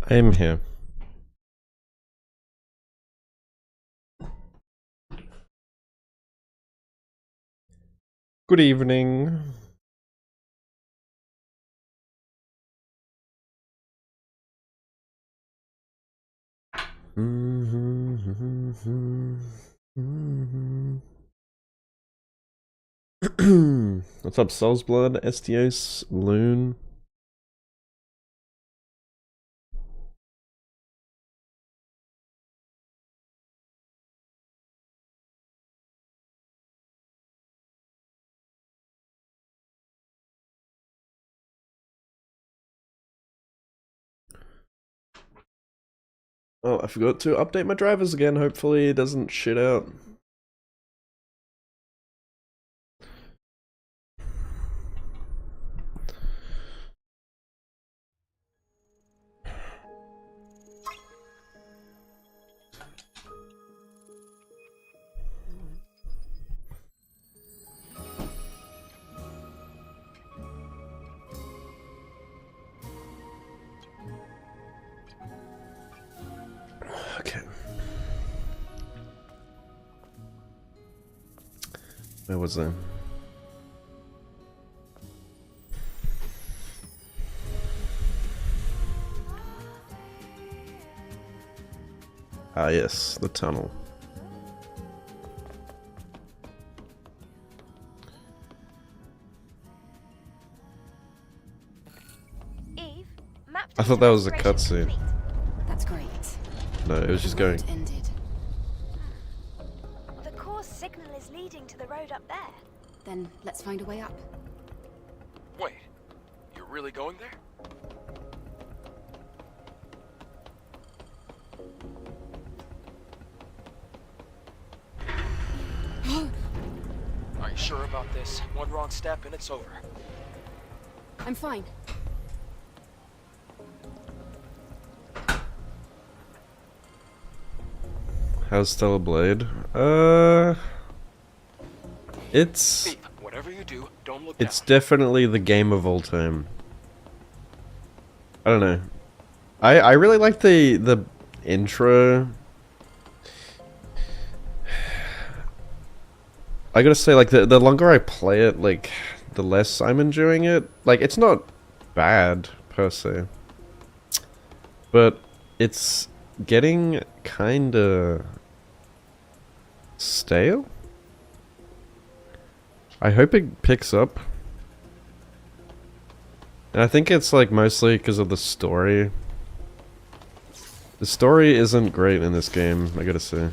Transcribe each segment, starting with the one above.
I am here. Good evening. What's up, Soulsblood, Estios, Loon? Oh, I forgot to update my drivers again. Hopefully it doesn't shit out. Okay. Where was I? Ah, yes, the tunnel. Eve, map I thought that was a configuration cutscene. complete. That's great. No, it was just going. Road ended. The course signal is leading to the road up there. Then let's find a way up. Wait, you're really going there? Are you sure about this? One wrong step and it's over. I'm fine. How's Stellar Blade? It's Eve, whatever you do, don't look it's down. definitely the game of all time. I don't know. I really like the intro. I gotta say, like, the longer I play it, like, the less I'm enjoying it. Like, it's not bad, per se. But it's getting kinda stale? I hope it picks up. And I think it's, like, mostly because of the story. The story isn't great in this game, I gotta say.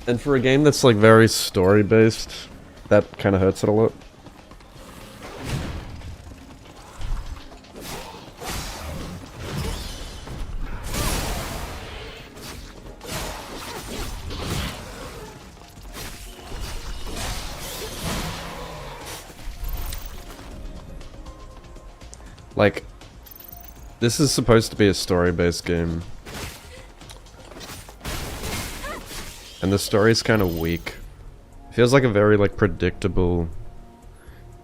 And for a game that's like very story based, that kind of hurts it a lot. Like, this is supposed to be a story based game. And the story's kind of weak. Feels like a very, like, predictable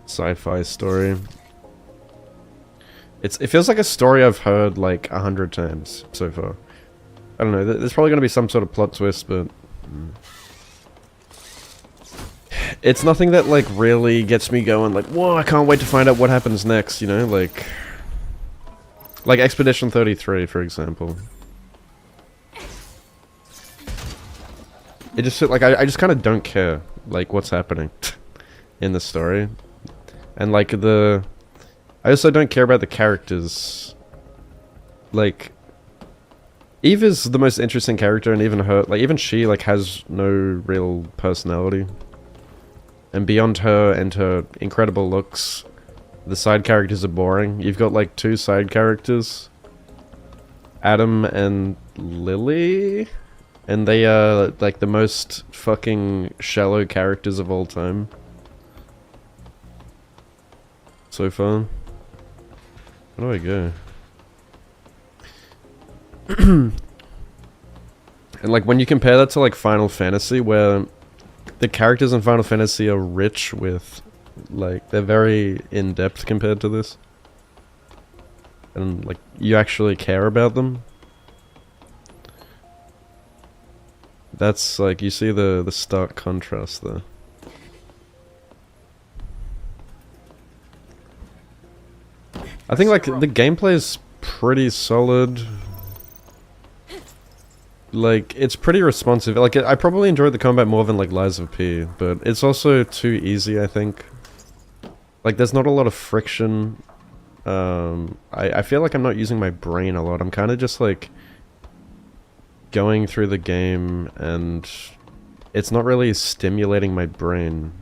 sci-fi story. It feels like a story I've heard, like, 100 times so far. I don't know, there's probably gonna be some sort of plot twist, but... It's nothing that, like, really gets me going, like, whoa, I can't wait to find out what happens next, you know? Like Expedition 33, for example. It just like I just kind of don't care like what's happening in the story, and like I also don't care about the characters. Like, Eve is the most interesting character, and even her, like even she, like has no real personality. And beyond her and her incredible looks, the side characters are boring. You've got like two side characters, Adam and Lily. And they are, like, the most fucking shallow characters of all time. So far. Where do I go? And, like, when you compare that to, like, Final Fantasy, where the characters in Final Fantasy are rich with, like, they're very in-depth compared to this. And, like, you actually care about them. That's, like, you see the stark contrast there. I think, like, the gameplay is pretty solid. Like, it's pretty responsive. Like, I probably enjoyed the combat more than, like, Lies of P, but it's also too easy, I think. Like, there's not a lot of friction. I feel like I'm not using my brain a lot. I'm kind of just, like, going through the game, and it's not really stimulating my brain,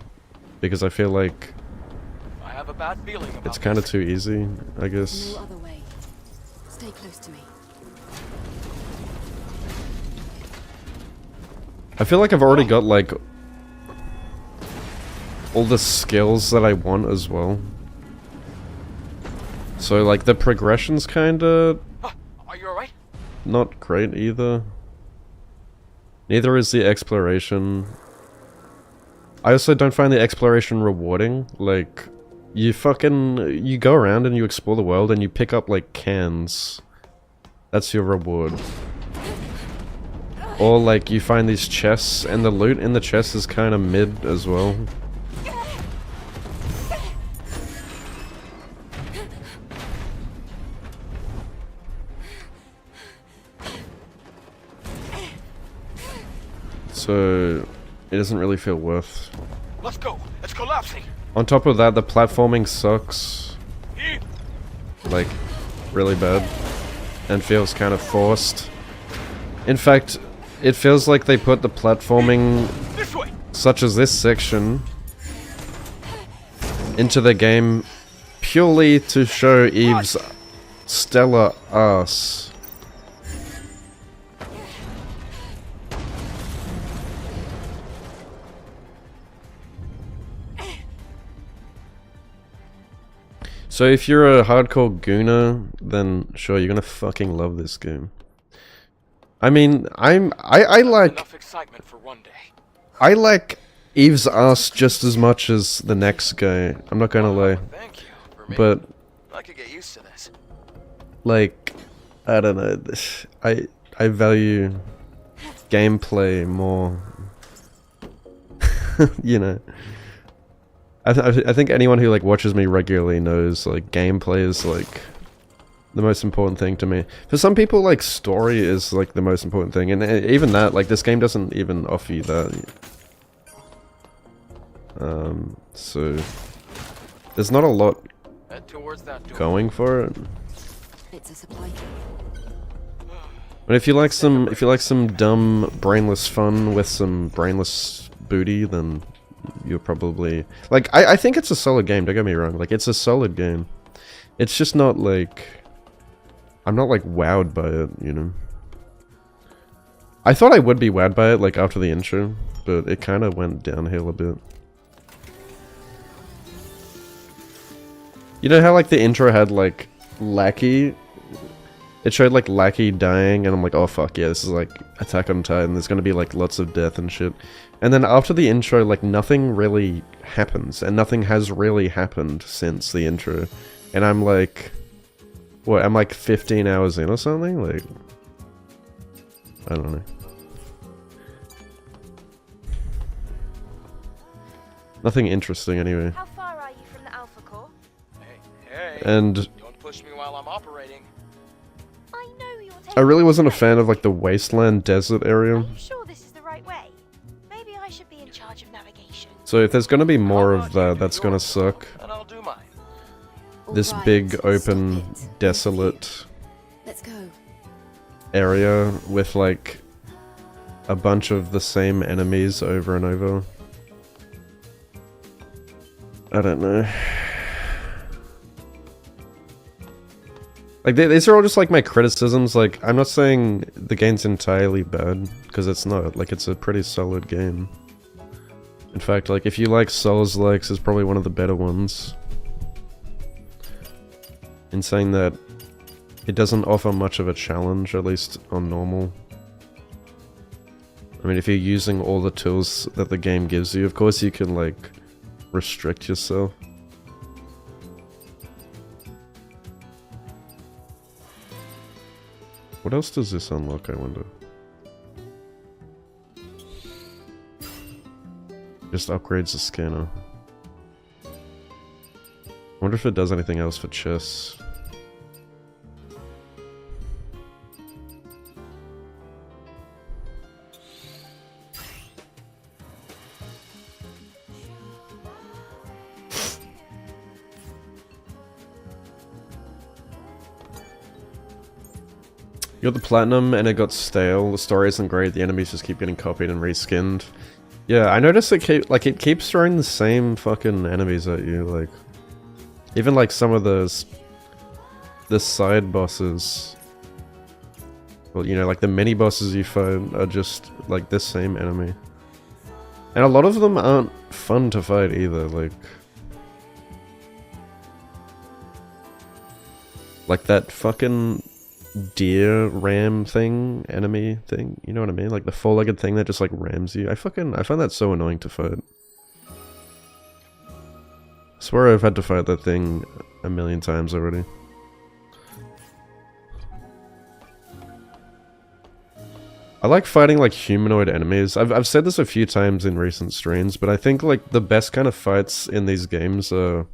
because I feel like I have a bad feeling about it's kind of this. too easy, I guess. No other way. Stay close to me. I feel like I've already got, like, all the skills that I want as well. So, like, the progression's kinda Are you alright? not great either. Neither is the exploration. I also don't find the exploration rewarding. Like, you go around and you explore the world and you pick up, like, cans. That's your reward. Or, like, you find these chests, and the loot in the chests is kind of mid as well. So, it doesn't really feel worth. Let's go. It's collapsing. On top of that, the platforming sucks. Eve, Like, really bad. And feels kind of forced. In fact, it feels like they put the platforming, this way. such as this section, into the game purely to show Eve's stellar ass. So if you're a hardcore gooner, then sure, you're gonna fucking love this game. I mean, I like Enough excitement for one day. I like Eve's ass just as much as the next guy. I'm not gonna lie, Thank you. For me. but I could get used to this. like, I don't know. I value gameplay more. You know. I think anyone who, like, watches me regularly knows, like, gameplay is, like, the most important thing to me. For some people, like, story is, like, the most important thing, and even that, like, this game doesn't even offer you that. So there's not a lot Head towards that door. going for it. It's a supply. But if you like some dumb, brainless fun with some brainless booty, then you're probably... Like, I think it's a solid game, don't get me wrong. Like, it's a solid game. It's just not, like... I'm not, like, wowed by it, you know? I thought I would be wowed by it, like, after the intro, but it kind of went downhill a bit. You know how, like, the intro had, like, Lackey? It showed, like, Lackey dying, and I'm like, oh fuck, yeah, this is, like, Attack on Titan, there's gonna be, like, lots of death and shit. And then after the intro, like, nothing really happens, and nothing has really happened since the intro. And I'm like... What, I'm like 15 hours in or something? Like... I don't know. Nothing interesting anyway. How far are you from the Alpha Core? Hey, And don't push me while I'm operating. I know you're taking I really wasn't a this fan of, like, the wasteland desert way. area. Are you sure this is the right way? Maybe I should be in charge of navigation. So if there's gonna be more How of about you that, do that's gonna yours, suck. And I'll do mine. This Alright, big, stop open, it. desolate Let's go. area with, like, a bunch of the same enemies over and over. I don't know. Like, these are all just, like, my criticisms. Like, I'm not saying the game's entirely bad, because it's not. Like, it's a pretty solid game. In fact, like, if you like Souls-likes, it's probably one of the better ones. In saying that it doesn't offer much of a challenge, at least on normal. I mean, if you're using all the tools that the game gives you, of course you can, like, restrict yourself. What else does this unlock, I wonder? Just upgrades the scanner. I wonder if it does anything else for chests. You got the platinum and it got stale, the story isn't great, the enemies just keep getting copied and reskinned. Yeah, I noticed it it keeps throwing the same fucking enemies at you, like... Even like some of the side bosses... Well, you know, like the mini bosses you fight are just like this same enemy. And a lot of them aren't fun to fight either, like... Like that fucking... deer ram thing, enemy thing, you know what I mean? Like the four-legged thing that just like rams you. I find that so annoying to fight. I swear I've had to fight that thing a million times already. I like fighting like humanoid enemies. I've said this a few times in recent streams, but I think like the best kind of fights in these games are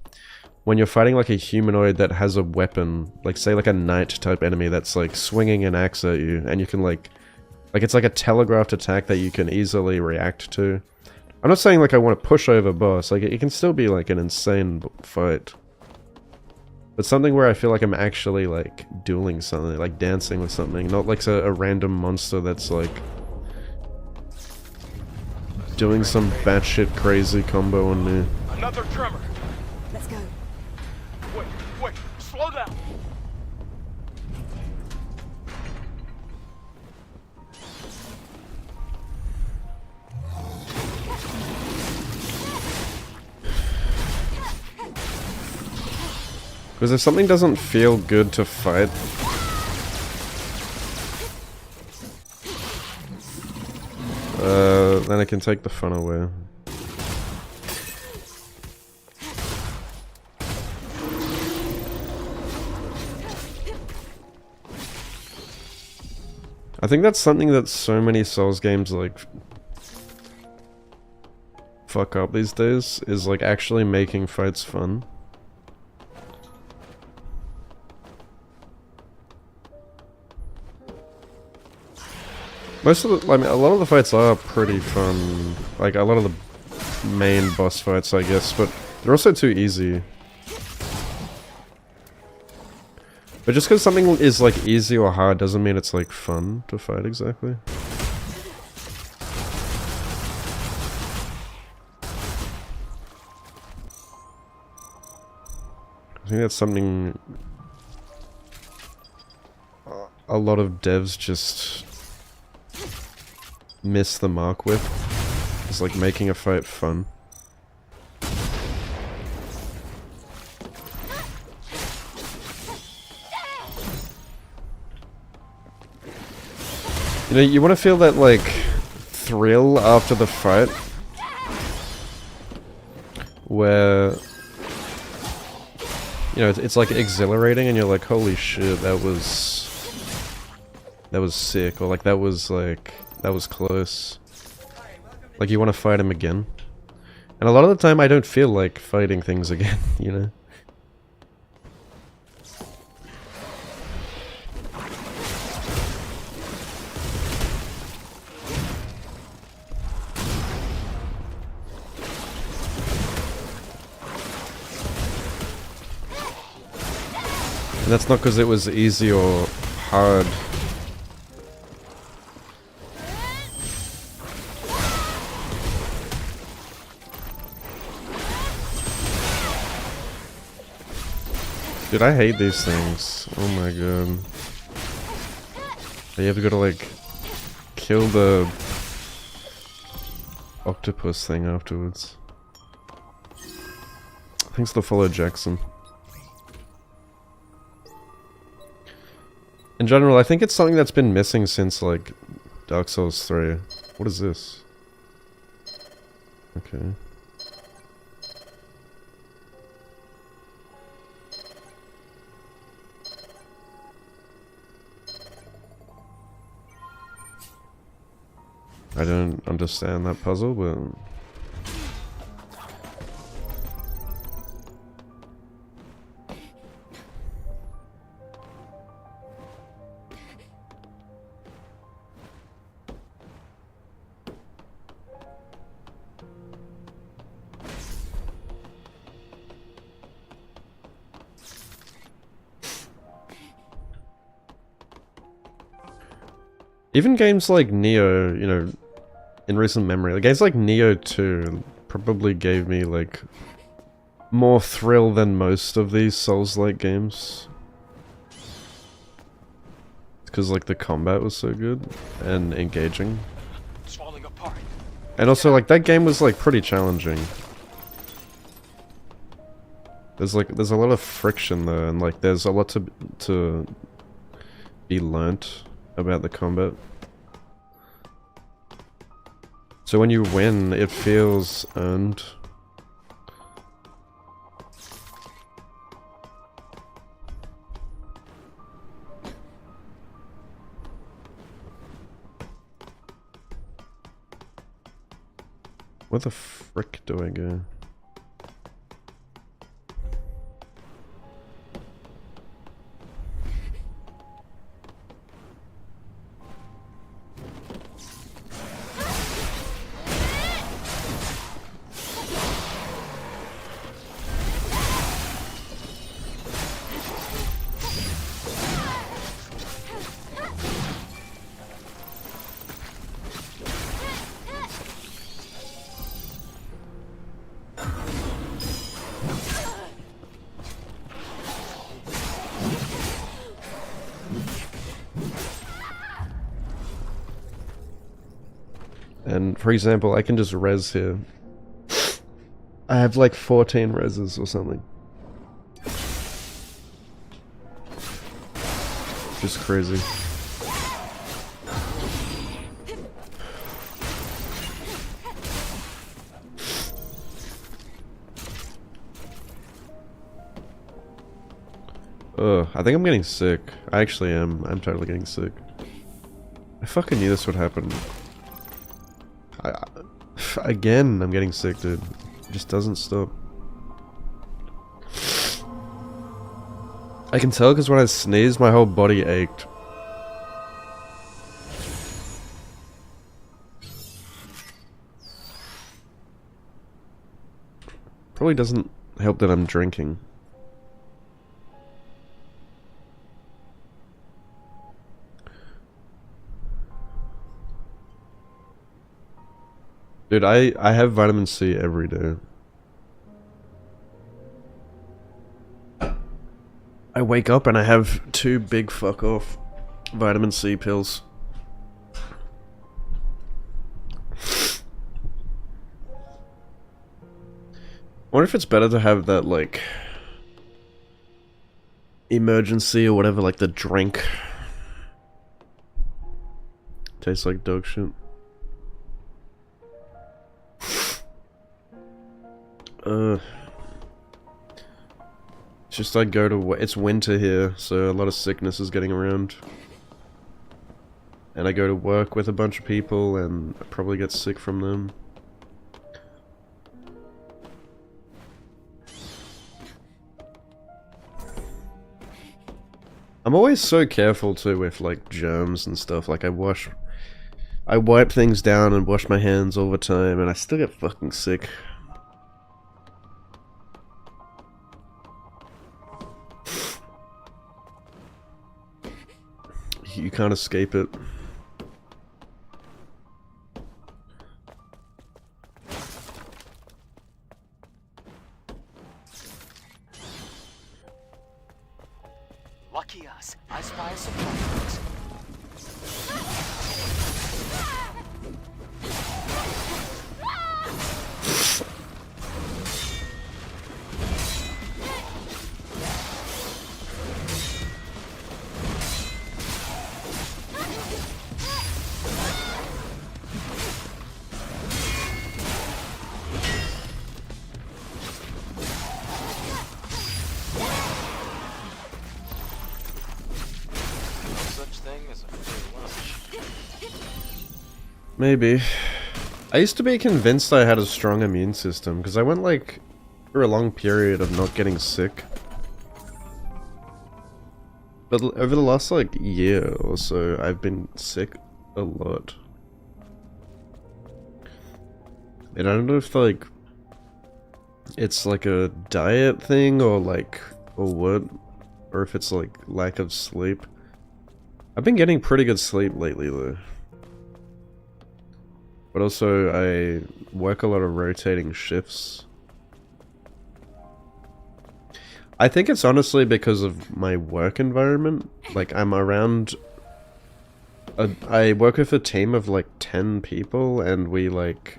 when you're fighting like a humanoid that has a weapon, like say like a knight type enemy that's like swinging an axe at you, and you can like it's like a telegraphed attack that you can easily react to. I'm not saying like I want to push over boss, like it can still be like an insane fight. But something where I feel like I'm actually like dueling something, like dancing with something, not like a random monster that's like doing some batshit crazy combo on me. Another tremor. Let's go. Wait, slow down. Because if something doesn't feel good to fight, then it can take the fun away. I think that's something that so many Souls games like fuck up these days, is like actually making fights fun. Most of the, I mean, a lot of the fights are pretty fun. Like, a lot of the main boss fights, I guess, but they're also too easy. But just because something is, like, easy or hard doesn't mean it's, like, fun to fight exactly. I think that's something a lot of devs just miss the mark with. It's like making a fight fun. You know, you want to feel that like thrill after the fight where, you know, it's like exhilarating and you're like, holy shit, that was sick, or like that was close. Like, you want to fight him again. And a lot of the time I don't feel like fighting things again, you know? And that's not because it was easy or hard. Dude, I hate these things. Oh my god. You have to go to, like, kill the octopus thing afterwards. Thanks to follow Jackson. In general, I think it's something that's been missing since, like, Dark Souls 3. What is this? Okay. I don't understand that puzzle, but... Even games like Neo, you know, in recent memory, like games like Neo 2 probably gave me like more thrill than most of these Souls-like games. Because like the combat was so good and engaging. It's falling apart. And also like that game was like pretty challenging. There's a lot of friction though, and like there's a lot to be learnt about the combat. So when you win, it feels earned. Where the frick do I go? And for example, I can just res here. I have like 14 reses or something. Just crazy. Ugh, I think I'm getting sick. I actually am. I'm totally getting sick. I fucking knew this would happen. Again, I'm getting sick, dude. It just doesn't stop. I can tell because when I sneezed, my whole body ached. Probably doesn't help that I'm drinking. Dude, I have vitamin C every day. I wake up and I have 2 big fuck off vitamin C pills. I wonder if it's better to have that, like, emergency or whatever, like the drink. Tastes like dog shit. It's just I go to it's winter here, so a lot of sickness is getting around. And I go to work with a bunch of people and I probably get sick from them. I'm always so careful too with like germs and stuff. Like I wipe things down and wash my hands all the time and I still get fucking sick. You can't escape it. Lucky us. I spy a supply box. as a free lunch. Maybe. I used to be convinced I had a strong immune system, because I went like through a long period of not getting sick. But over the last like year or so, I've been sick a lot. And I don't know if like it's like a diet thing or what, or if it's like lack of sleep. I've been getting pretty good sleep lately though. But also I work a lot of rotating shifts. I think it's honestly because of my work environment. Like I'm around I work with a team of like 10 people and we like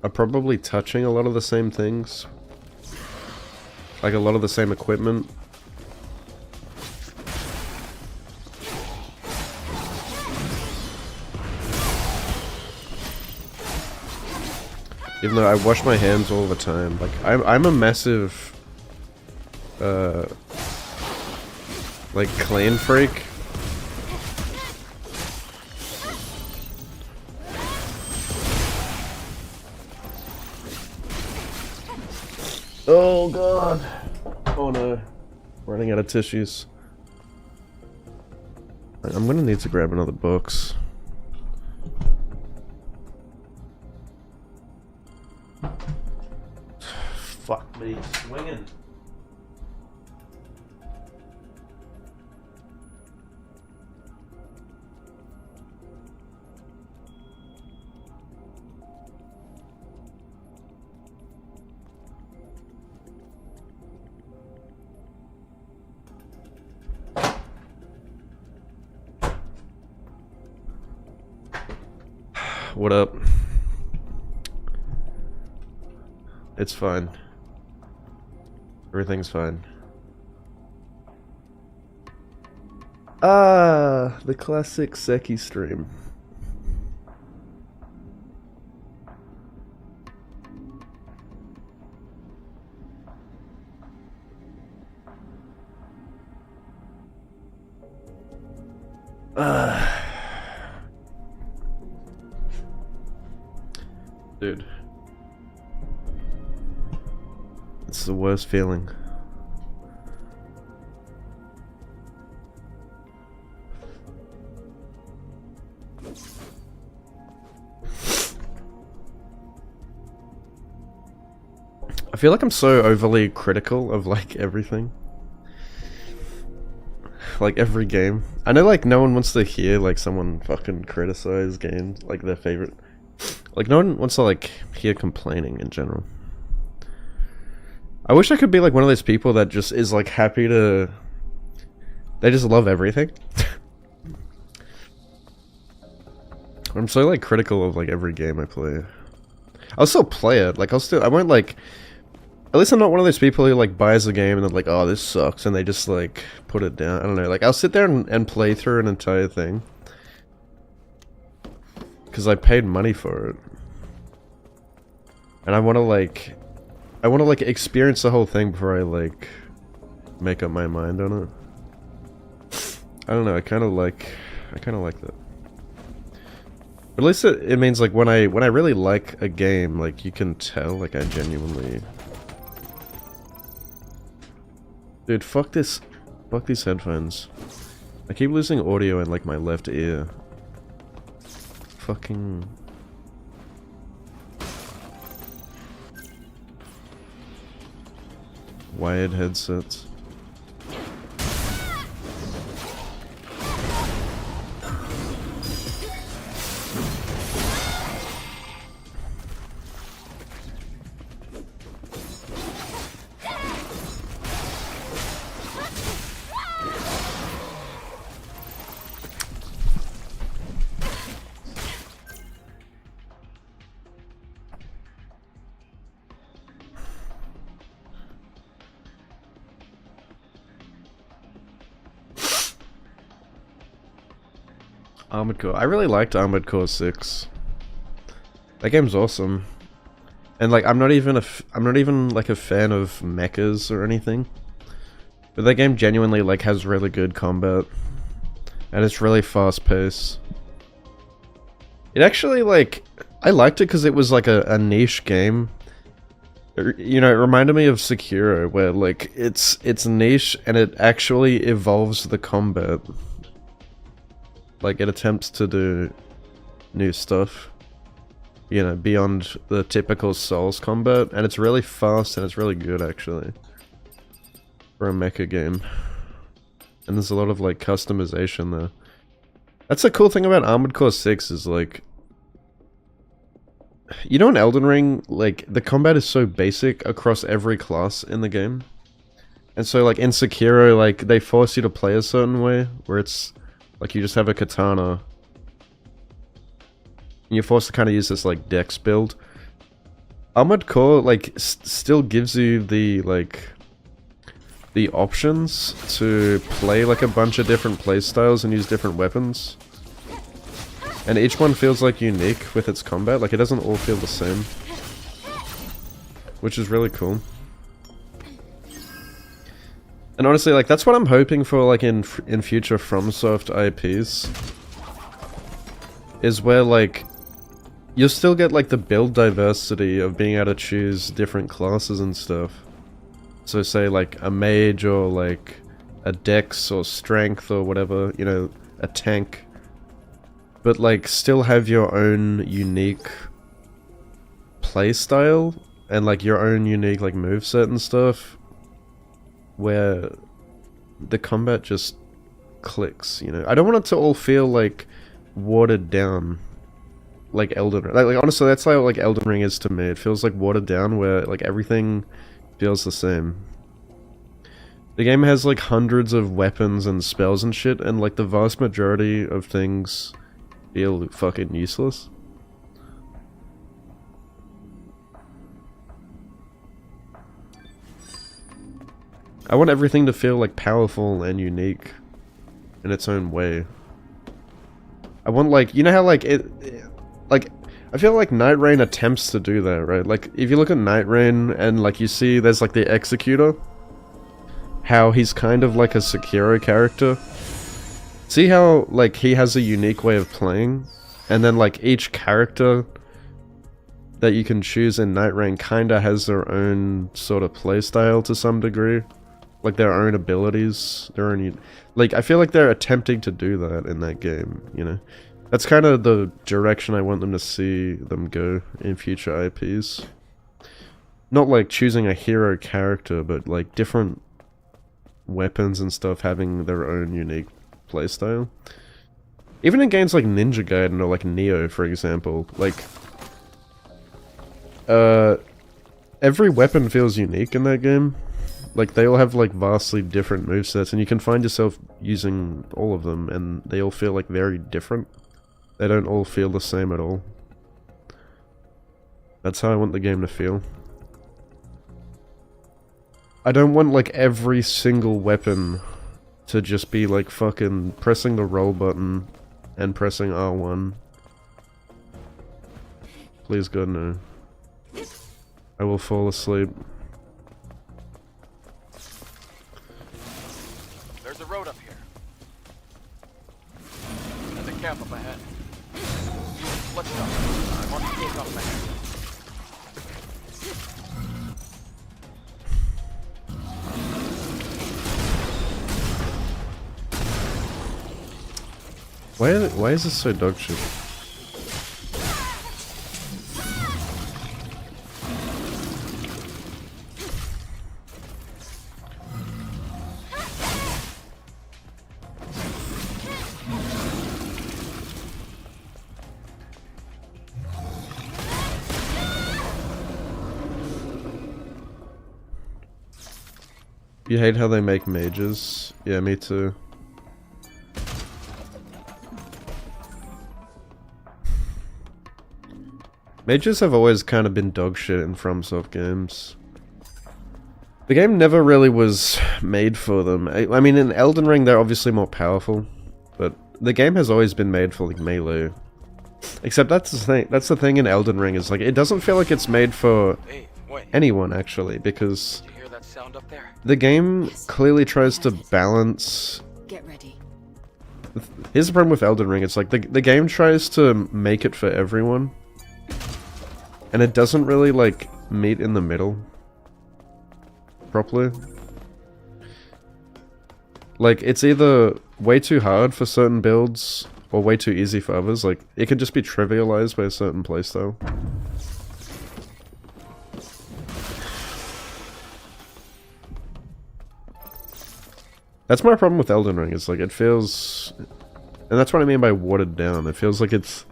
are probably touching a lot of the same things. Like a lot of the same equipment. Even though I wash my hands all the time. Like I'm a massive like clean freak. Oh god. Oh no. Running out of tissues. I'm gonna need to grab another box. Fuck me, swinging. What up? It's fine. Everything's fine. Ah, the classic Seki stream. Dude. It's the worst feeling. I feel like I'm so overly critical of like everything. Like every game. I know like no one wants to hear like someone fucking criticize games, like their favorite. Like no one wants to like hear complaining in general. I wish I could be like one of those people that just is like happy to... They just love everything. I'm so like critical of like every game I play. I'll still play it, like I won't like... At least I'm not one of those people who like buys a game and they're like, oh this sucks, and they just like put it down. I don't know, like I'll sit there and play through an entire thing. Because I paid money for it. And I want to like experience the whole thing before I like make up my mind on it. I don't know, I kind of like that. But at least it means like when I really like a game, like you can tell like I genuinely... Dude, fuck these headphones. I keep losing audio in like my left ear. Fucking... wired headsets. Armored Core. I really liked Armored Core 6. That game's awesome. And like I'm not even like a fan of mechas or anything. But that game genuinely like has really good combat. And it's really fast paced. It actually, like, I liked it because it was like a niche game. You know, it reminded me of Sekiro, where like it's niche and it actually evolves the combat. Like it attempts to do new stuff, you know, beyond the typical Souls combat, and it's really fast and it's really good actually for a mecha game. And there's a lot of like customization there. That's the cool thing about Armored Core 6 is like, you know, in Elden Ring, like the combat is so basic across every class in the game. And so like in Sekiro, like they force you to play a certain way where it's like you just have a katana. And you're forced to kind of use this like dex build. Armored Core like still gives you the like the options to play like a bunch of different playstyles and use different weapons. And each one feels like unique with its combat, like it doesn't all feel the same. Which is really cool. And honestly, like that's what I'm hoping for like in future FromSoft IPs. Is where like you'll still get like the build diversity of being able to choose different classes and stuff. So say like a mage or like a dex or strength or whatever, you know, a tank. But like still have your own unique playstyle and like your own unique like moveset and stuff. Where the combat just clicks, you know. I don't want it to all feel like watered down like Elden Ring. Like honestly, that's how like Elden Ring is to me. It feels like watered down where like everything feels the same. The game has like hundreds of weapons and spells and shit, and like the vast majority of things feel fucking useless. I want everything to feel like powerful and unique in its own way. I want like, you know how like like I feel like Night Rain attempts to do that, right? Like if you look at Night Rain and like you see there's like the Executor, how he's kind of like a Sekiro character. See how like he has a unique way of playing, and then like each character that you can choose in Night Rain kinda has their own sort of playstyle to some degree. Like their own abilities, their own... Like, I feel like they're attempting to do that in that game, you know? That's kind of the direction I want them to see them go in future IPs. Not like choosing a hero character, but like different weapons and stuff having their own unique playstyle. Even in games like Ninja Gaiden or like Nioh, for example, like... every weapon feels unique in that game. Like, they all have, like, vastly different movesets, and you can find yourself using all of them, and they all feel, like, very different. They don't all feel the same at all. That's how I want the game to feel. I don't want, like, every single weapon to just be, like, fucking pressing the roll button and pressing R1. Please God, no. I will fall asleep. There's a road up here. There's a camp up ahead. Let's go. I want to take off my head. Why is this so dog shit? You hate how they make mages? Yeah, me too. Mages have always kind of been dog shit in FromSoft games. The game never really was made for them. I mean, in Elden Ring they're obviously more powerful, but the game has always been made for like melee. Except that's the thing in Elden Ring is like it doesn't feel like it's made for anyone actually, because Did you hear that sound up there? the game clearly tries to balance Get ready. Here's the problem with Elden Ring. It's like the game tries to make it for everyone, and it doesn't really like meet in the middle properly. Like, it's either way too hard for certain builds or way too easy for others. Like, it could just be trivialized by a certain playstyle. That's my problem with Elden Ring. It's like, it feels... And that's what I mean by watered down. It feels like it's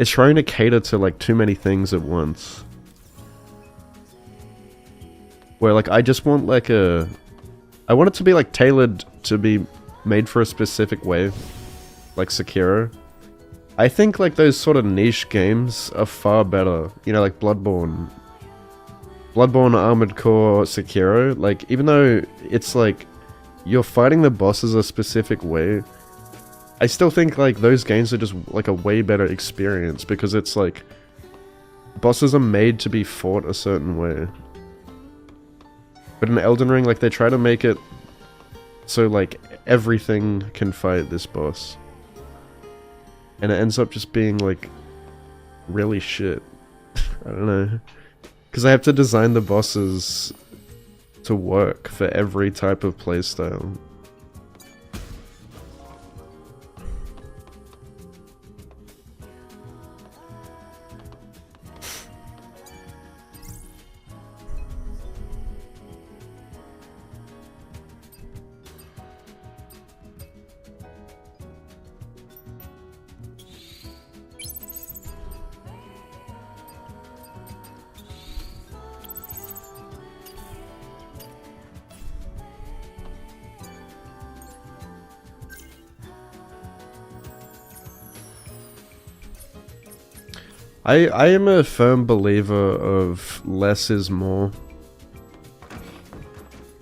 trying to cater to like too many things at once. Where like, I just want like a... I want it to be like tailored to be made for a specific way. Like Sekiro. I think like those sort of niche games are far better. You know, like Bloodborne. Bloodborne, Armored Core, Sekiro. Like, even though it's like... You're fighting the bosses a specific way. I still think like those games are just like a way better experience because it's like bosses are made to be fought a certain way. But in Elden Ring, like they try to make it so like everything can fight this boss. And it ends up just being like really shit. I don't know. Because I have to design the bosses to work for every type of playstyle. I am a firm believer of less is more.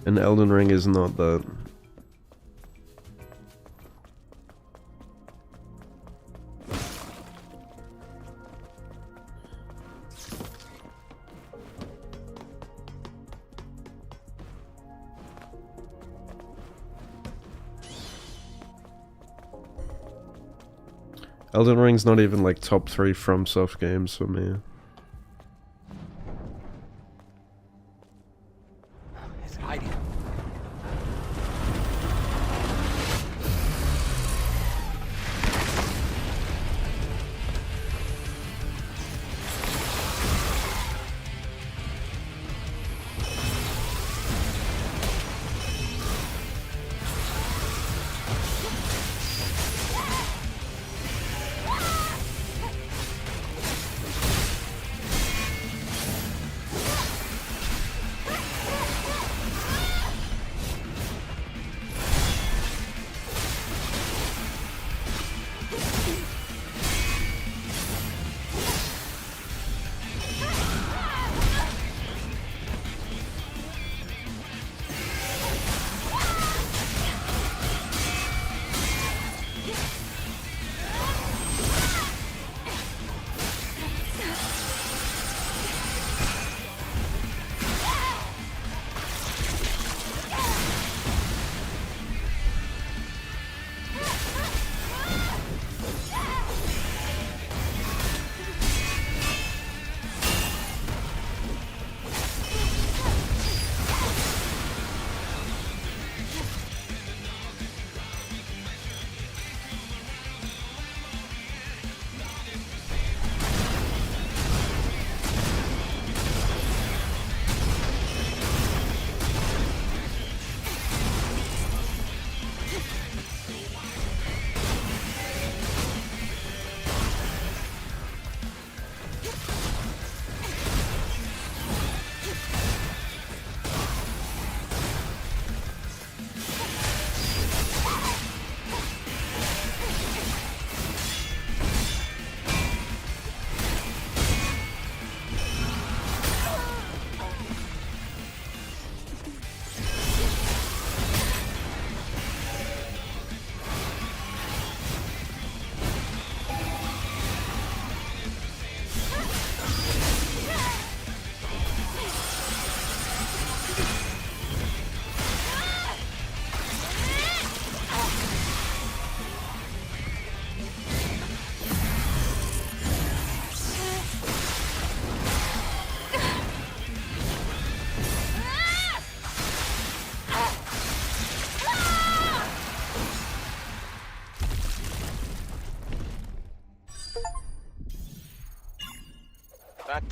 And Elden Ring is not that. Elden Ring's not even like top 3 FromSoft games for me. Is it hiding?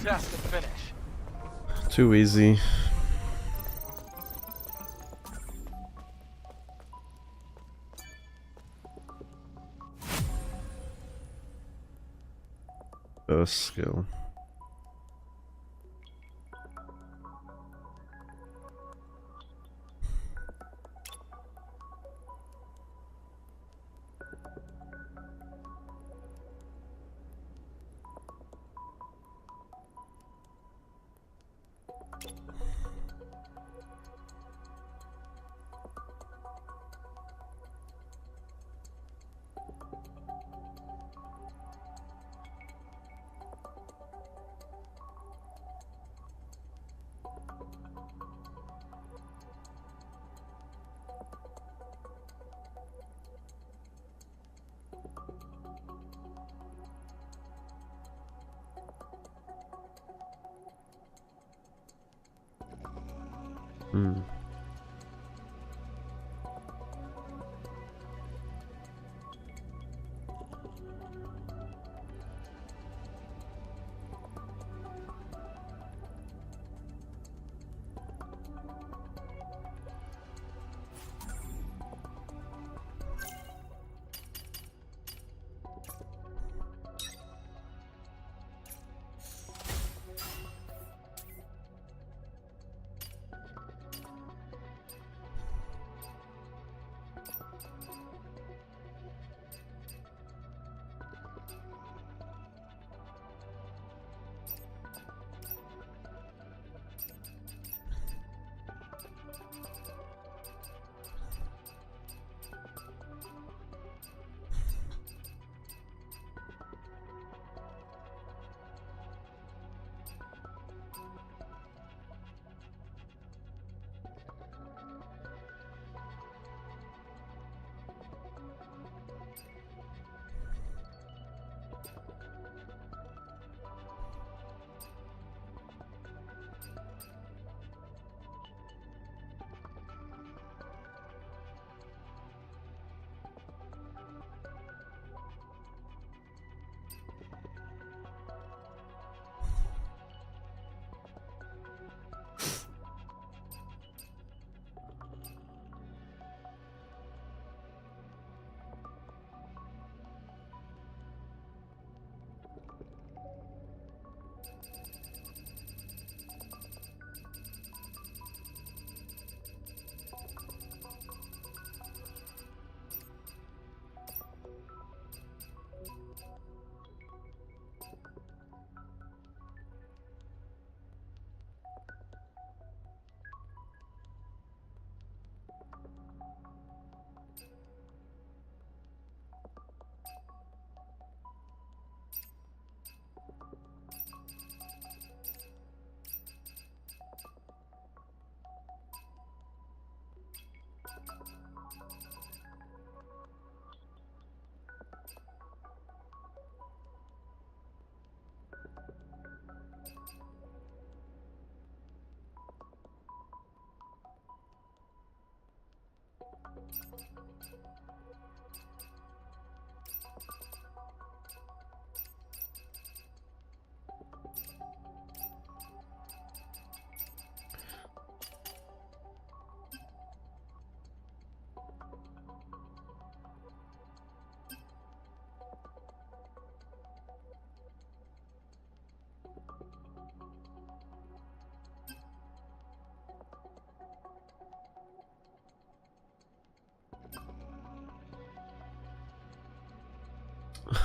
test and finish. Too easy. Skill. Hmm.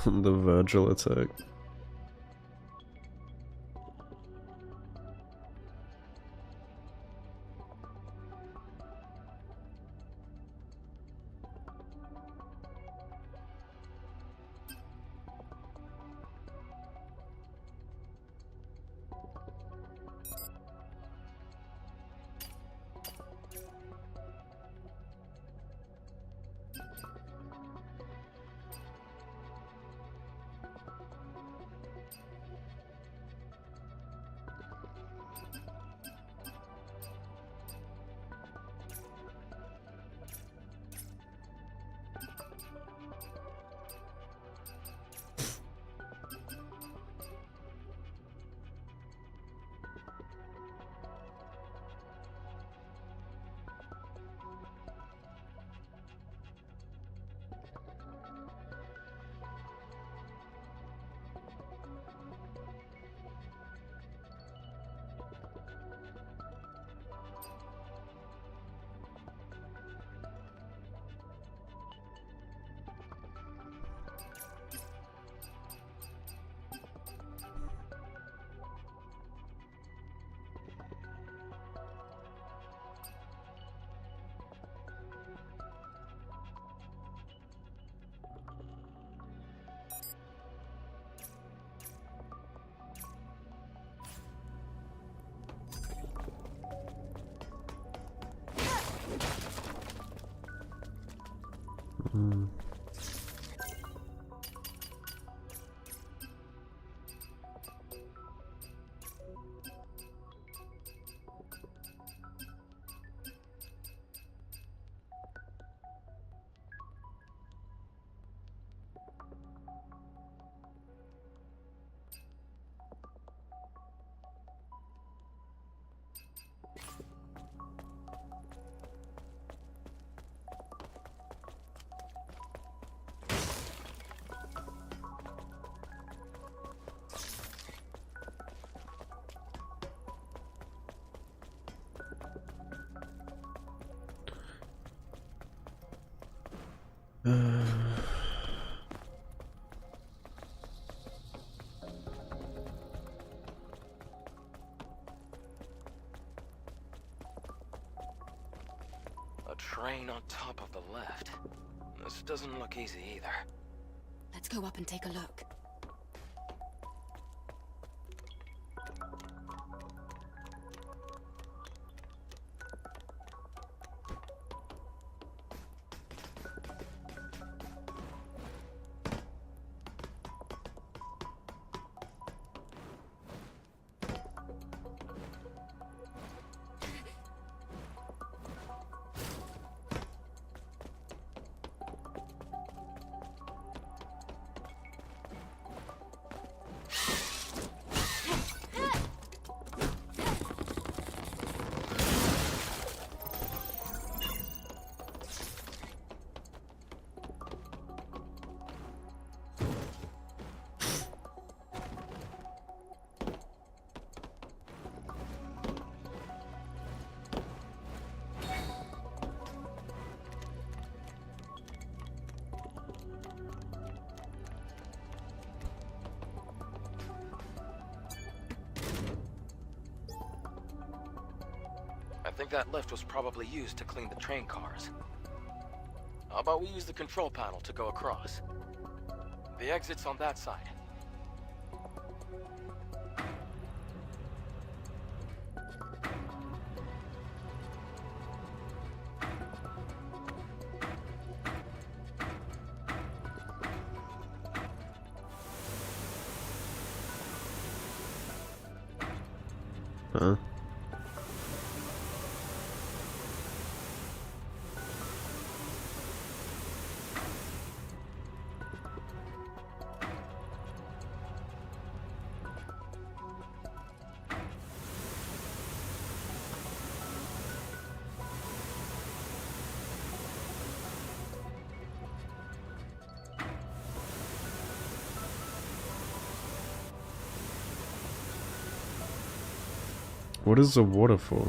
The Virgil attack. A train on top of the left. This doesn't look easy either. Let's go up and take a look. I think that lift was probably used to clean the train cars. How about we use the control panel to go across? The exit's on that side. Huh? What is a waterfall?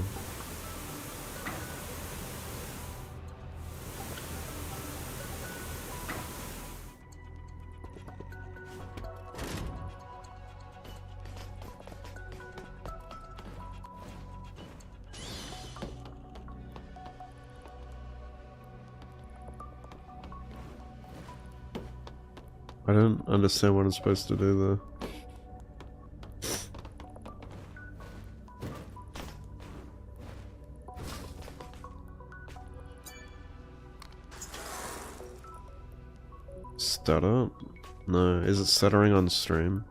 I don't understand what I'm supposed to do there. Stutter? No, is it stuttering on stream?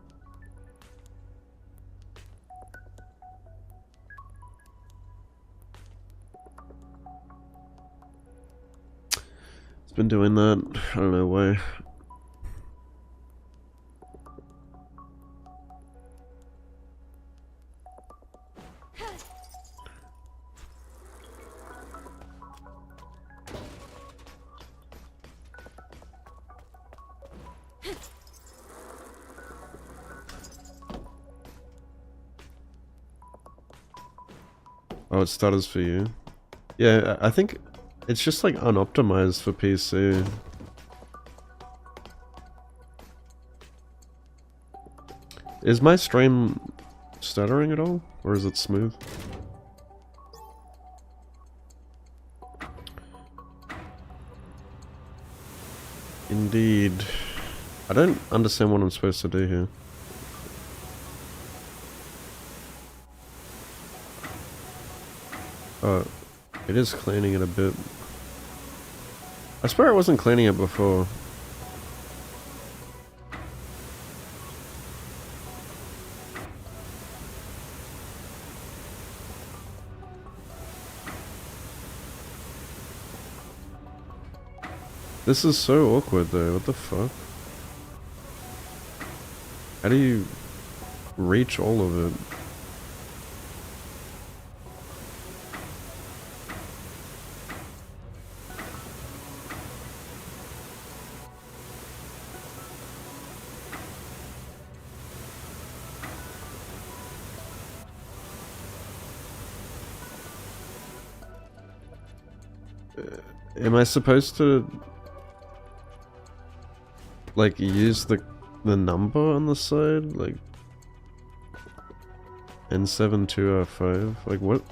It's been doing that, I don't know why. Oh, it stutters for you. Yeah, I think it's just like unoptimized for PC. Is my stream stuttering at all? Or is it smooth? Indeed. I don't understand what I'm supposed to do here. Oh, it is cleaning it a bit. I swear I wasn't cleaning it before. This is so awkward though, what the fuck? How do you reach all of it? Am I supposed to like use the number on the side, like N72R5? Like what?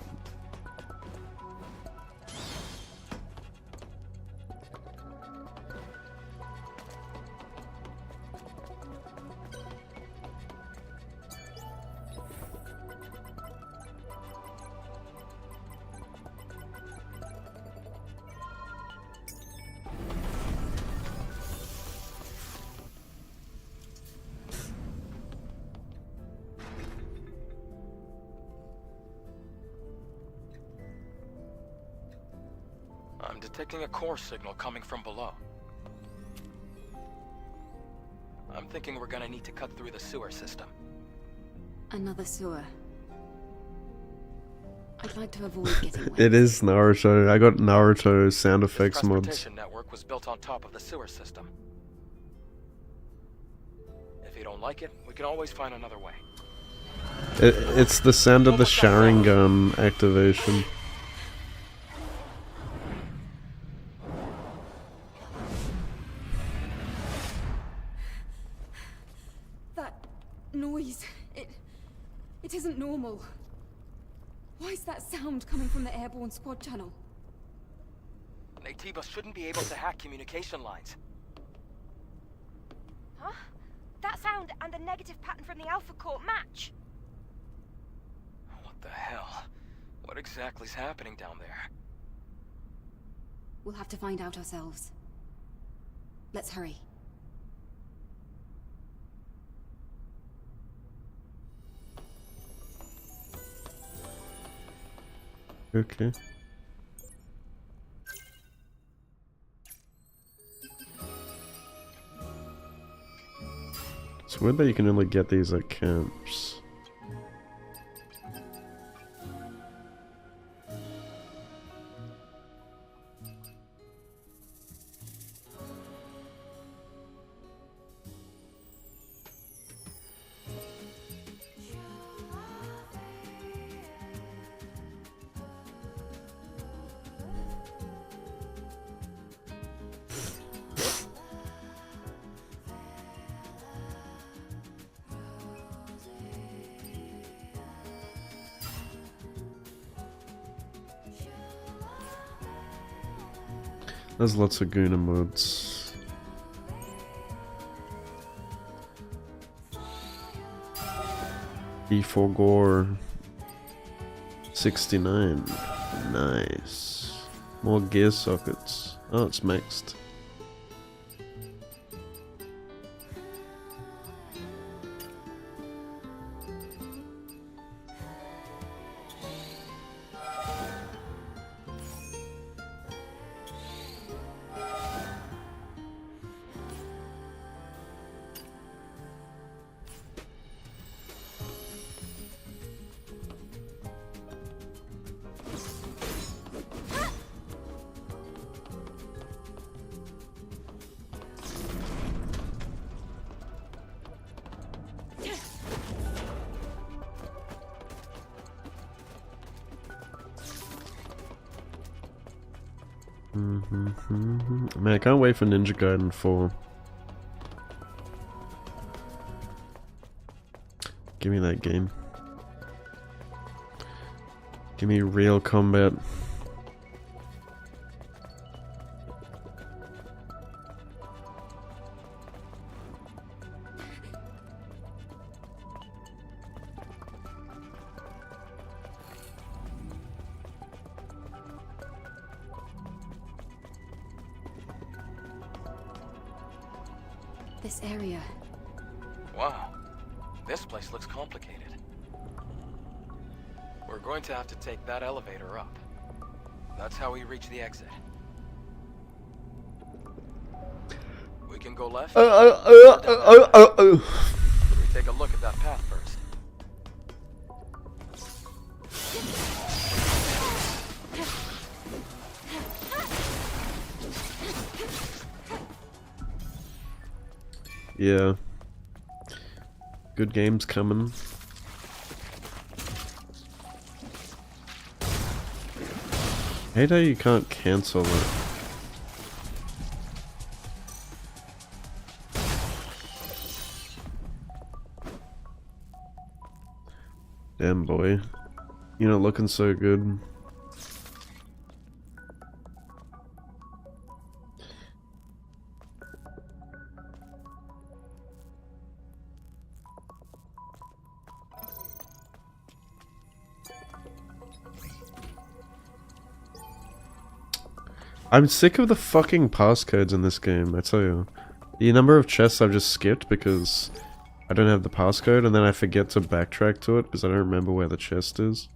I'm detecting a core signal coming from below. I'm thinking we're gonna need to cut through the sewer system. Another sewer. I'd like to avoid getting wet. It is Naruto. I got Naruto sound effects This mods. transportation network was built on top of the sewer system. If you don't like it, we can always find another way. It's the sound of the Sharingan activation. That noise. It isn't normal. Why is that sound coming from the airborne squad channel? Naytiba shouldn't be able to hack communication lines. Huh? That sound and the negative pattern from the Alpha Core match. What the hell? What exactly is happening down there? We'll have to find out ourselves. Let's hurry. Okay. It's weird that you can only get these at camps. There's lots of Guna mods. E4 Gore 69. Nice. More gear sockets. Oh, it's mixed. Man, I can't wait for Ninja Gaiden 4. Give me that game. Give me real combat. this area. Wow. This place looks complicated. We're going to have to take that elevator up. That's how we reach the exit. We can go left. We take a look at that path first. Yeah. Good games coming. Hate how you can't cancel it. Damn boy. You're not looking so good. I'm sick of the fucking passcodes in this game, I tell you. The number of chests I've just skipped because I don't have the passcode, and then I forget to backtrack to it because I don't remember where the chest is.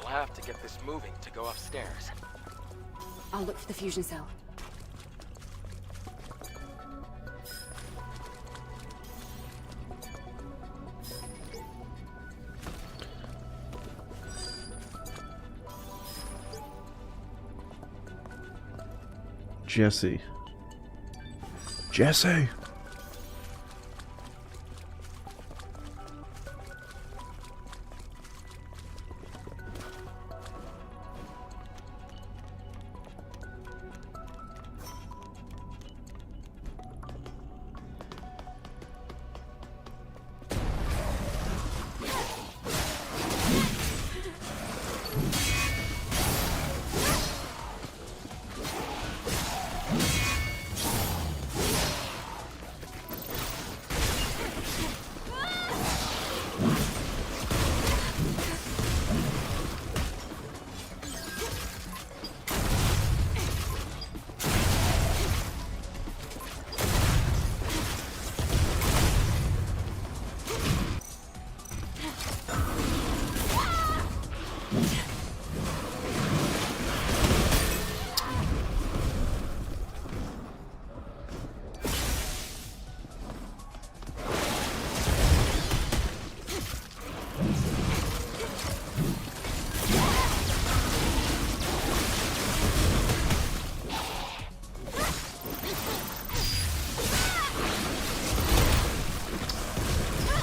Have to get this moving to go upstairs. I'll look for the fusion cell. Jesse. Jesse!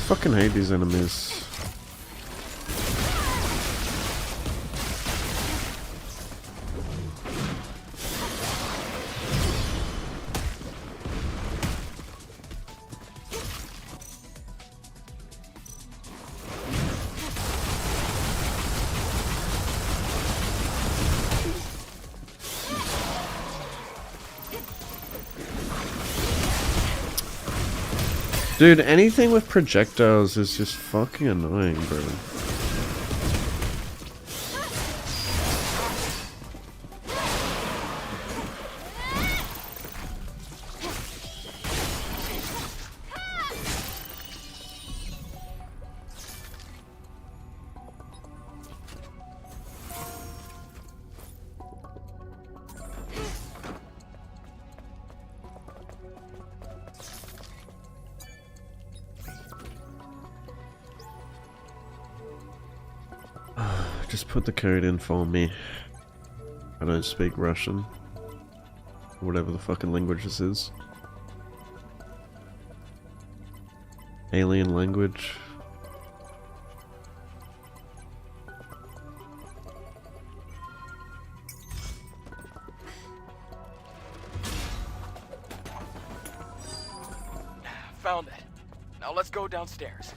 Fucking hate these enemies. Dude, anything with projectiles is just fucking annoying, bro. Just put the code in for me. I don't speak Russian. Whatever the fucking language this is. Alien language. Found it. Now let's go downstairs.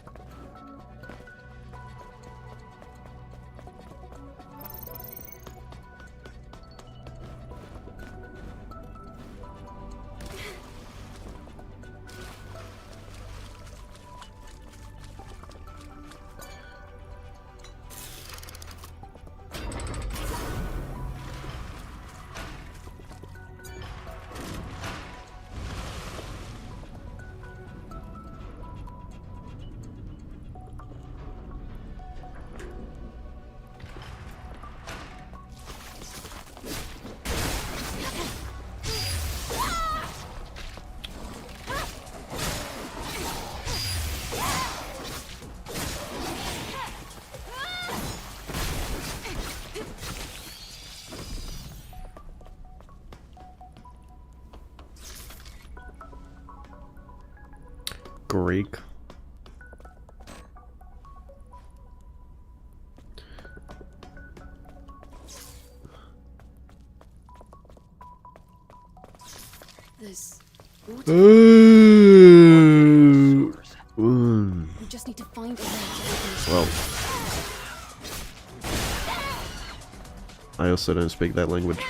Greek. There's Sewers. We just need to find a way to open this. Well, I also don't speak that language.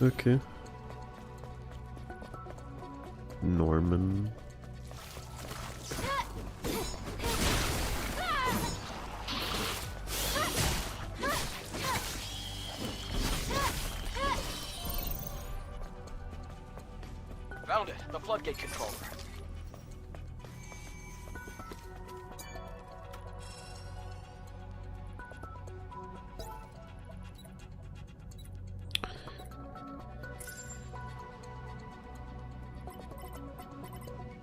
Okay. Norman. Found it. The floodgate controller.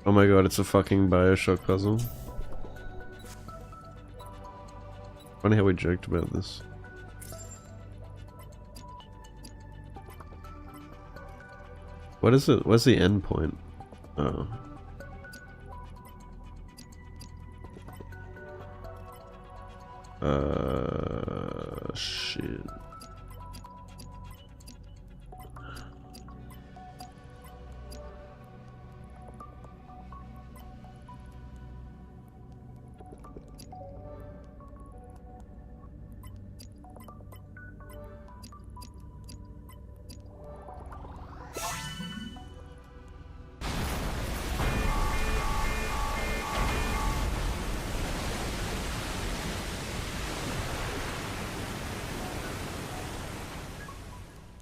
Oh my god, it's a fucking Bioshock puzzle. Funny how we joked about this. What is it? What's the end point? Oh. Shit.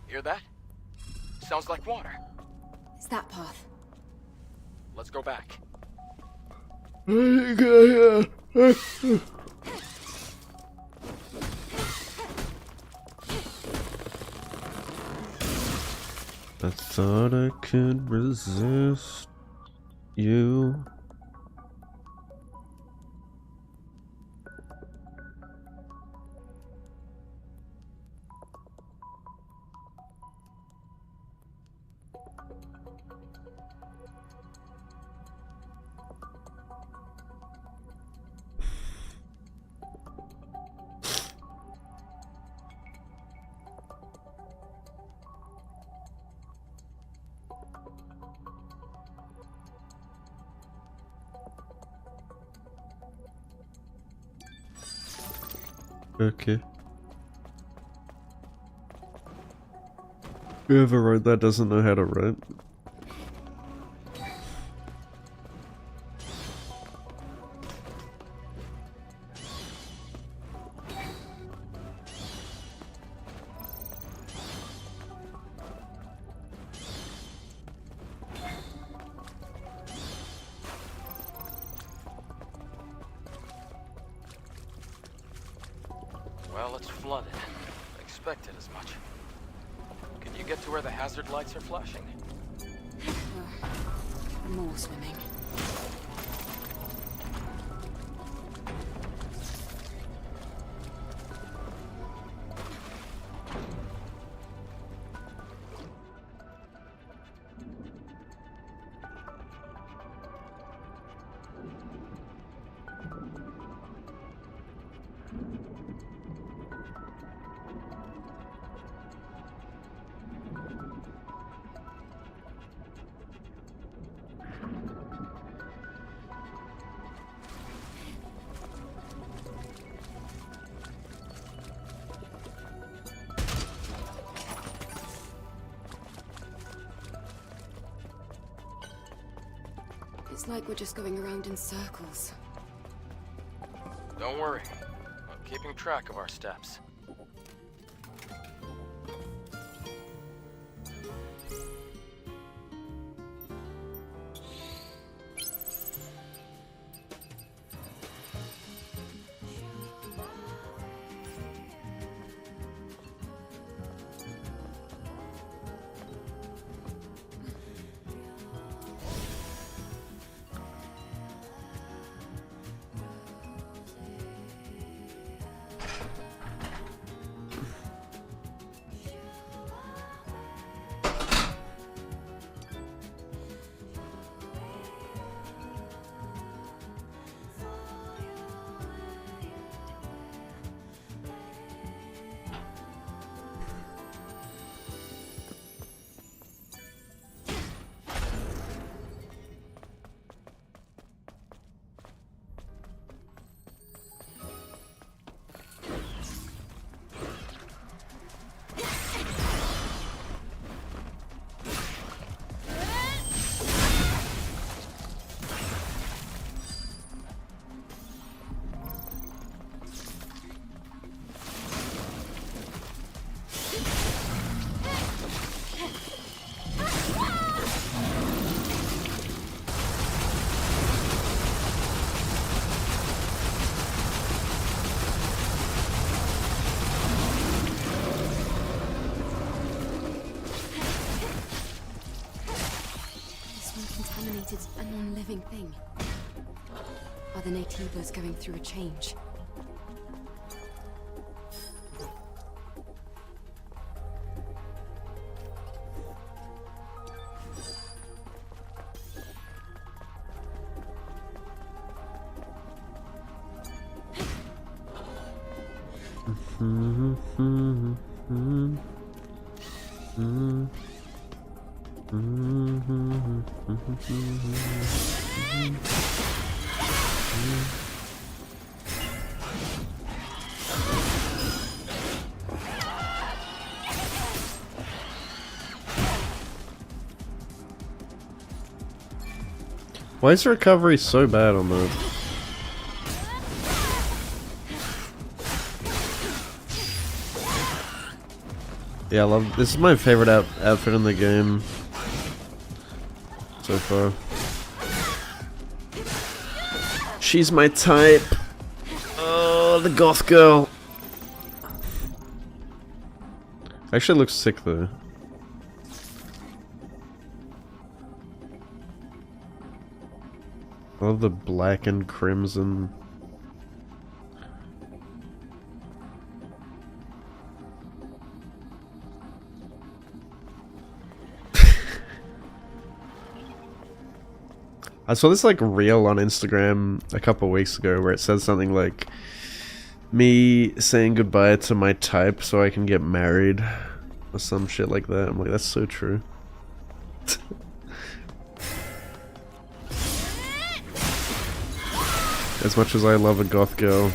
Hear that? Sounds like water. It's that path. Let's go back. I thought I could resist you. Okay. Whoever wrote that doesn't know how to write. Well, it's flooded. I expected as much. Can you get to where the hazard lights are flashing? More swimming. It's like we're just going around in circles. Don't worry. I'm keeping track of our steps. Contaminated a non-living thing. Are the Naytibas going through a change? Why is the recovery so bad on that? Yeah, I love this. Is my favorite outfit in the game so far. She's my type. Oh, the goth girl. Actually looks sick though. I love the black and crimson. I saw this like reel on Instagram a couple weeks ago where it said something like me saying goodbye to my type so I can get married or some shit like that. I'm like, that's so true. As much as I love a goth girl.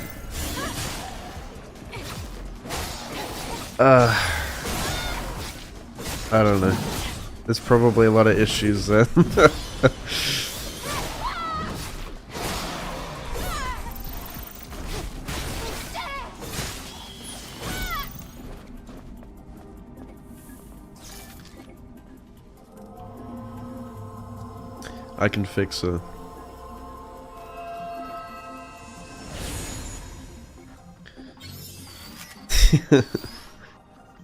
I don't know. There's probably a lot of issues there. I can fix her.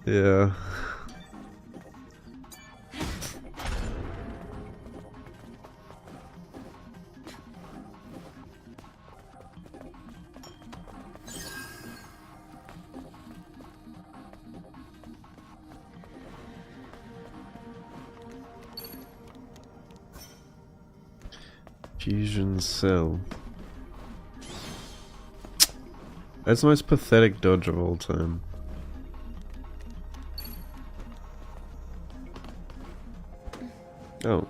Yeah. Fusion cell. That's the most pathetic dodge of all time. Oh.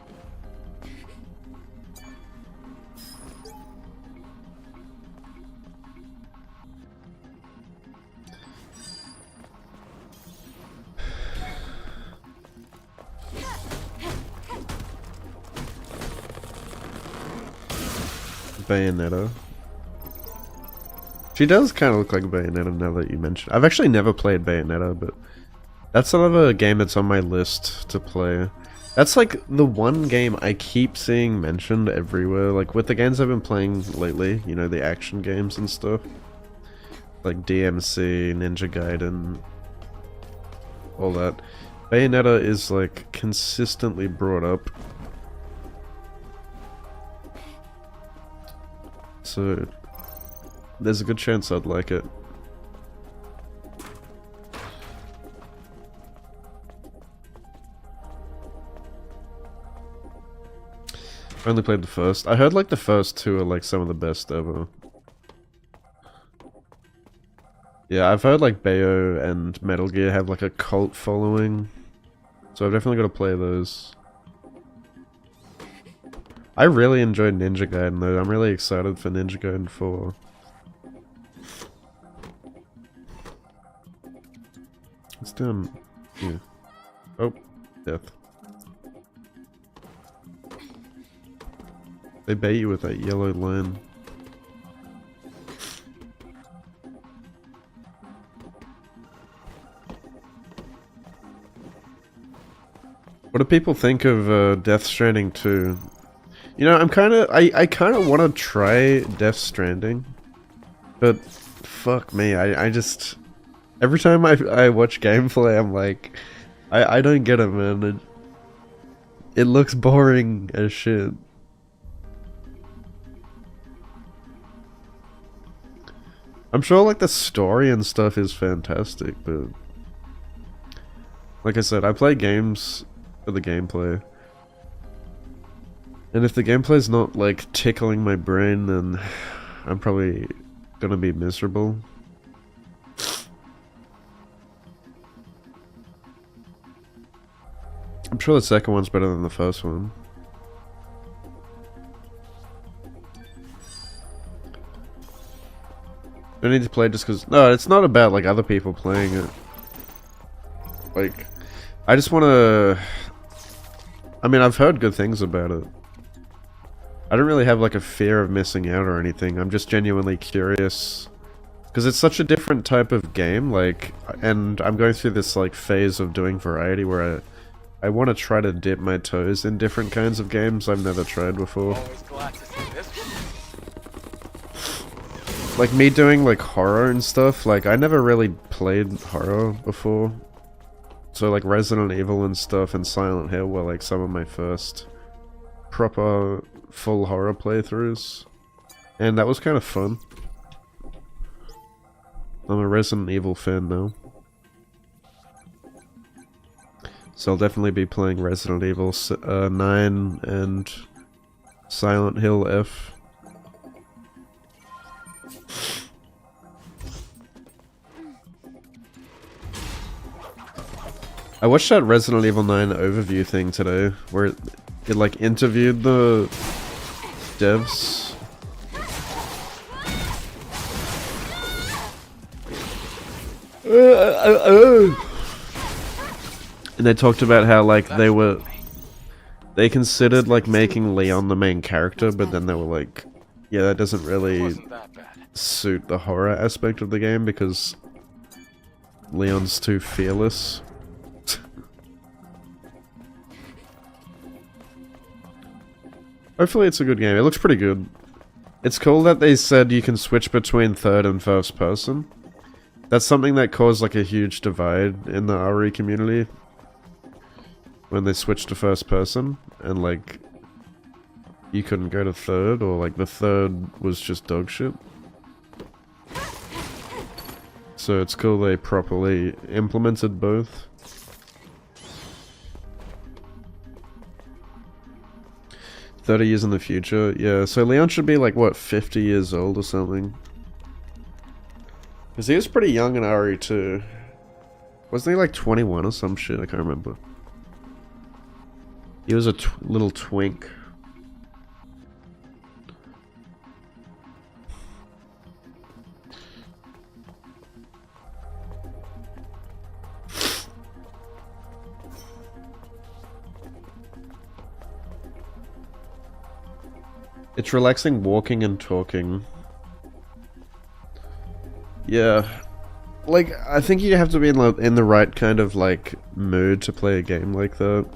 Bayonetta. She does kind of look like Bayonetta now that you mention. I've actually never played Bayonetta, but that's another game that's on my list to play. That's like the one game I keep seeing mentioned everywhere, like with the games I've been playing lately, you know, the action games and stuff. Like DMC, Ninja Gaiden, all that. Bayonetta is like consistently brought up. So, there's a good chance I'd like it. I only played the first. I heard like the first two are like some of the best ever. Yeah, I've heard like Bayo and Metal Gear have like a cult following. So I've definitely got to play those. I really enjoyed Ninja Gaiden though. I'm really excited for Ninja Gaiden 4. It's down here. Oh, death. They bait you with that yellow line. What do people think of Death Stranding 2? You know, I kind of want to try Death Stranding, but fuck me, I just every time I watch gameplay, I'm like, I don't get it, man. It looks boring as shit. I'm sure like the story and stuff is fantastic, but like I said, I play games for the gameplay. And if the gameplay's not, like, tickling my brain, then I'm probably gonna be miserable. I'm sure the second one's better than the first one. I need to play just because... No, it's not about, like, other people playing it. Like, I just want to... I mean, I've heard good things about it. I don't really have like a fear of missing out or anything. I'm just genuinely curious. Because it's such a different type of game, like, and I'm going through this like phase of doing variety where I want to try to dip my toes in different kinds of games I've never tried before. Always glad to see this one. Like me doing like horror and stuff, like I never really played horror before. So like Resident Evil and stuff and Silent Hill were like some of my first proper full horror playthroughs, and that was kind of fun. I'm a Resident Evil fan now, so I'll definitely be playing Resident Evil 9 and Silent Hill F. I watched that Resident Evil 9 overview thing today, where it like interviewed the devs. And they talked about how like That's they were, me. they considered like making Leon the main character, but then they were like, yeah, that doesn't really Wasn't that bad. suit the horror aspect of the game because Leon's too fearless. Hopefully it's a good game. It looks pretty good. It's cool that they said you can switch between third and first person. That's something that caused like a huge divide in the RE community when they switched to first person and like you couldn't go to third, or like the third was just dog shit. So it's cool they properly implemented both. "30 years in the future," yeah, so Leon should be like, what, 50 years old or something? Because he was pretty young in RE2. Wasn't he like 21 or some shit? I can't remember. He was a little twink. It's relaxing walking and talking. Yeah. Like, I think you have to be in the right kind of, like, mood to play a game like that.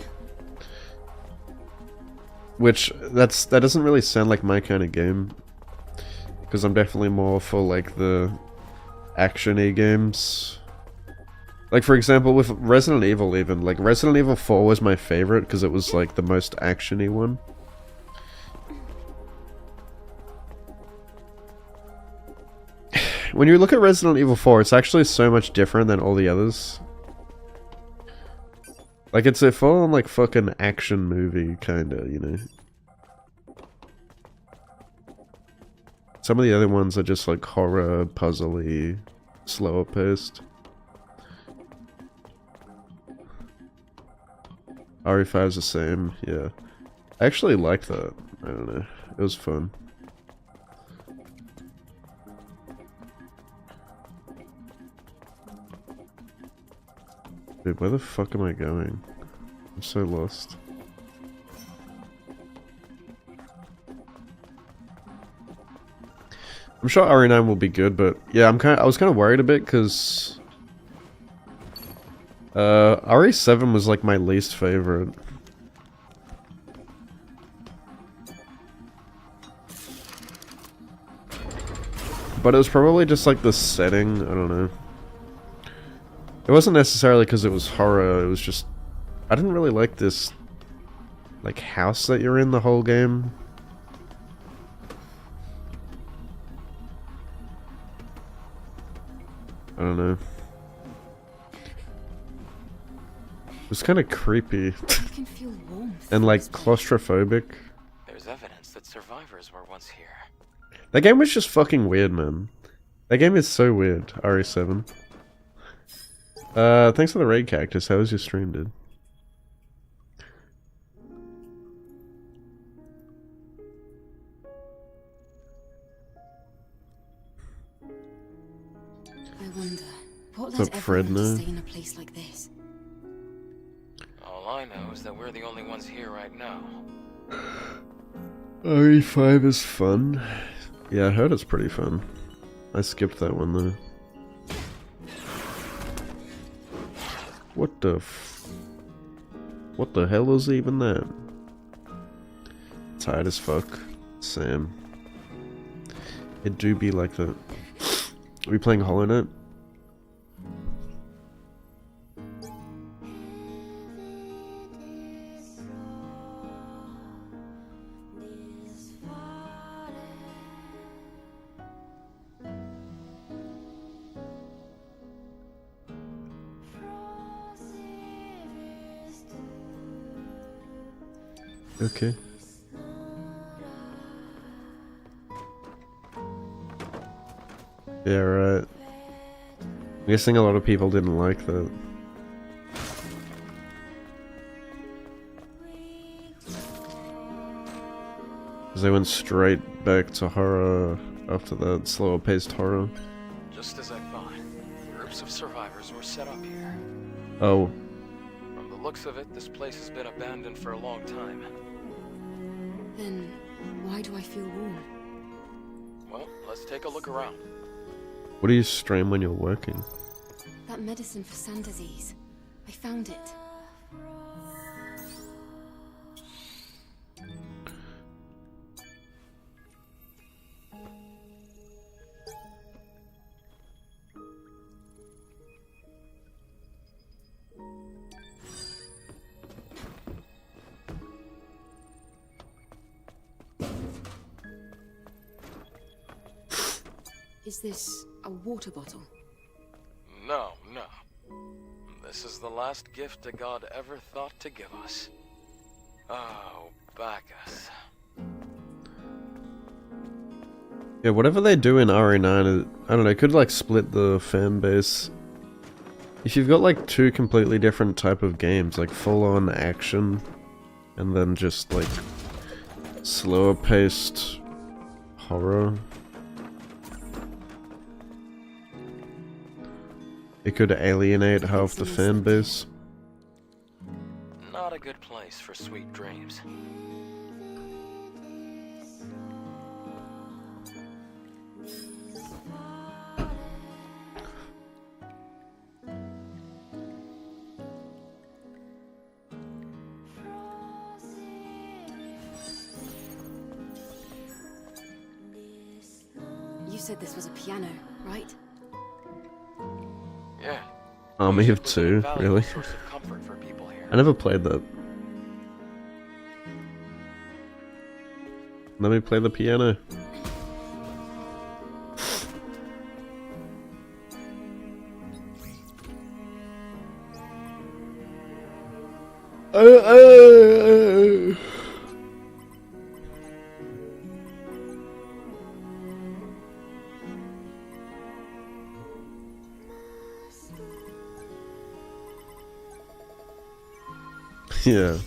Which, that doesn't really sound like my kind of game. Because I'm definitely more for, like, the action-y games. Like, for example, with Resident Evil even. Like, Resident Evil 4 was my favorite because it was, like, the most action-y one. When you look at Resident Evil 4, it's actually so much different than all the others. Like, it's a full-on, like, fucking action movie, kinda, you know? Some of the other ones are just, like, horror, puzzly, slower paced. RE5's the same, yeah. I actually liked that. I don't know. It was fun. Dude, where the fuck am I going? I'm so lost. I'm sure RE9 will be good, but yeah, I was kind of worried a bit because RE7 was like my least favorite. But it was probably just like the setting, I don't know. It wasn't necessarily because it was horror, it was just... I didn't really like this, like, house that you're in the whole game. I don't know. It was kind of creepy. I can feel warmth. And, like, claustrophobic. There's evidence that survivors were once here. That game was just fucking weird, man. That game is so weird, RE7. Thanks for the raid, Cactus. How was your stream, dude? I wonder, what What's led up, Fred, everyone to now? stay in a place like this? All I know is that we're the only ones here right now. RE5 is fun. Yeah, I heard it's pretty fun. I skipped that one, though. What the hell is even that? Tired as fuck. Sam. It do be like that. Are we playing Hollow Knight? Okay. Yeah, right. I'm guessing a lot of people didn't like that. Because they went straight back to horror after that slower paced horror. Just as I thought. Groups groups of survivors were set up here. Oh, From the looks of it, this place has been abandoned for a long time. Then why do I feel warm? Well, let's take a look around. what do you stream when you're working? That medicine for sand disease. I found it. Is this a water bottle? No, no. This is the last gift a god ever thought to give us. Oh, Bacchus. Yeah, whatever they do in RE9, I don't know, could like split the fan base. If you've got like two completely different type of games, like full-on action, and then just like slower paced horror, it could alienate half the fan base. Not a good place for sweet dreams. You said this was a piano, right? Yeah. Army of Music was an Two, invaluable really? source of comfort for people here. I never played that. Let me play the piano. Yeah.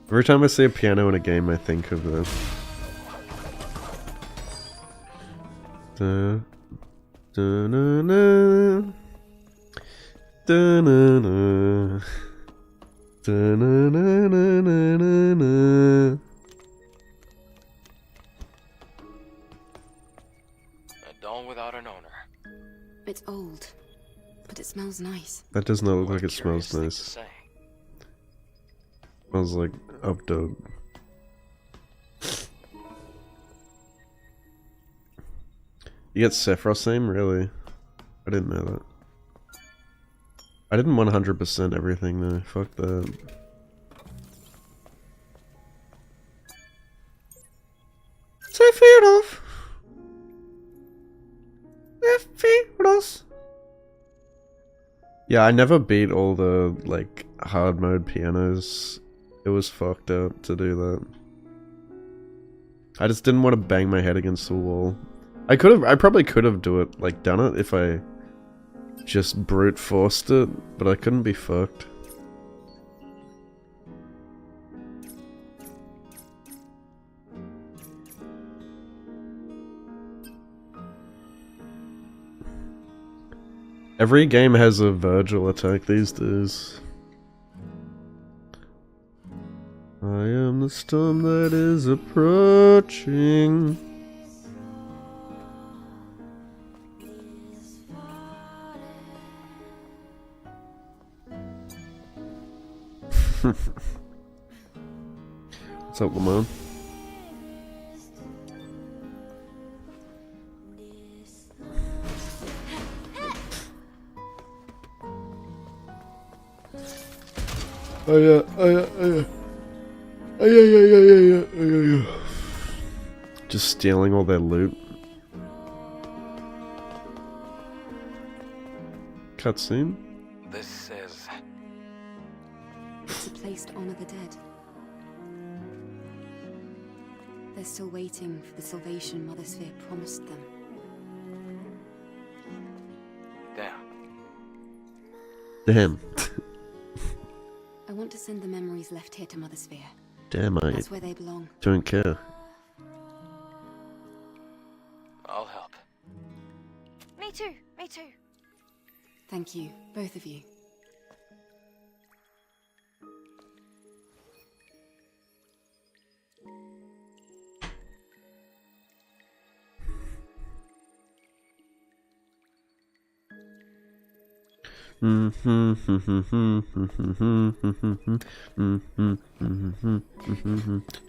Every time I see a piano in a game, I think of this. Da, da, na, na. Da, na, na. Da, na, na, na, na, na, na. A doll without an owner. It's old, but it smells nice. That does not look What like a it smells curious thing to nice. say. Smells like updog. You get Sephiroth's name? Really? I didn't know that. I didn't 100% everything though. Fuck that. Sephiroth! Sephiroth! Yeah, I never beat all the, like, hard mode pianos. It was fucked up to do that. I just didn't want to bang my head against the wall. I probably could have done it if I just brute forced it, but I couldn't be fucked. Every game has a Virgil attack these days. I am the storm that is approaching. What's up, Lamont? Oh yeah, oh yeah, oh yeah. Oh yeah. Just stealing all their loot. Cutscene? This is... It's a place to honor the dead. They're still waiting for the salvation Mother Sphere promised them. Damn. Damn. I want to send the memories left here to Mother Sphere. Damn, I That's where they belong. don't care. I'll help. Me too, me too. Thank you, both of you.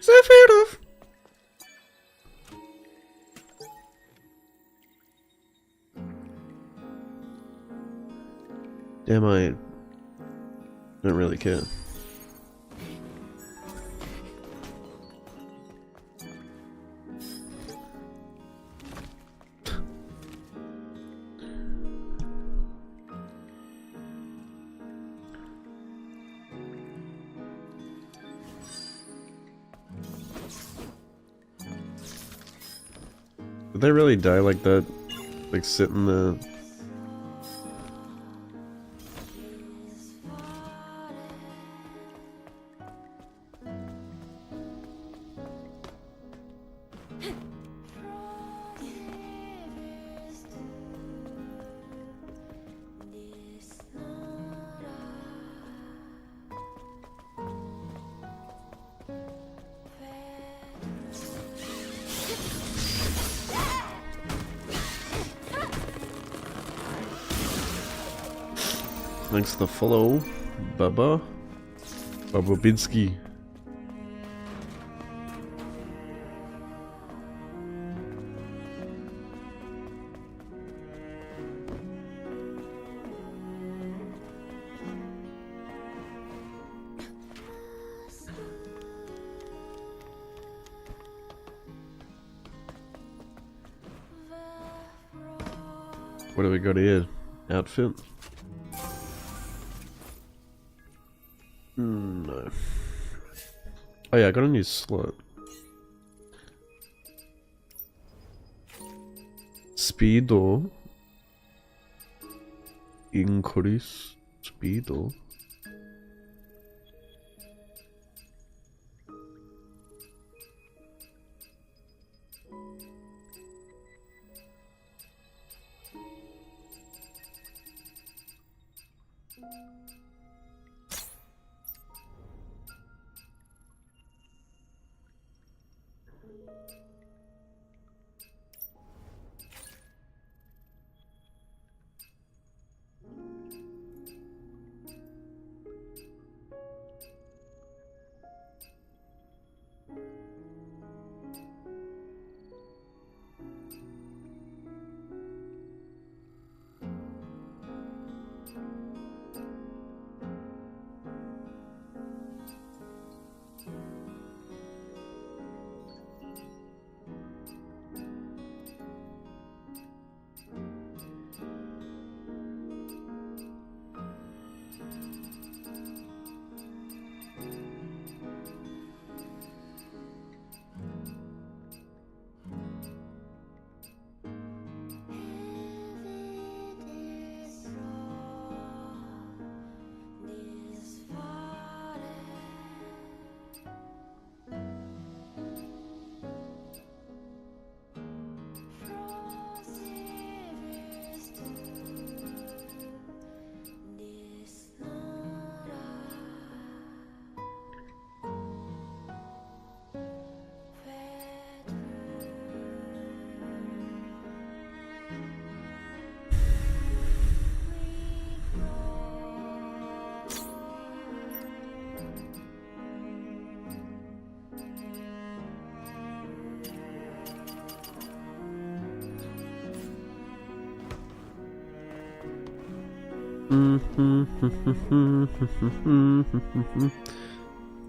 Zephyr. Damn, I don't really care. Did they really die like that? Like sit in the... Thanks for the follow, Bubba. Bubba Binsky. What do we got here? Outfit? No. Oh yeah, I got a new slot. Speedo. Increase speedo.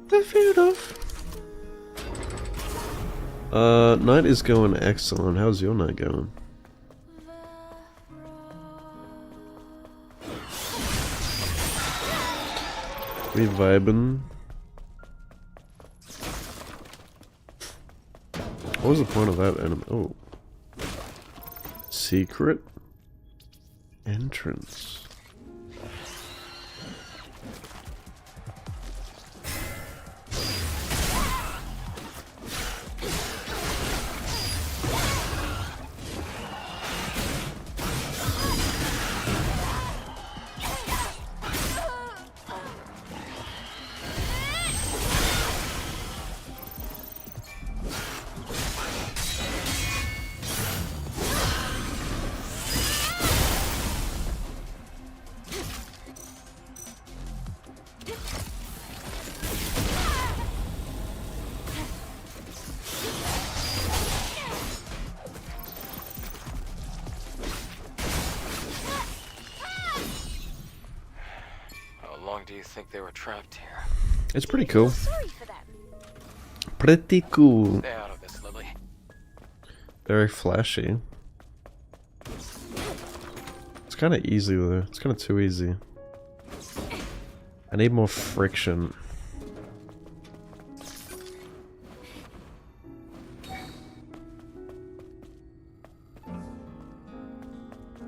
The field of. Night is going excellent. How's your night going? We vibing. What was the point of that enemy? Oh. Secret entrance. think they were trapped here. It's pretty cool. Sorry for them. Pretty cool. Stay out of this, Lily. Very flashy. It's kind of easy though. It's kind of too easy. I need more friction.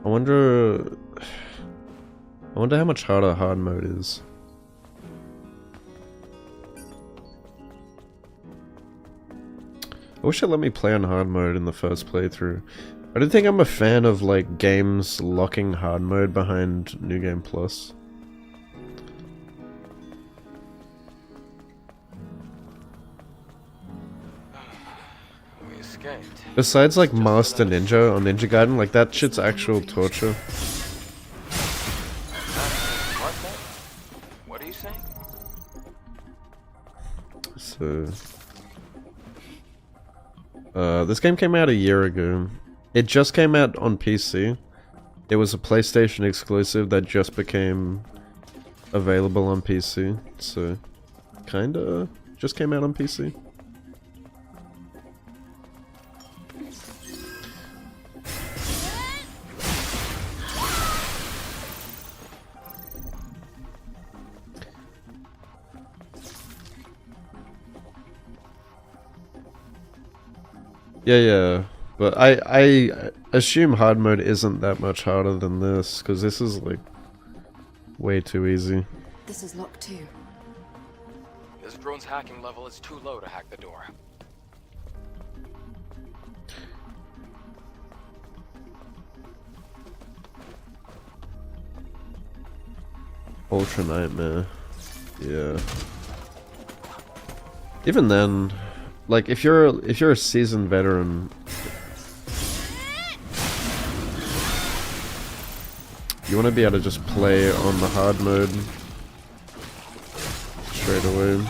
I wonder how much harder hard mode is. I wish it let me play on hard mode in the first playthrough. I don't think I'm a fan of like games locking hard mode behind New Game Plus. We escaped. Besides like Master Ninja on Ninja Gaiden, like that shit's actual torture. What now? What are you saying? So this game came out a year ago. It just came out on PC. It was a PlayStation exclusive that just became available on PC. So kinda just came out on PC. Yeah, but I assume hard mode isn't that much harder than this, because this is like way too easy. This is locked too. This drone's hacking level is too low to hack the door. Ultra Nightmare. Yeah. Even then, like if you're a seasoned veteran, you want to be able to just play on the hard mode straight away.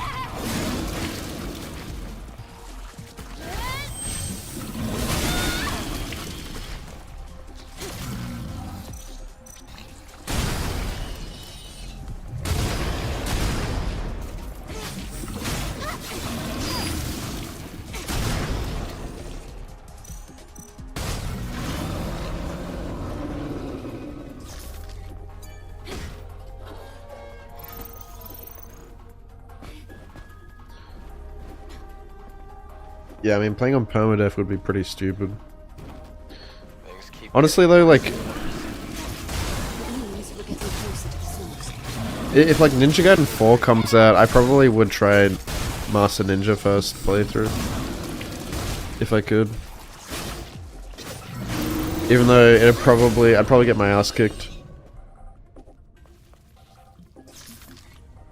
Yeah, I mean, playing on permadeath would be pretty stupid. Things keep Honestly though, like, It means we're getting closer to the source. if like Ninja Gaiden 4 comes out, I probably would try Master Ninja first playthrough. If I could. Even though I'd probably get my ass kicked.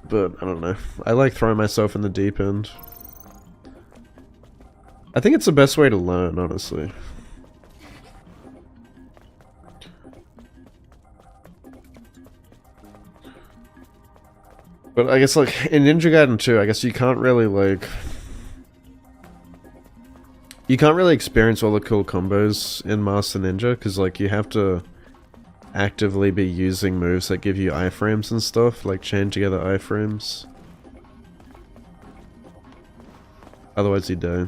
But, I don't know. I like throwing myself in the deep end. I think it's the best way to learn, honestly. But I guess, like, in Ninja Gaiden 2, I guess you can't really, like... You can't really experience all the cool combos in Master Ninja, because, like, you have to actively be using moves that give you iframes and stuff, like chain together iframes. Otherwise you die.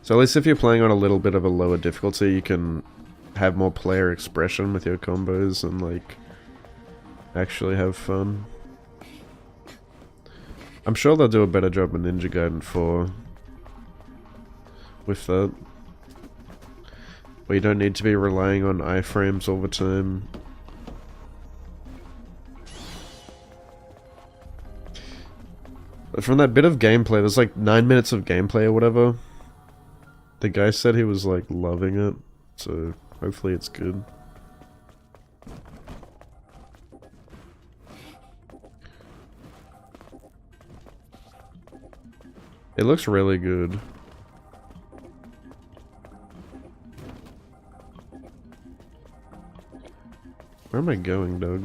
So at least if you're playing on a little bit of a lower difficulty, you can have more player expression with your combos and, like, actually have fun. I'm sure they'll do a better job in Ninja Gaiden 4 with that. Where you don't need to be relying on iframes all the time. But from that bit of gameplay, there's like 9 minutes of gameplay or whatever. The guy said he was like loving it, so hopefully it's good. It looks really good. Where am I going, Doug?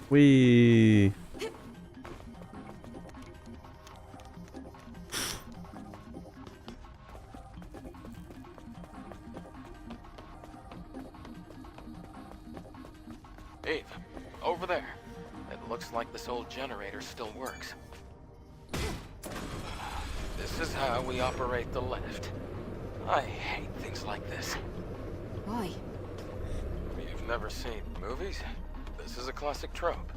Wee. Eve, over there. It looks like this old generator still works. This is how we operate the lift. I hate things like this. Why? You've never seen movies? This is a classic trope.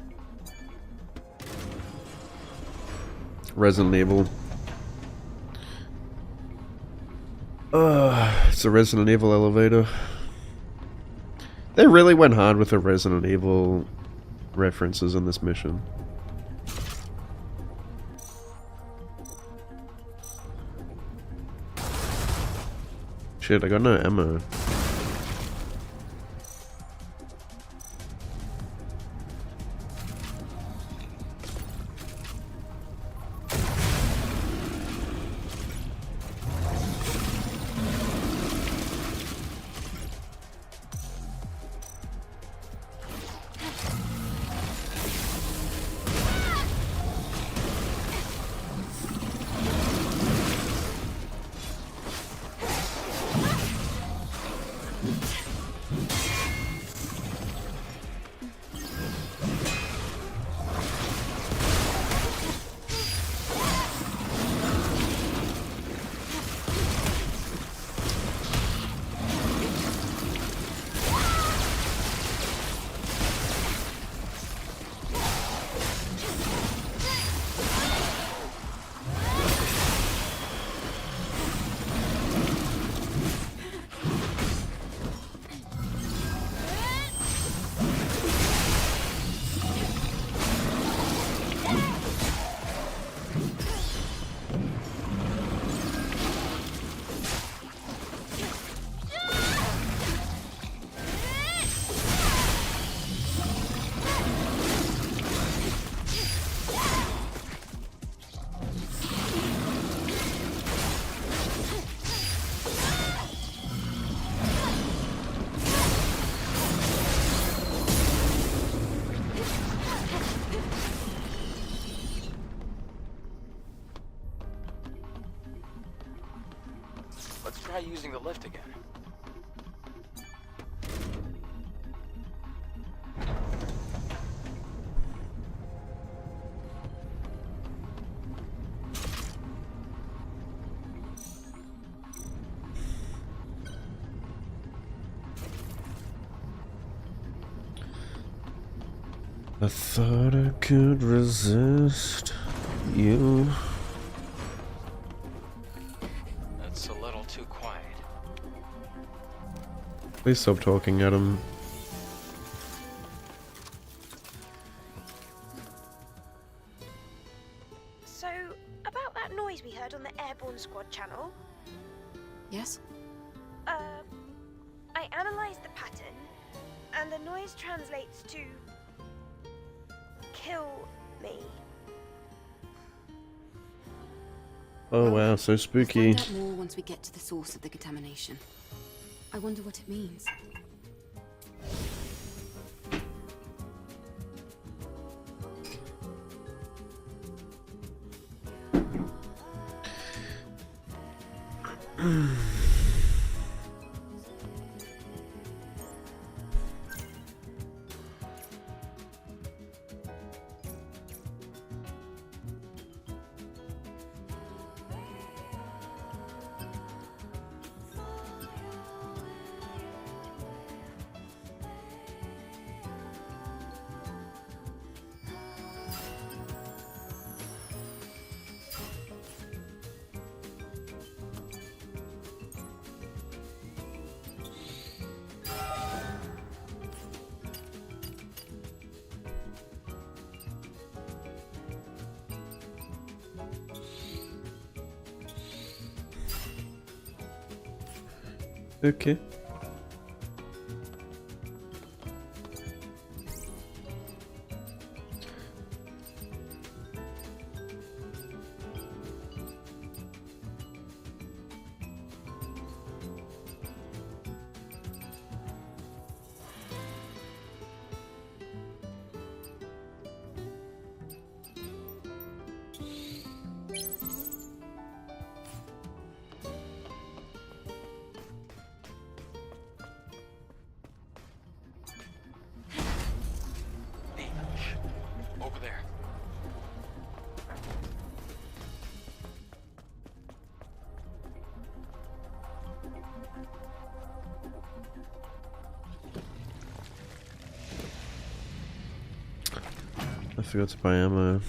Resident Evil. It's a Resident Evil elevator. They really went hard with the Resident Evil references in this mission. Shit, I got no ammo. Let's try using the lift again. I thought I could resist you. That's a little too quiet. Please stop talking at him. So, about that noise we heard on the Airborne Squad channel, Yes? I analysed the pattern, and the noise translates to kill me. Oh wow, so We'll spooky. find out more once we get to the source of the contamination. I wonder what it means. Okay. I forgot to buy ammo.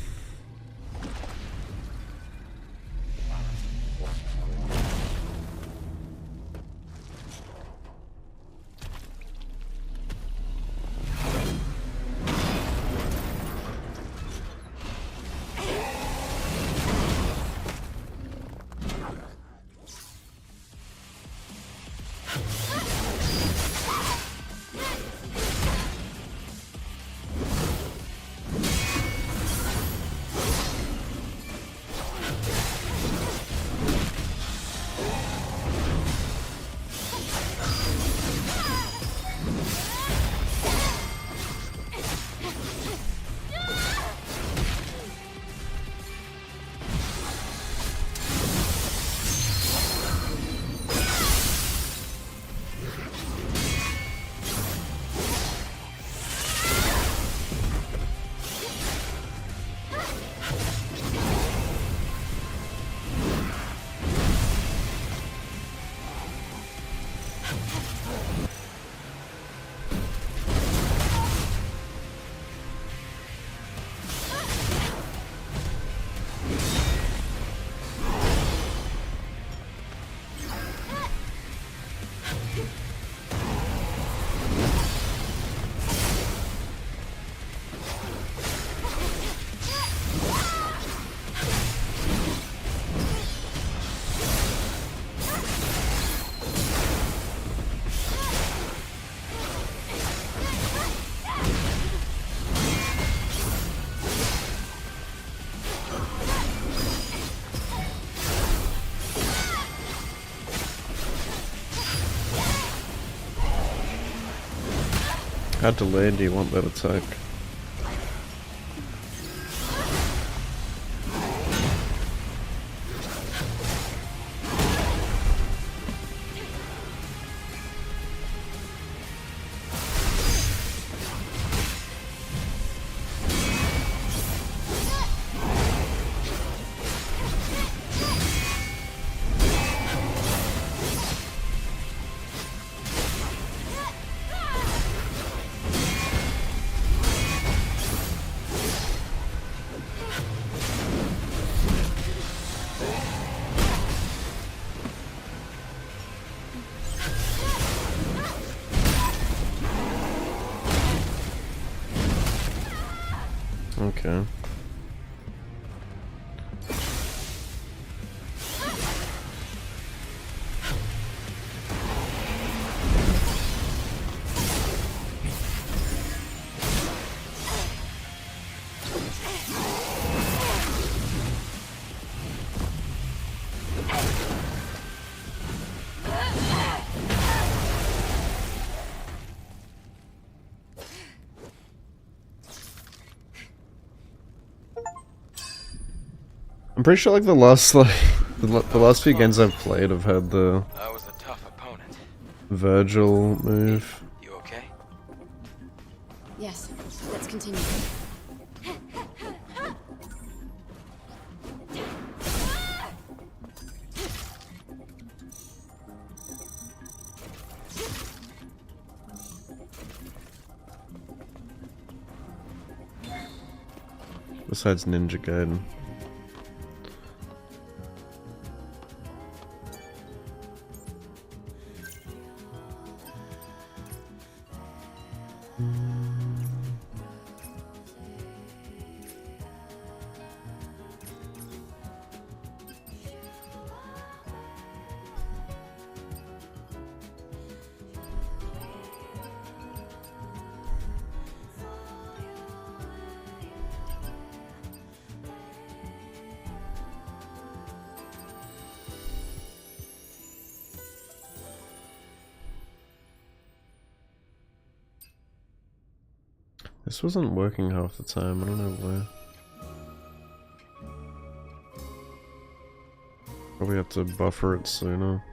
How delayed do you want that attack? Okay. I'm pretty sure like the last the last few games I've played have had the That was a tough opponent. Virgil move. You okay? Yes, let's continue. Besides Ninja Gaiden. This wasn't working half the time, I don't know why. Probably have to buffer it sooner.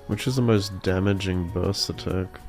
Which is the most damaging burst attack?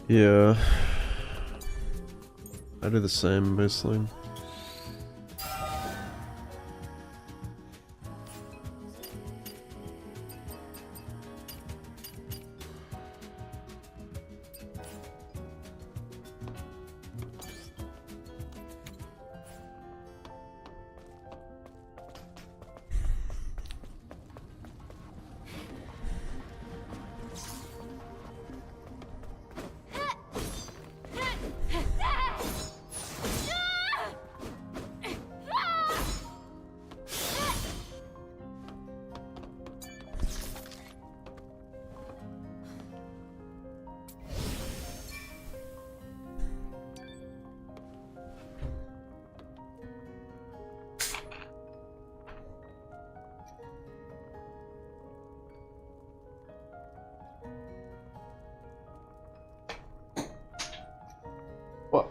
Yeah. I do the same mostly. What?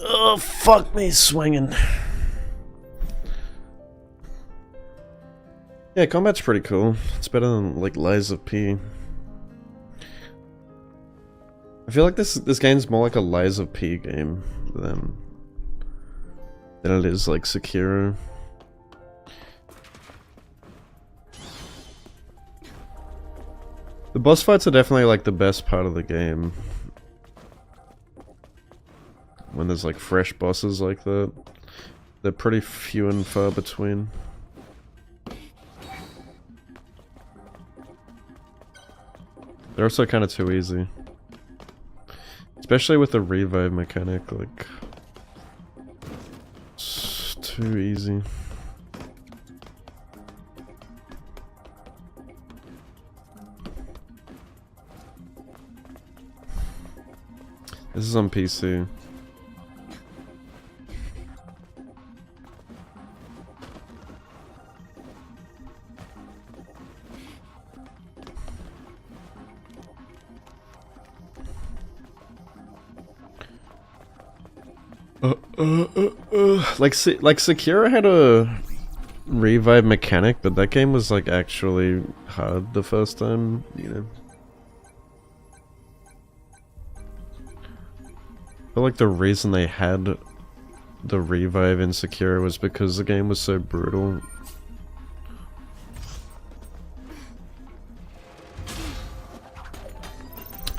Oh, fuck me swinging. Yeah, combat's pretty cool. It's better than, like, Lies of P. I feel like this game's more like a Lies of P game than it is like Sekiro. The boss fights are definitely like the best part of the game. When there's like fresh bosses like that. They're pretty few and far between. They're also kind of too easy. Especially with the revive mechanic, like... It's too easy. This is on PC. Like Sekiro had a revive mechanic, but that game was like actually hard the first time, you know. I feel like the reason they had the revive in Sekiro was because the game was so brutal.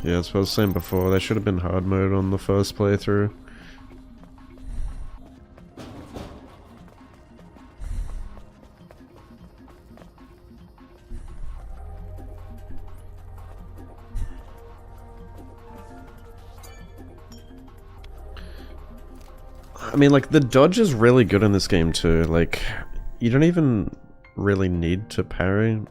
Yeah, that's what I was saying before. They should have been hard mode on the first playthrough. I mean, like, the dodge is really good in this game too. Like, you don't even really need to parry.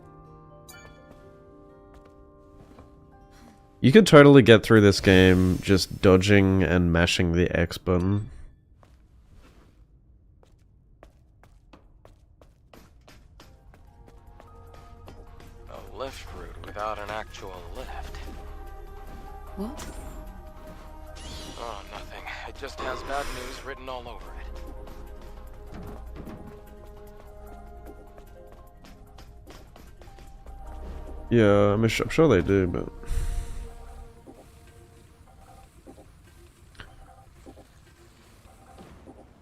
You could totally get through this game just dodging and mashing the X button. A lift route without an actual lift. What? Oh, nothing. It just has bad news written all over it. Yeah, I'm sure they do, but...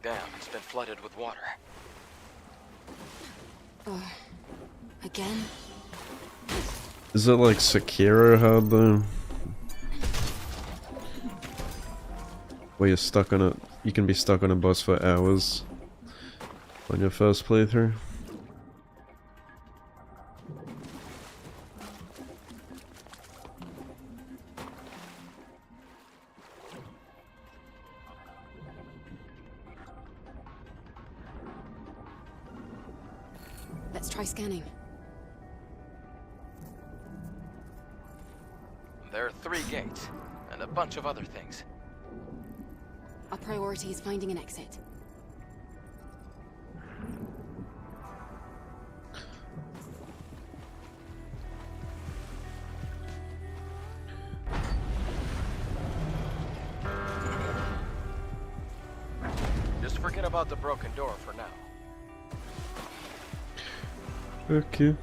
Damn, it's been flooded with water. Again? Is it like Sekiro hard though? Where you're stuck on it, you can be stuck on a boss for hours on your first playthrough. Let's try scanning. There are 3 gates, and a bunch of other things. Our priority is finding an exit. Just forget about the broken door for now. Okay.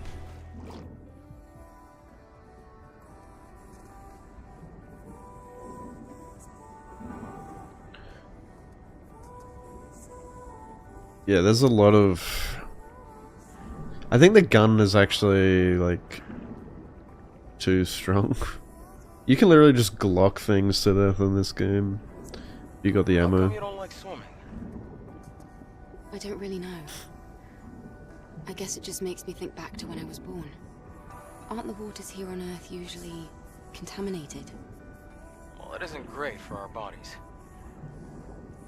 Yeah, there's a lot of... I think the gun is actually, like, too strong. You can literally just Glock things to death in this game. You got the How ammo. come you don't like swimming? I don't really know. I guess it just makes me think back to when I was born. Aren't the waters here on Earth usually contaminated? Well, it isn't great for our bodies.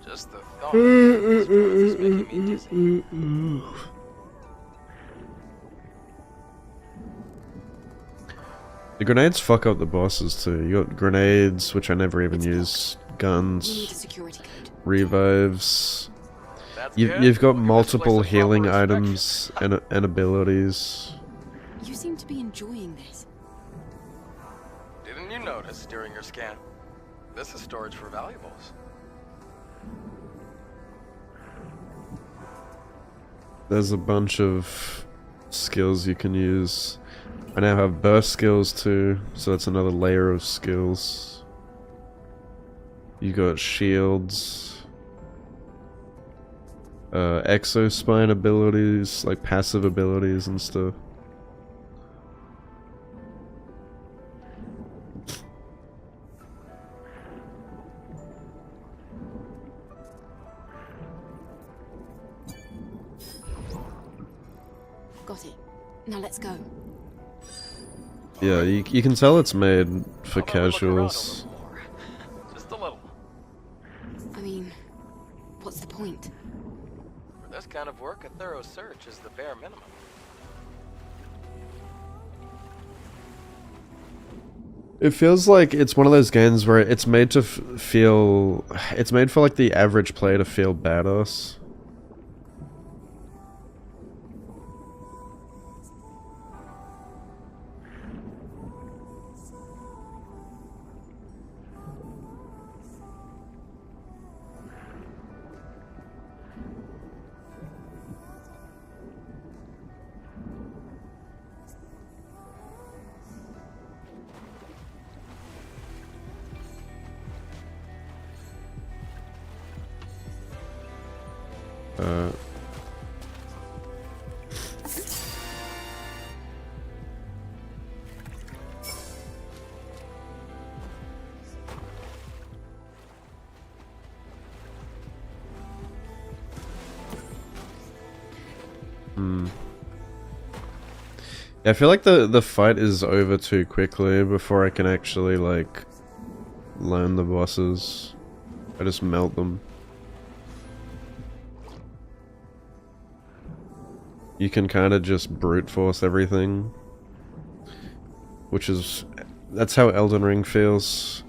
Just the thought of this is making me dizzy. The grenades fuck up the bosses too. You got grenades, which I never even It's use, We need a guns, security code. revives. That's good. You've got Look at this multiple place of healing proper items and abilities. You seem to be enjoying this. Didn't you notice during your scan? This is storage for valuables. There's a bunch of skills you can use. I now have burst skills too, so that's another layer of skills. You got shields, exospine abilities, like passive abilities and stuff. Got it. Now let's go. Yeah, you can tell it's made for How about we look around a casuals. little more? Just a little. I mean, what's the point? For this kind of work, a thorough search is the bare minimum. It feels like it's one of those games where it's made to feel... It's made for like the average player to feel badass. Uh... Yeah, I feel like the fight is over too quickly before I can actually, like, learn the bosses. I just melt them. You can kind of just brute force everything. Which is... That's how Elden Ring feels.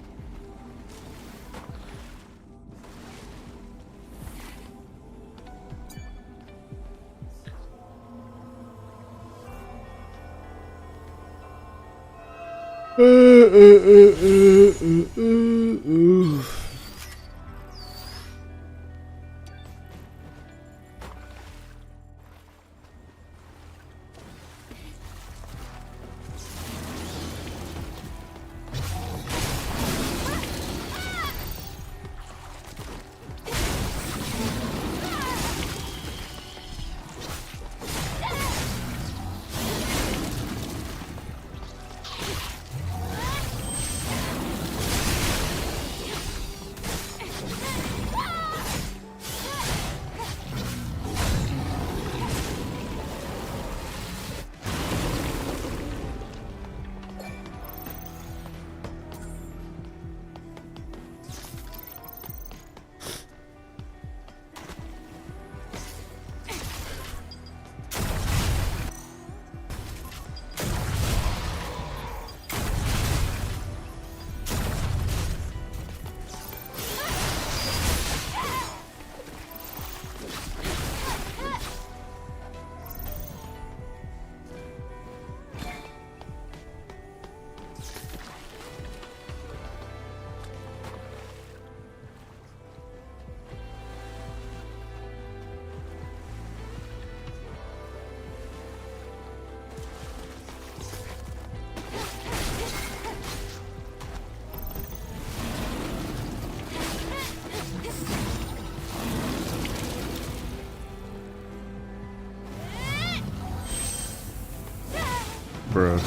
bro.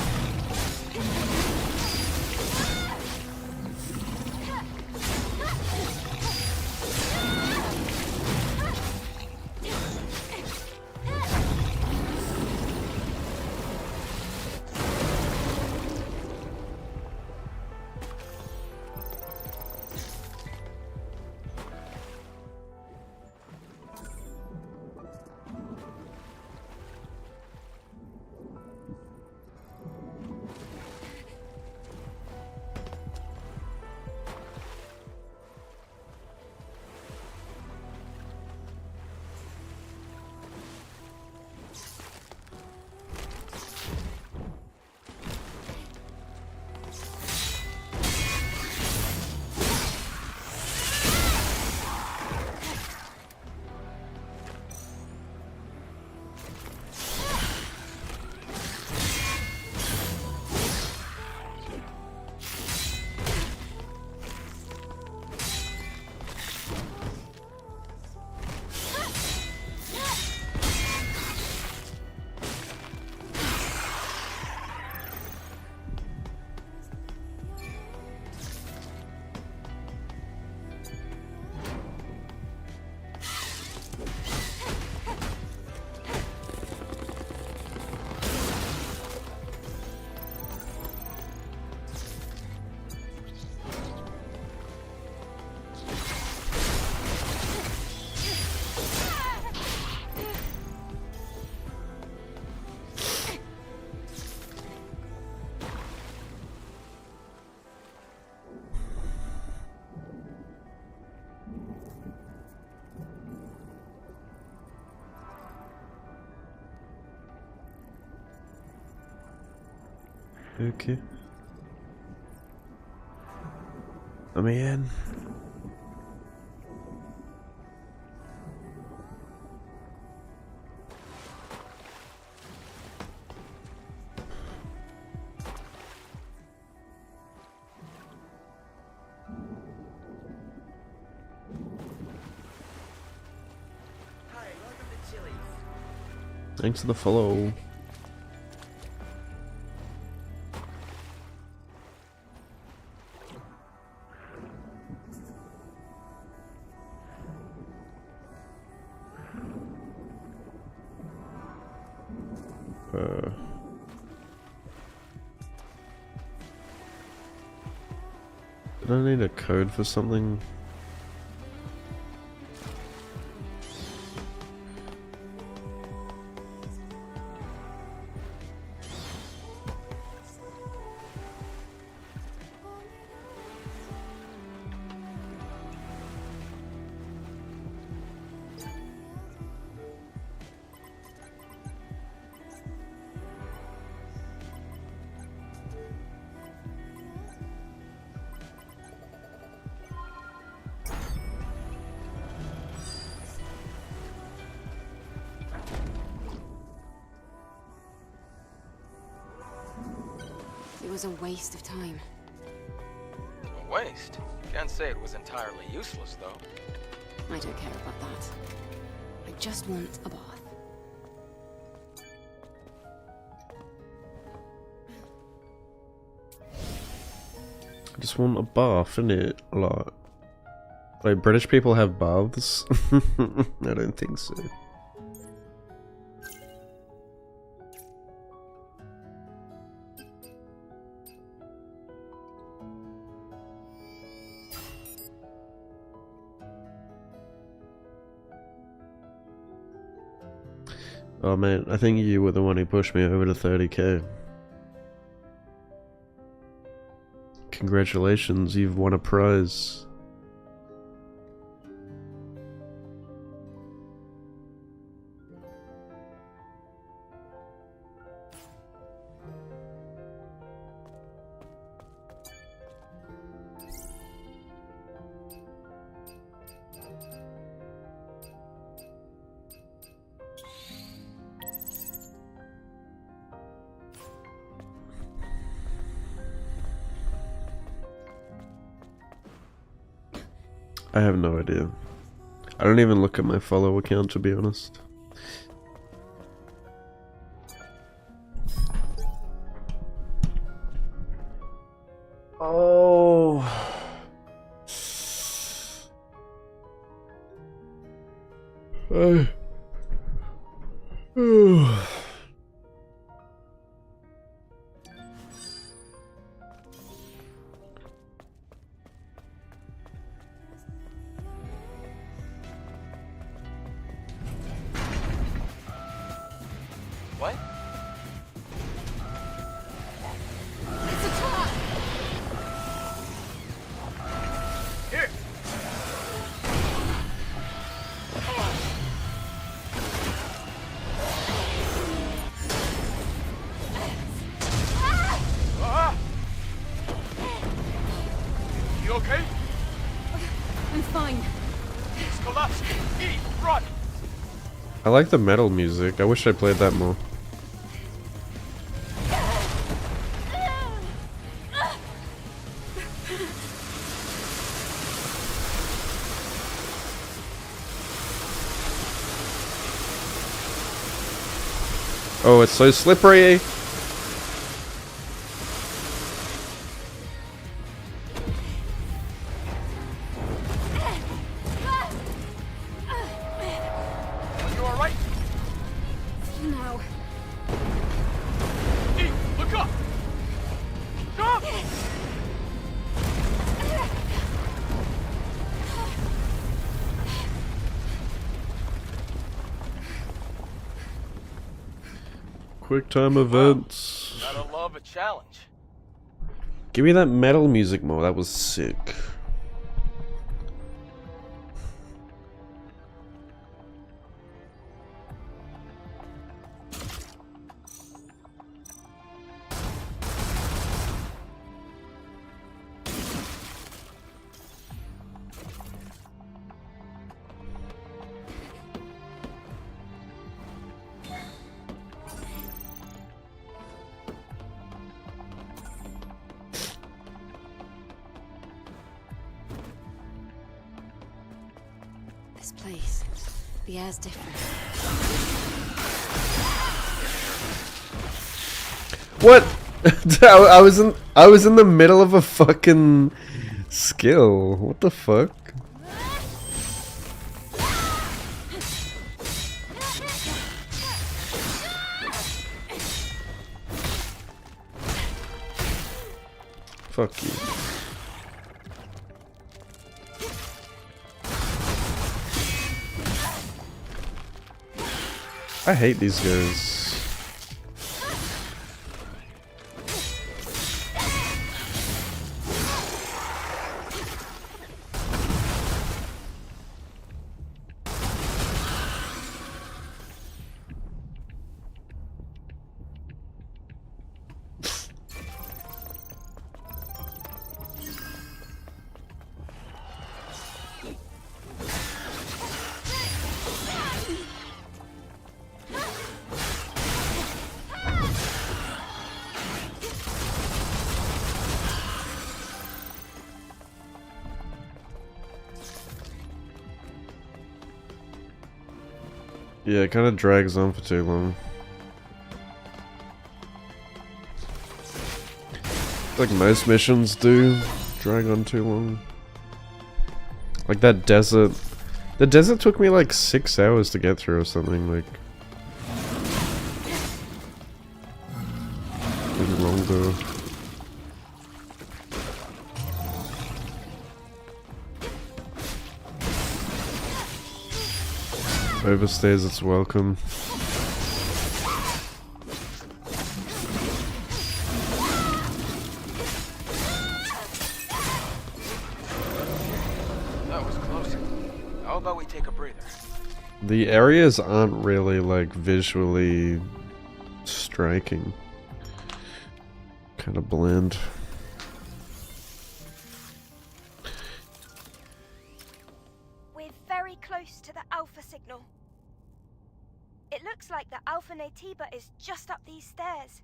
Okay. Let me in. Thanks for the follow. Did I need a code for something? It was a waste of time. A waste? Can't say it was entirely useless, though. I don't care about that. I just want a bath. I just want a bath, innit? A lot. Wait, British people have baths? I don't think so. Oh man, I think you were the one who pushed me over to 30k. Congratulations, you've won a prize. I have no idea. I don't even look at my follow account, to be honest. Oh. What? Here. Ah! You okay? I'm fine. It's collapsed. Eve, run! I like the metal music. I wish I played that more. Oh, it's so slippery. You alright? No. Eve, look up! Look up! Quick time events. Gotta love a challenge. Give me that metal music more. That was sick. This place. The air's different. What? I was in the middle of a fucking skill. What the fuck? Fuck you. I hate these guys. Yeah, it kind of drags on for too long. Like most missions do, drag on too long. Like that desert. The desert took me like 6 hours to get through or something, like. Maybe longer. Overstays its welcome. That was close. How about we take a breather? The areas aren't really like visually striking. Kind of bland. We're very close to the Alpha signal. It looks like the Alpha Natiba is just up these stairs.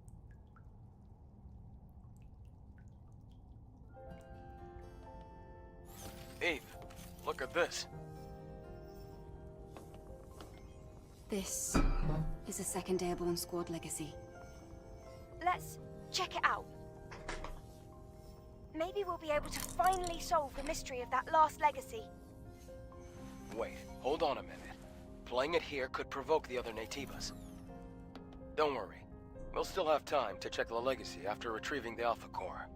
Eve, look at this. This is a second Airborne Squad legacy. Let's check it out. Maybe we'll be able to finally solve the mystery of that last legacy. Wait, hold on a minute. Playing it here could provoke the other Naytibas. Don't worry. We'll still have time to check the legacy after retrieving the Alpha Core.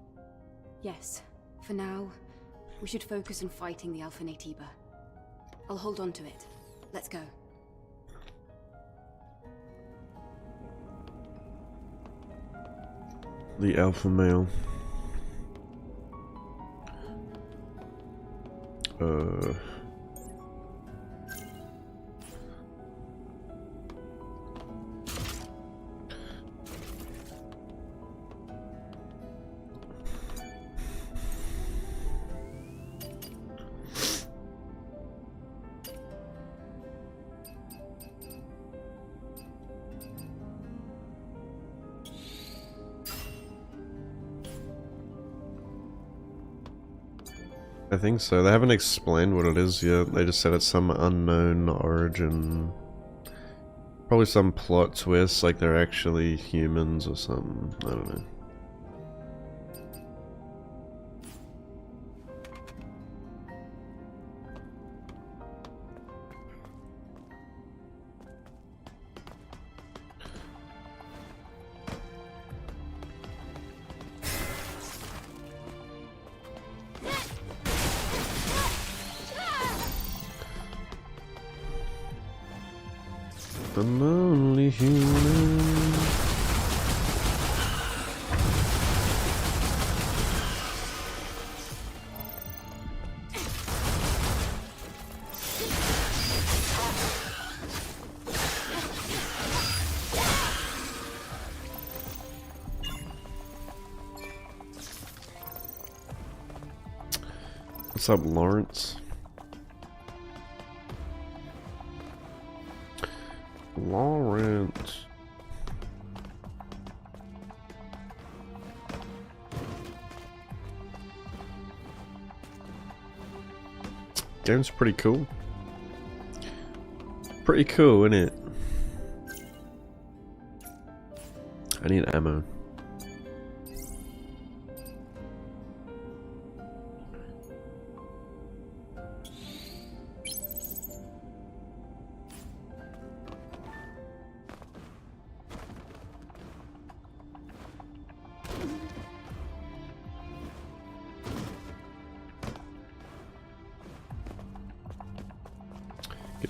Yes. For now, we should focus on fighting the Alpha Naytiba. I'll hold on to it. Let's go. The alpha male. I think so. They haven't explained what it is yet. They just said it's some unknown origin. Probably some plot twist, like they're actually humans or something. I don't know. I'm only human. What's up, Lawrence? Lawrence. Game's pretty cool. Pretty cool, isn't it? I need ammo.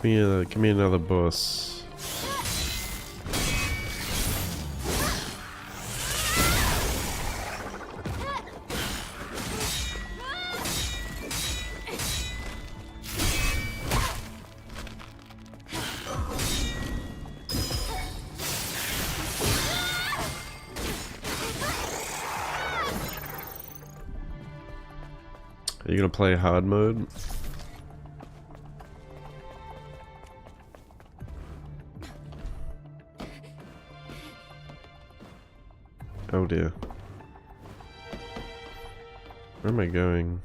Give me another boss. Are you gonna play hard mode? Oh dear. Where am I going?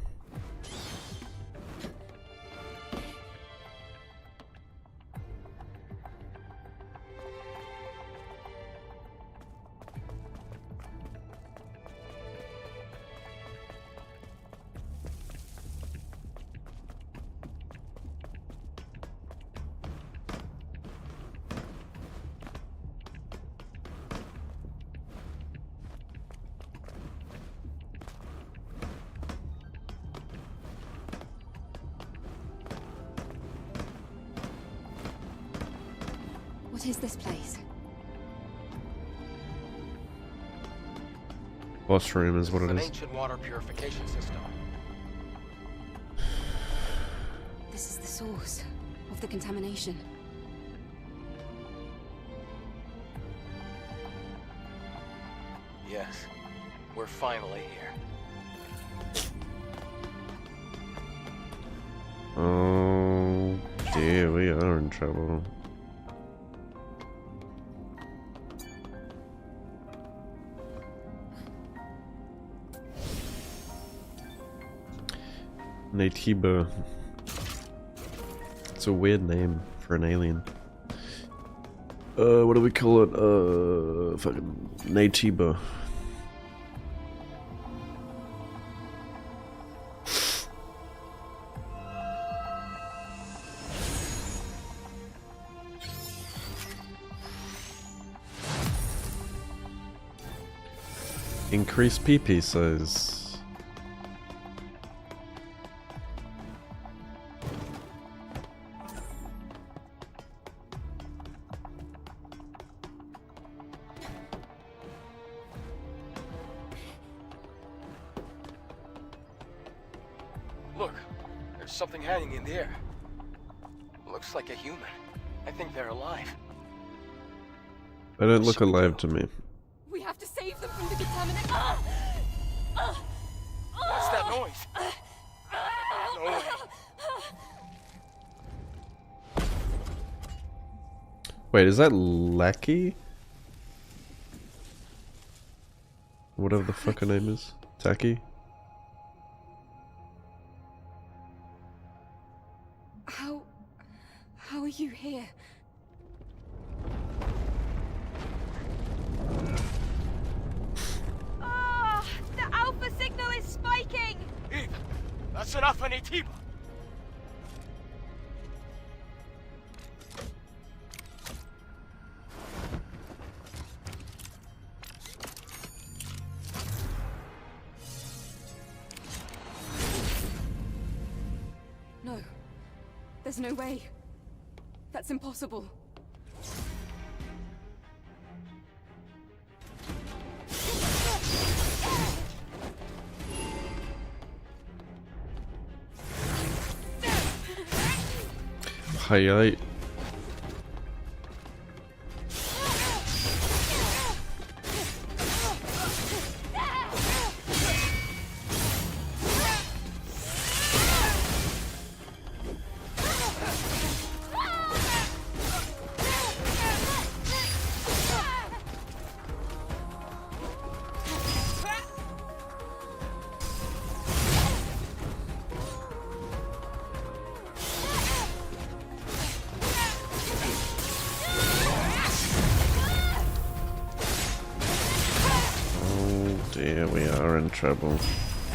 What is this place? Boss room is what it An is. ancient water purification system. This is the source of the contamination. Yes, we're finally here. Oh dear, we are in trouble. Naytiba. It's a weird name for an alien. What do we call it? Fucking Naytiba. Increase PP size. Look, there's something hanging in the air. Looks like a human. I think they're alive. They don't look alive to me. We have to save them from the contaminant. What's that noise? No way. Wait, is that Lackey? Whatever the fuck her name is. Taki? How are you here? Ah, the Alpha signal is spiking! Eve, that's an Alpha Naytiba. No. There's no way. That's impossible. Highlight. Dear, we are in trouble. I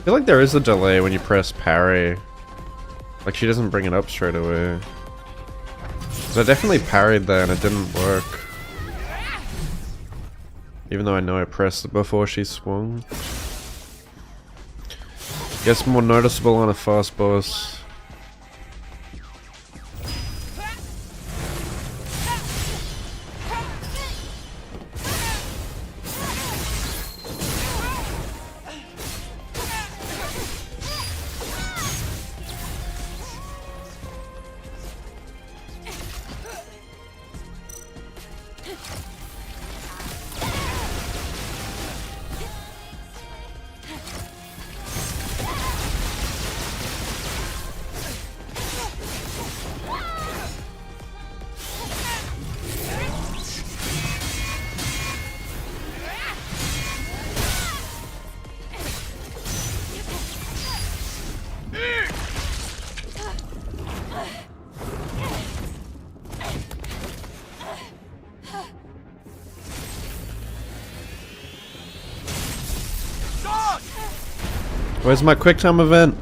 feel like there is a delay when you press parry. Like she doesn't bring it up straight away. So I definitely parried there and it didn't work. Even though I know I pressed it before she swung. Gets more noticeable on a fast boss. Where's my quick time event?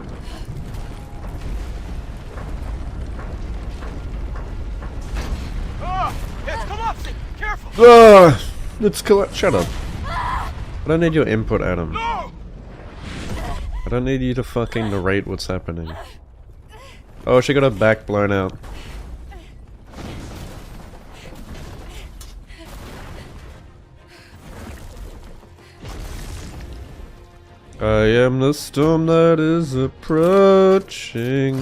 It's collapsing! Careful! Let's collect. Shut up. I don't need your input, Adam. No! I don't need you to fucking narrate what's happening. Oh, she got her back blown out. I am the storm that is approaching.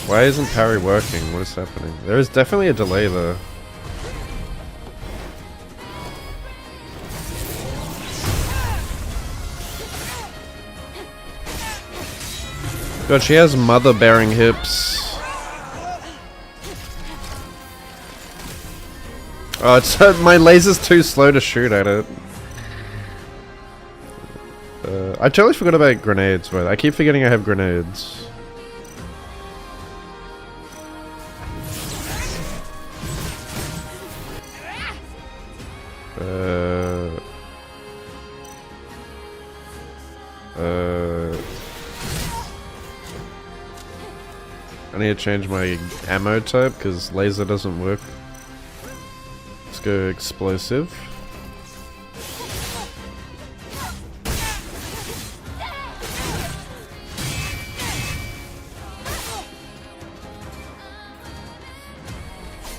Why isn't parry working? What is happening? There is definitely a delay though. God, she has mother-bearing hips. Oh, it's my laser's too slow to shoot at it. I totally forgot about grenades, but I keep forgetting I have grenades. I need to change my ammo type because laser doesn't work. Let's go explosive.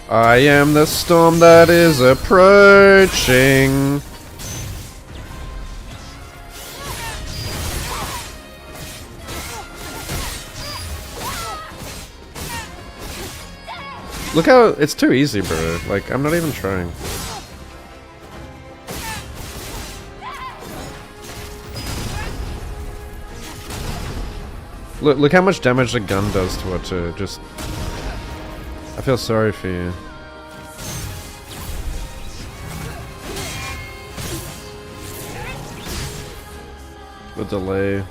I am the storm that is approaching. Look how it's too easy, bro. Like, I'm not even trying. Look how much damage the gun does to it too. Just, I feel sorry for you. The delay.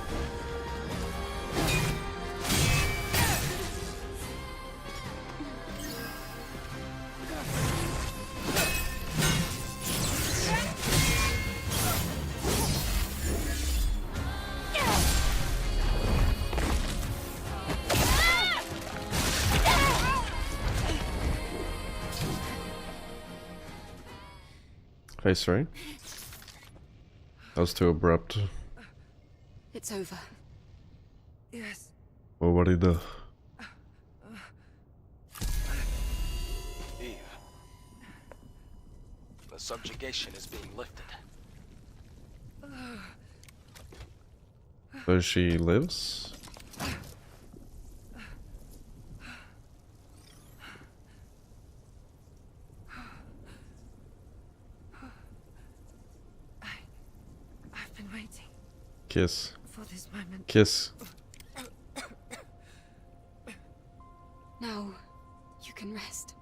Phase 3? That was too abrupt. It's over. Yes. Well, what did he do? Eve. The subjugation is being lifted. So she lives? I've been waiting Kiss. for this moment. Kiss. Now, you can rest.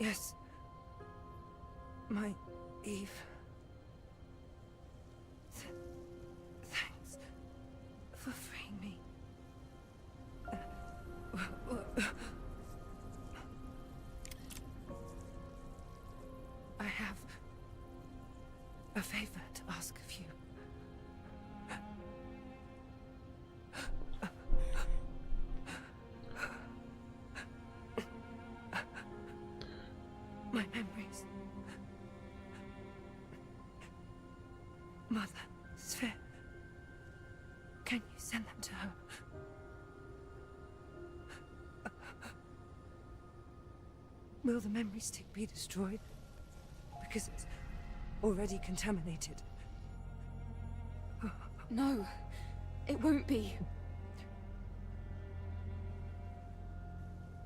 Yes. My Eve. Thanks for freeing me. I have a favor to ask of you. My memories. Mother, Sphere. Can you send them to her? Will the memory stick be destroyed? Because it's already contaminated. No, it won't be.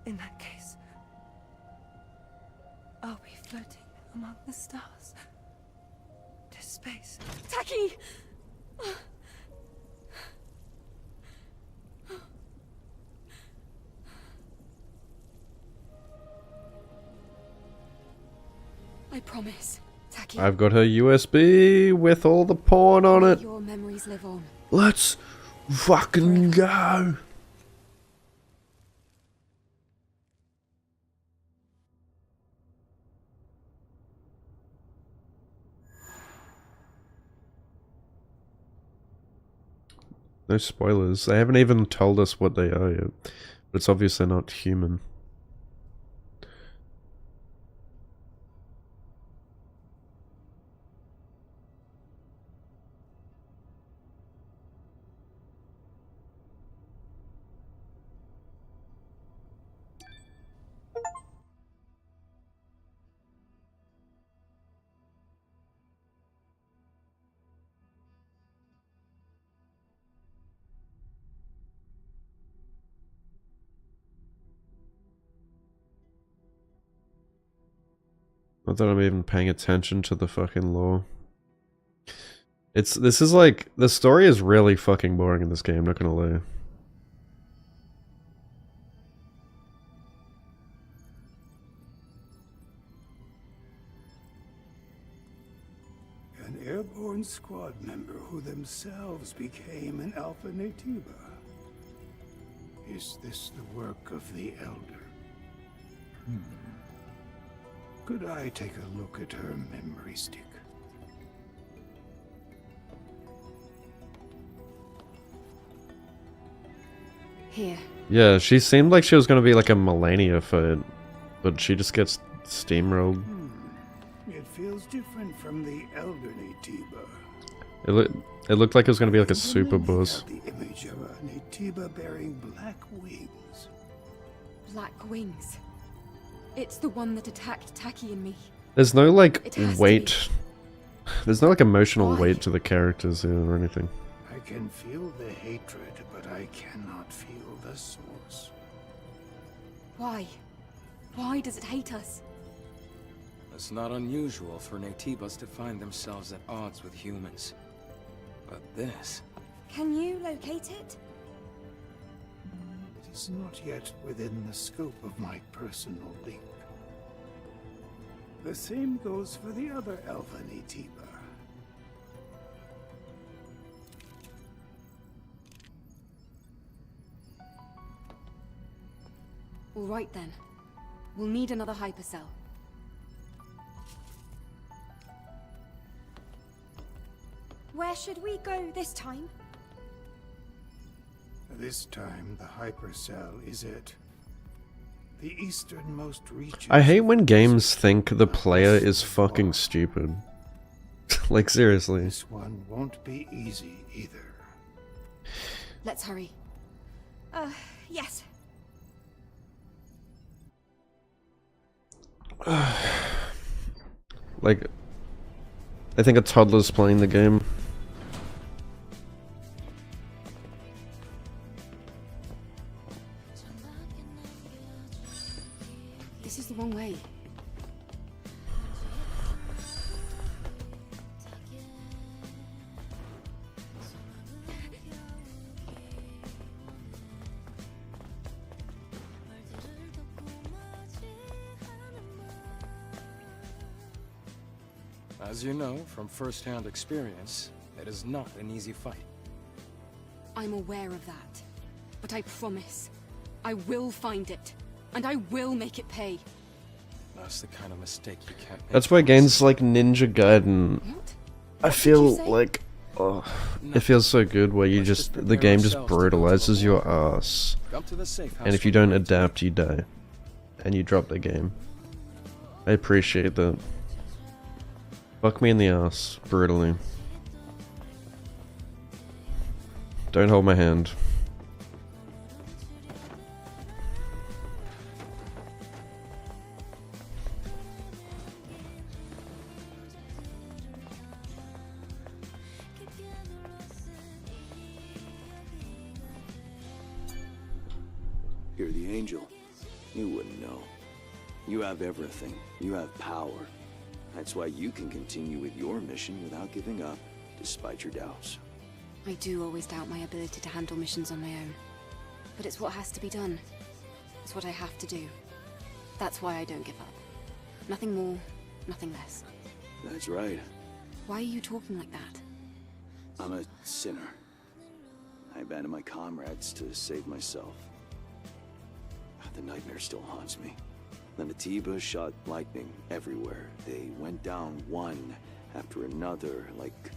In that case, I'll be floating among the stars to space. Taki! I promise, Taki. I've got her USB with all the porn on it. Your memories live on. Let's fucking go. No spoilers. They haven't even told us what they are yet. But it's obviously not human. Not that I'm even paying attention to the fucking lore. This is like, the story is really fucking boring in this game, not gonna lie. lone squad member who themselves became an Alpha Naytiba. Is this the work of the Elder? Could I take a look at her memory stick? Here. Yeah, she seemed like she was gonna be like a Melania fight, but she just gets steamrolled. It feels different from the Elder Naytiba. It looked like it was gonna be like a super boss. The image of a Naytiba bearing black wings. Black wings. It's the one that attacked Taki and me. There's no like It has to weight. There's no like emotional Why? weight to the characters here or anything. I can feel the hatred, but I cannot feel the source. Why? Why does it hate us? It's not unusual for Naytibas to find themselves at odds with humans. But this... Can you locate it? It is not yet within the scope of my personal link. The same goes for the other Alpha Naytiba. All right then. We'll need another hypercell. Where should we go this time? This time, the hypercell is at the easternmost reaches. I hate when games think the player is fucking stupid. Like seriously. This one won't be easy either. Let's hurry. Yes. Like, I think a toddler's playing the game. This is the wrong way. As you know from first-hand experience, it is not an easy fight. I'm aware of that. But I promise, I will find it. And I will make it pay. That's the kind of mistake you can't make. That's why games like Ninja Gaiden, What? I What did you feel say? like, oh, it feels so good where you Let's just, just the prepare game just ourselves to go to the brutalizes your war. ass. Come to the safe house And if you for don't the night. adapt, you die. And you drop the game. I appreciate that. Fuck me in the ass, brutally. Don't hold my hand. You're the angel. You wouldn't know. You have everything. You have power. That's why you can continue with your mission without giving up, despite your doubts. I do always doubt my ability to handle missions on my own. But it's what has to be done. It's what I have to do. That's why I don't give up. Nothing more, nothing less. That's right. Why are you talking like that? I'm a sinner. I abandoned my comrades to save myself. The nightmare still haunts me. The Naytiba shot lightning everywhere. They went down one after another, like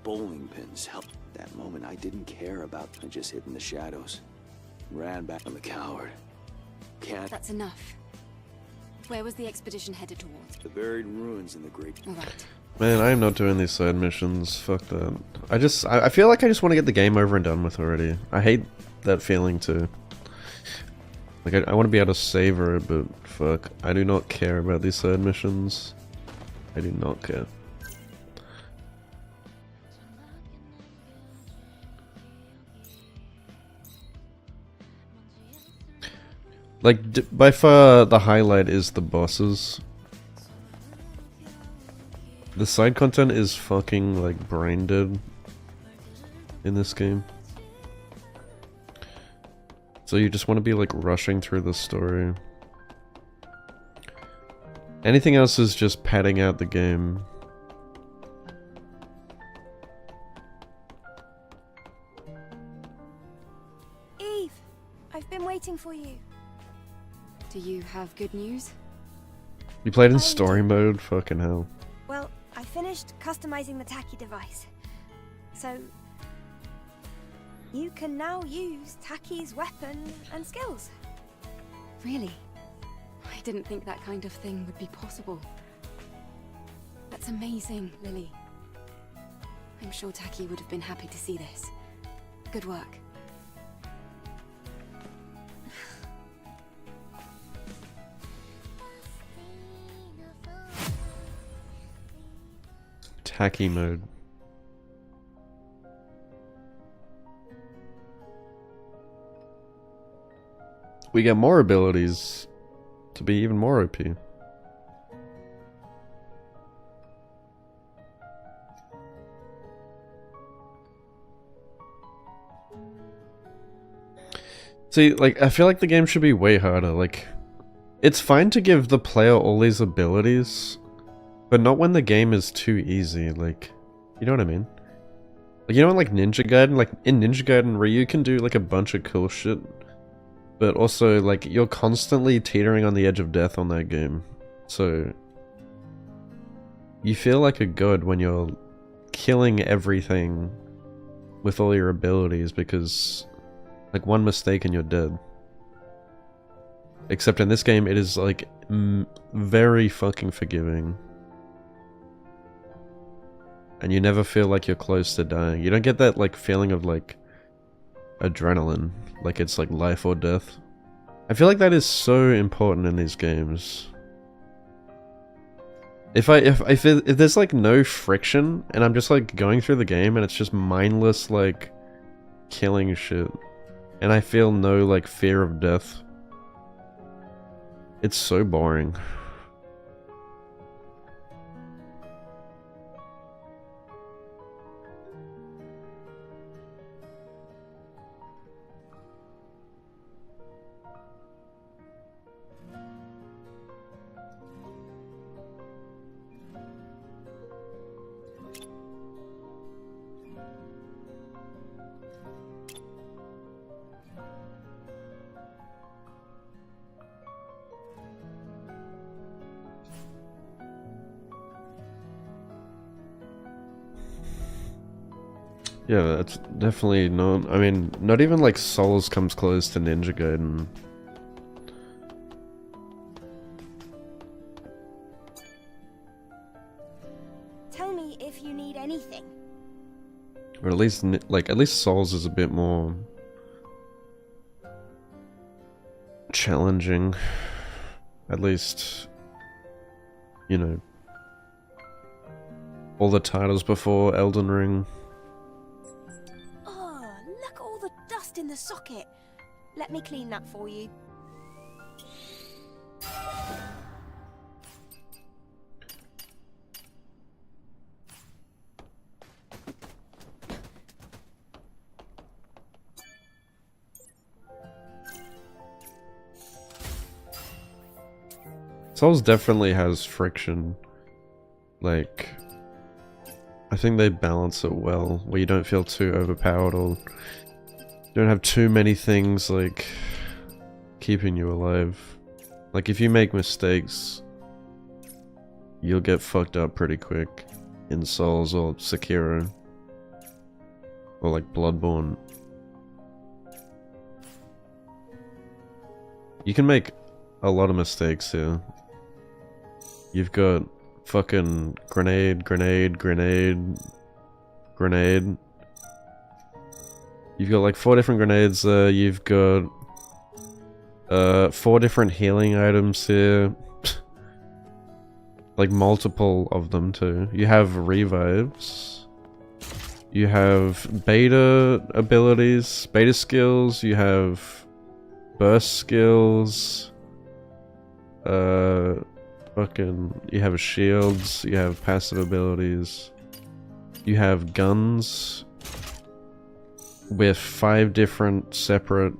bowling pins. Hell, that moment I didn't care about. I just hid in the shadows. Ran back. I'm a coward. Can't. That's enough. Where was the expedition headed towards? The buried ruins in the great. All right. Man, I am not doing these side missions. Fuck that. I feel like I just want to get the game over and done with already. I hate that feeling too. Like, I want to be able to savor it, but fuck. I do not care about these side missions. I do not care. Like, by far, the highlight is the bosses. The side content is fucking, like, brain dead in this game. So you just want to be, like, rushing through the story. Anything else is just padding out the game. I've been waiting for you. Do you have good news? You played in I story do. mode? Fucking hell. Well, I finished customizing the Taki device. So, you can now use Taki's weapon and skills. Really? I didn't think that kind of thing would be possible. That's amazing, Lily. I'm sure Taki would have been happy to see this. Good work. Tacky mode. We get more abilities to be even more OP. See, like, I feel like the game should be way harder. Like, it's fine to give the player all these abilities, but not when the game is too easy. Like, you know what I mean? Like, you know, in like Ninja Gaiden, like in Ninja Gaiden, Ryu can do like a bunch of cool shit, but also like you're constantly teetering on the edge of death on that game. So you feel like a god when you're killing everything with all your abilities, because like one mistake and you're dead. Except in this game, it is like very fucking forgiving. And you never feel like you're close to dying. You don't get that like feeling of like adrenaline, like it's like life or death. I feel like that is so important in these games. If there's like no friction and I'm just like going through the game and it's just mindless like killing shit, and I feel no like fear of death, it's so boring. Yeah, that's definitely not. I mean, not even like Souls comes close to Ninja Gaiden. Tell me if you need anything. Or at least, at least Souls is a bit more challenging. At least, you know, all the titles before Elden Ring. Oh, look at all the dust in the socket. Let me clean that for you. Souls definitely has friction. Like, I think they balance it well, where you don't feel too overpowered or you don't have too many things like keeping you alive. Like, if you make mistakes, you'll get fucked up pretty quick in Souls or Sekiro or like Bloodborne. You can make a lot of mistakes here. You've got fucking grenade, grenade, grenade, grenade. You've got like 4 different grenades there. You've got 4 different healing items here. Like multiple of them too. You have revives. You have beta abilities, beta skills. You have burst skills. You have shields, you have passive abilities, you have guns with 5 different separate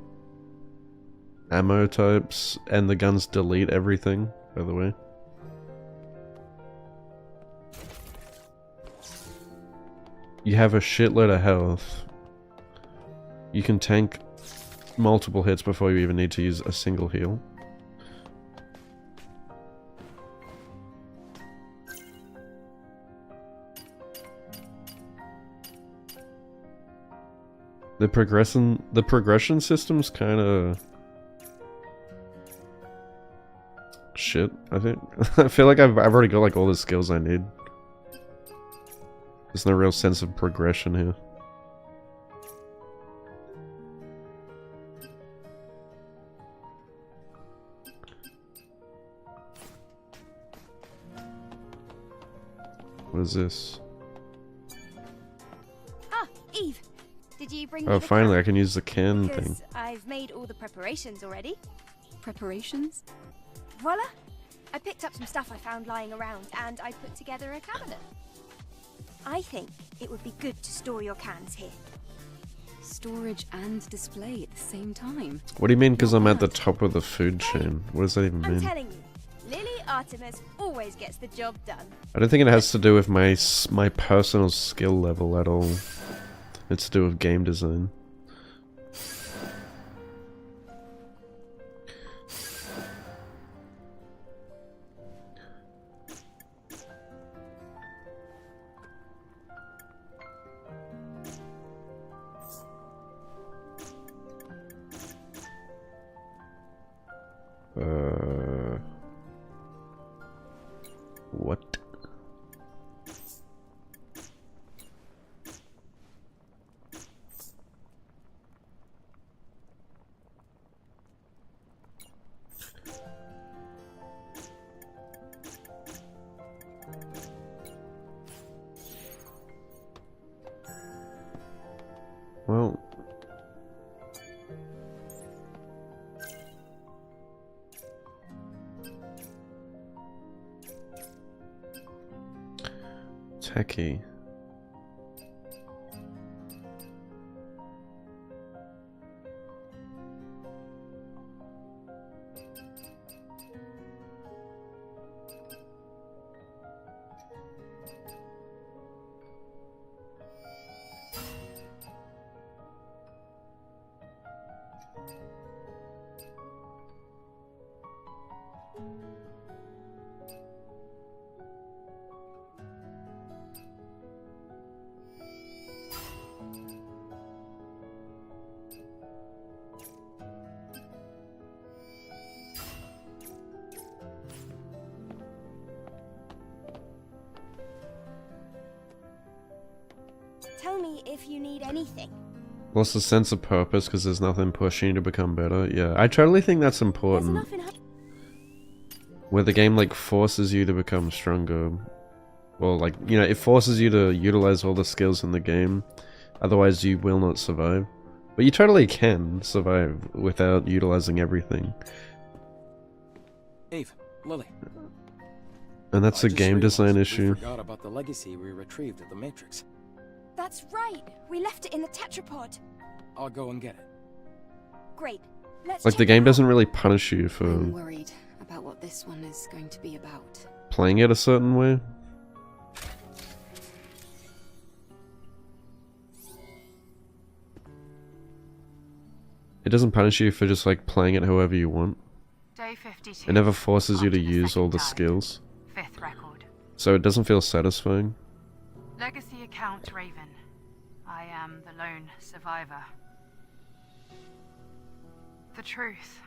ammo types, and the guns delete everything, by the way. You have a shitload of health. You can tank multiple hits before you even need to use a single heal. The progression system's kind of shit, I think. I feel like I've already got like all the skills I need. There's no real sense of progression here. What is this? Ah, Eve. Did you bring Oh, finally, I can use the can thing. Because I've made all the preparations already. Preparations? Voila! I picked up some stuff I found lying around, and I put together a cabinet. I think it would be good to store your cans here. Storage and display at the same time. What do you mean, because I'm at the Not bad. top of the food chain? What does that even I'm mean? telling you, Lily Artemis always gets the job done. I don't think it has to do with my personal skill level at all. It's to do with game design. What? Well, techie. Tell me if you need anything. What's the sense of purpose? Because there's nothing pushing you to become better. Yeah, I totally think that's There's important. enough in her. Where the game like forces you to become stronger. Well, like, you know, it forces you to utilize all the skills in the game. Otherwise you will not survive. But you totally can survive without utilizing everything. Eve, Lily. And that's I a just game realized design we issue. forgot about the legacy we retrieved at the Matrix. That's right. We left it in the tetrapod. I'll go and get it. Great. Let's Like, check the it game out. doesn't really punish you I'm for worried about what this one is going to be about. playing it a certain way. It doesn't punish you for just like playing it however you want. Day 52. It never forces you to After the use all second the dive. skills. Fifth record. So it doesn't feel satisfying. Legacy account Raven. I am the lone survivor. The truth.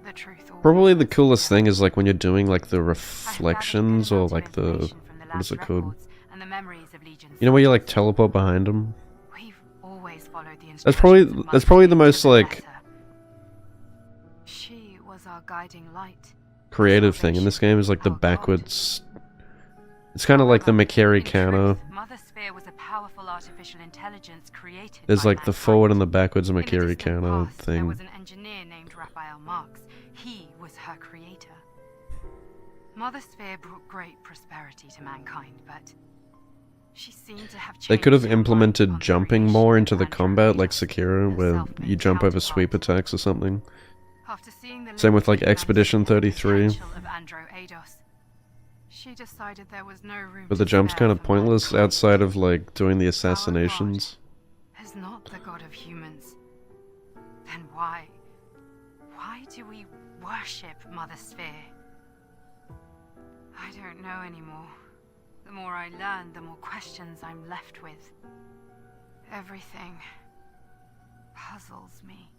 The truth. always Probably the sets coolest me thing up. is like when you're doing like the I've gathered a reflections good or amount of like the, information from the what is it lab's called? records and the memories of Legion's You know where you like soldiers. teleport behind them? We've always followed the That's probably instructions of that's Mother probably the Nature most to like letter. She was our guiding light. creative thing in this game is like the Our God. backwards. It's kind of like the Makari In counter. truth, Mother Sphere was a powerful artificial intelligence created There's by like the mankind. forward and the backwards In the Makari distant counter past, There was thing. an engineer named Raphael Marx. He was her creator. Mother Sphere brought great prosperity to mankind, but she seemed to have They could have changed her mind implemented upon jumping creation more into the and combat like creation, Sekiro, her where self-made you jump over counterpart. sweep attacks or something. After seeing the Same with, like, limited Expedition maximum 33. potential of Andro Eidos, she decided there was no room But the to jump's spare kind of for pointless mankind. outside of like doing the assassinations. Is not the god of humans. why do we worship Mother Sphere? I don't know anymore. The more I learn, the more questions I'm left with. Everything puzzles me.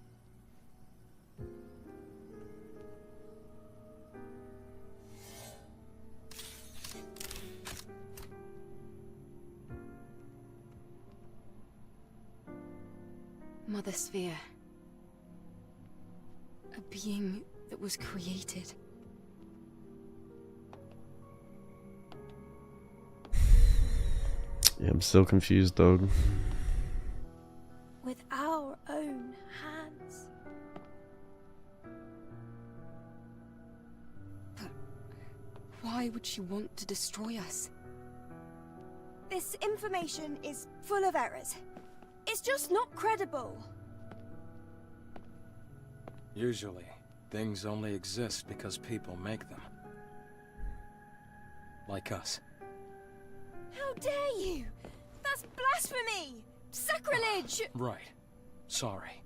Mother Sphere. A being that was created. Yeah, I'm still confused, dog. With our own hands. But why would she want to destroy us? This information is full of errors. It's just not credible. Usually, things only exist because people make them. Like us. How dare you? That's blasphemy! Sacrilege! Right. Sorry.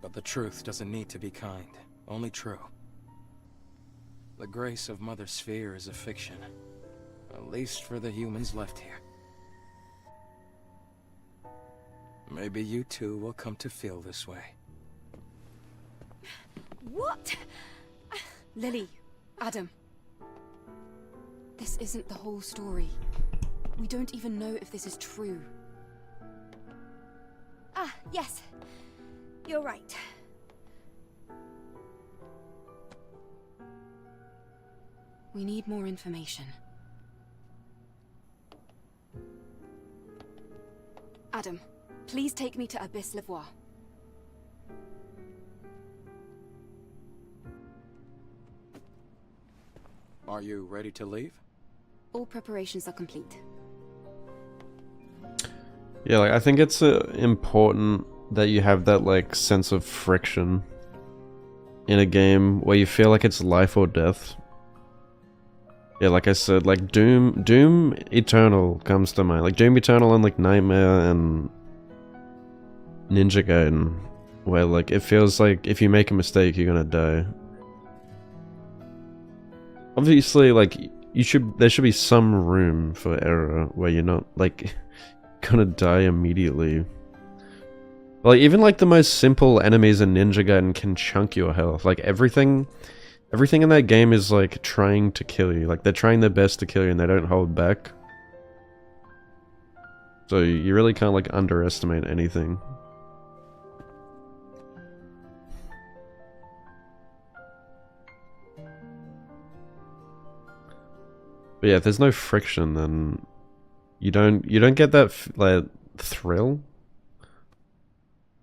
But the truth doesn't need to be kind, only true. The grace of Mother Sphere is a fiction. At least for the humans left here. Maybe you too will come to feel this way. What? Lily, Adam. This isn't the whole story. We don't even know if this is true. Ah, yes. You're right. We need more information. Adam, please take me to Abyss Levois. Are you ready to leave? All preparations are complete. Yeah, like I think it's important that you have that like sense of friction in a game where you feel like it's life or death. Yeah, like I said, like Doom Eternal comes to mind. Like Doom Eternal and like Nightmare and Ninja Gaiden, where like it feels like if you make a mistake, you're gonna die. Obviously, like there should be some room for error where you're not like gonna die immediately. Like even like the most simple enemies in Ninja Gaiden can chunk your health. Like everything in that game is like trying to kill you. Like they're trying their best to kill you and they don't hold back. So you really can't like underestimate anything. But yeah, if there's no friction, then you don't get that like thrill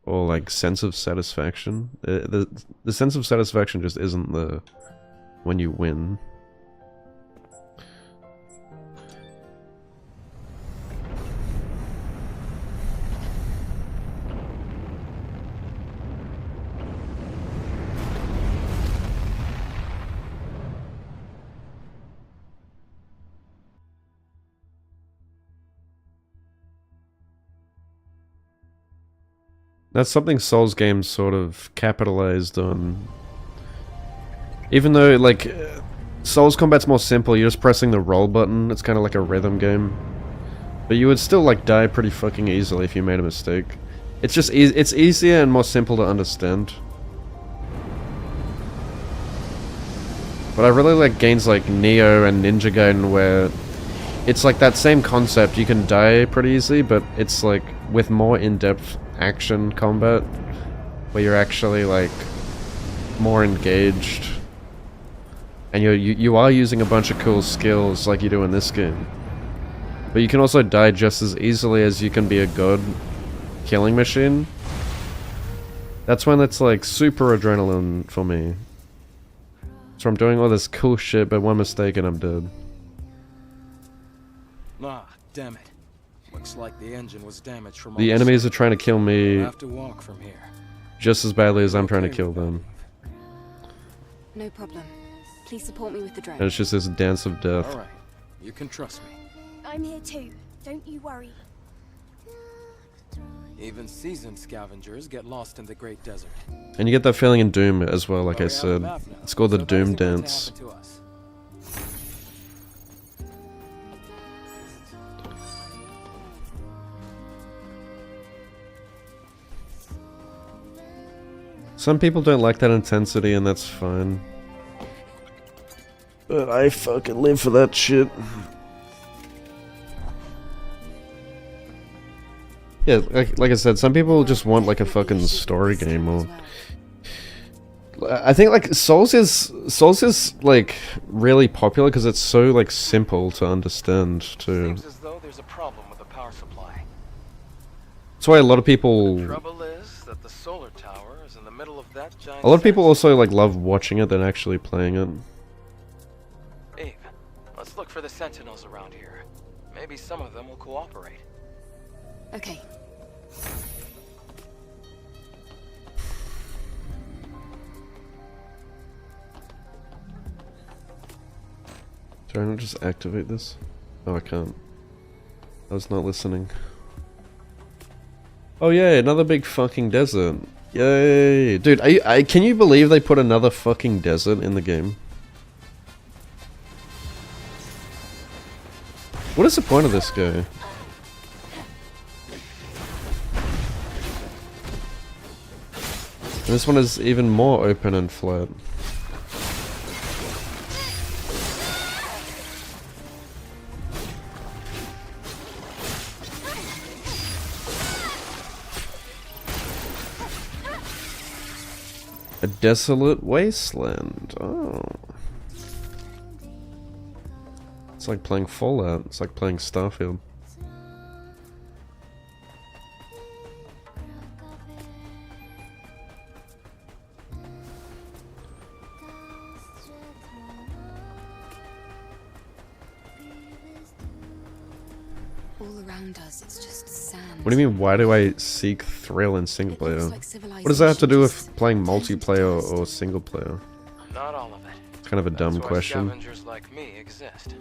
or like sense of satisfaction. The sense of satisfaction just isn't the when you win. That's something Souls games sort of capitalized on. Even though, like, Souls combat's more simple, you're just pressing the roll button, it's kind of like a rhythm game. But you would still, like, die pretty fucking easily if you made a mistake. It's just, it's easier and more simple to understand. But I really like games like Neo and Ninja Gaiden where it's like that same concept, you can die pretty easily, but it's like with more in-depth action combat where you're actually like more engaged and you are using a bunch of cool skills like you do in this game, but you can also die just as easily as you can be a god killing machine. That's when it's like super adrenaline for me. So I'm doing all this cool shit, but one mistake and I'm dead. Ah, damn it. Looks like the engine was damaged from The enemies are trying to kill me We'll have to walk from here. just as badly as I'm trying to Okay kill with that. them. No problem. Please support me with the drone. And it's just this dance of death. Alright, you can trust me. I'm here too. Don't you worry. Even seasoned scavengers get lost in the Great Desert. And you get that feeling in Doom as well, like But I we have a said. map now, It's called the so if Doom anything were to Dance. happen to us, Some people don't like that intensity, and that's fine. But I fucking live for that shit. Yeah, like I said, some people just want like a fucking story game, or I think like Souls is like really popular because it's so like simple to understand too. seems as though there's a problem with the power supply. That's why a lot of people, Trouble is that the solar tower is in the middle of that giant. a lot of people sandstorm. also like love watching it than actually playing it. Eve, let's look for the sentinels around here. Maybe some of them will cooperate. Okay. Did I not just activate this? Oh, I can't. I was not listening. Oh yeah, another big fucking desert. Yay! Dude, can you believe they put another fucking desert in the game? What is the point of this guy? And this one is even more open and flat. A desolate wasteland. Oh. It's like playing Fallout. It's like playing Starfield. All around us, it's just sand. What do you mean, why do I seek thrill in single It looks player? like What does that have to do with civilization playing just multiplayer dust. or single player? Not all of it. It's kind of a dumb That's why question. scavengers like me exist.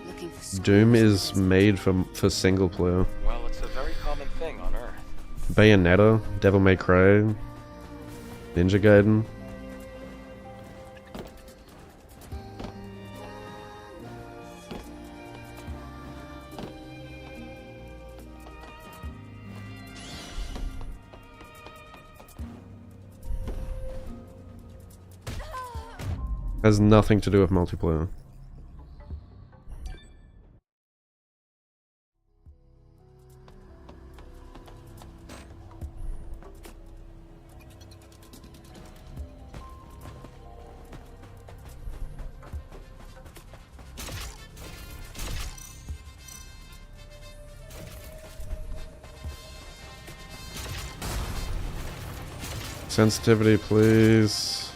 Looking for Doom scraps is of this. made for single player. Well, it's a very common thing on Earth. Bayonetta, Devil May Cry, Ninja Gaiden. Has nothing to do with multiplayer. Sensitivity, please.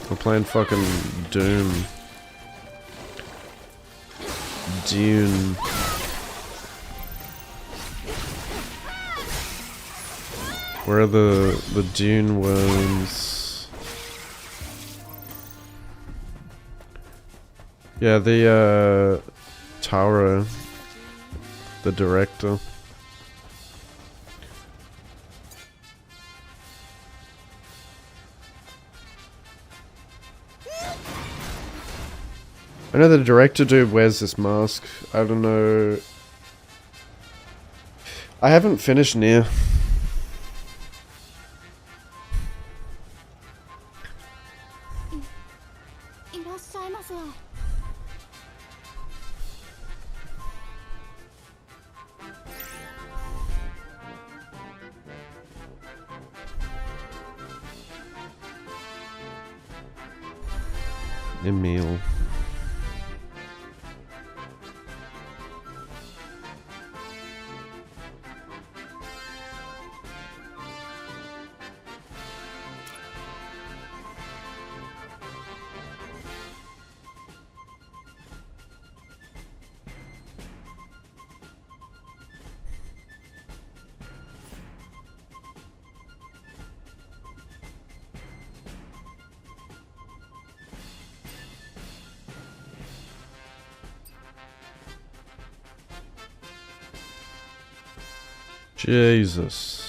We're playing fucking Doom. Dune. Where are the Dune worms? Yeah, the Tara, the director. I know the director dude wears this mask. I don't know. I haven't finished Nier. Emil. Jesus.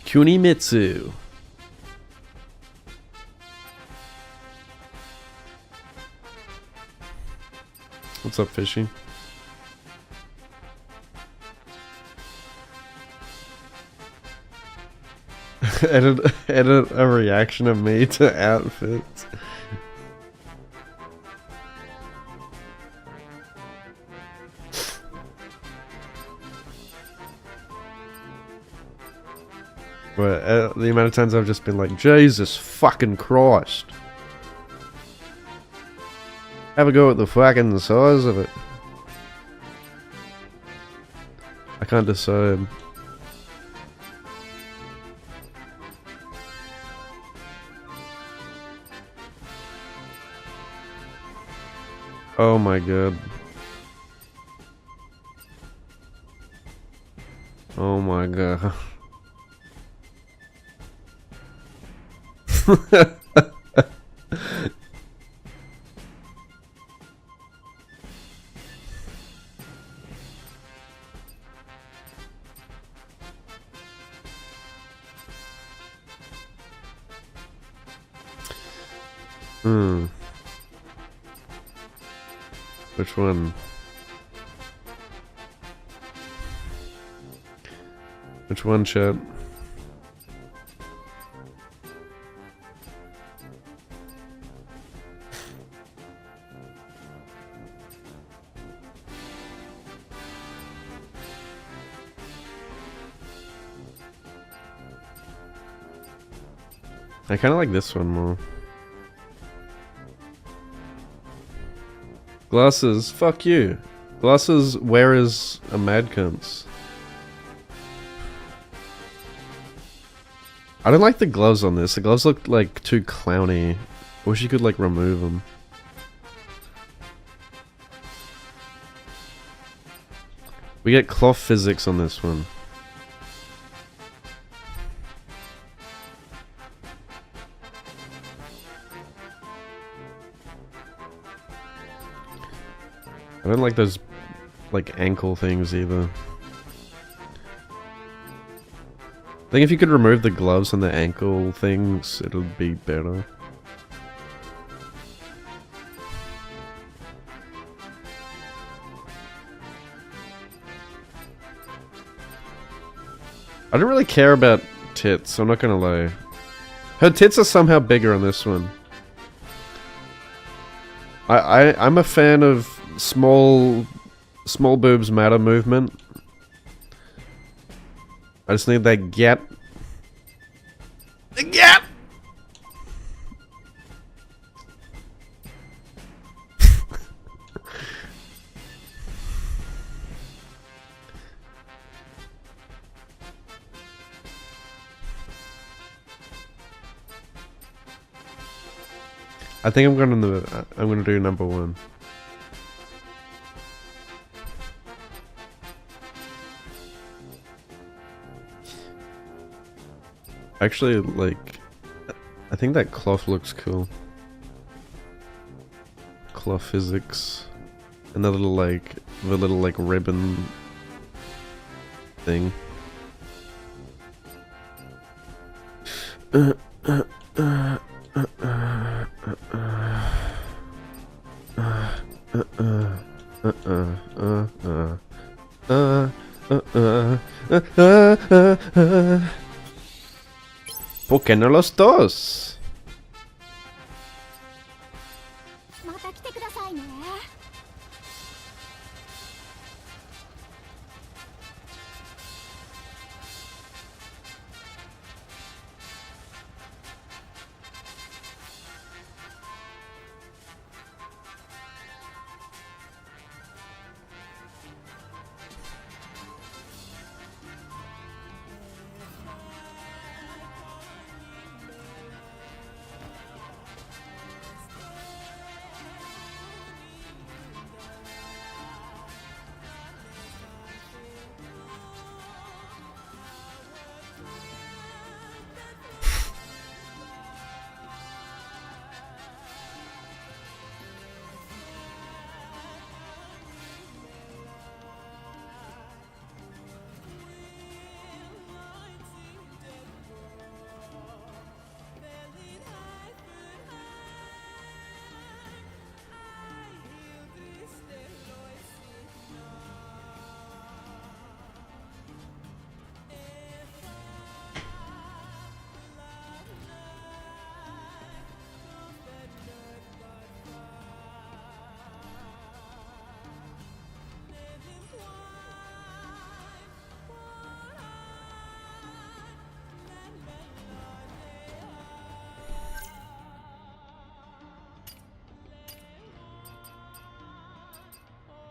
Kunimitsu. What's up, Fishy? edit a reaction of me to outfits. But the amount of times I've just been like, Jesus fucking Christ. Have a go at the fucking size of it. I can't decide. Oh my god. Oh my god. Which one? Which one, chat? I kind of like this one more. Glasses, fuck you. Glasses wearers are mad cunts. I don't like the gloves on this. The gloves look like too clowny. I wish you could like remove them. We get cloth physics on this one. I don't like those, like, ankle things either. I think if you could remove the gloves and the ankle things, it'll be better. I don't really care about tits, I'm not gonna lie. Her tits are somehow bigger on this one. I'm a fan of small boobs matter movement. I just need that gap. The gap! I think I'm gonna do number one. Actually, like, I think that cloth looks cool. Cloth physics. And the little, like, ribbon thing. ¿Por qué no los dos?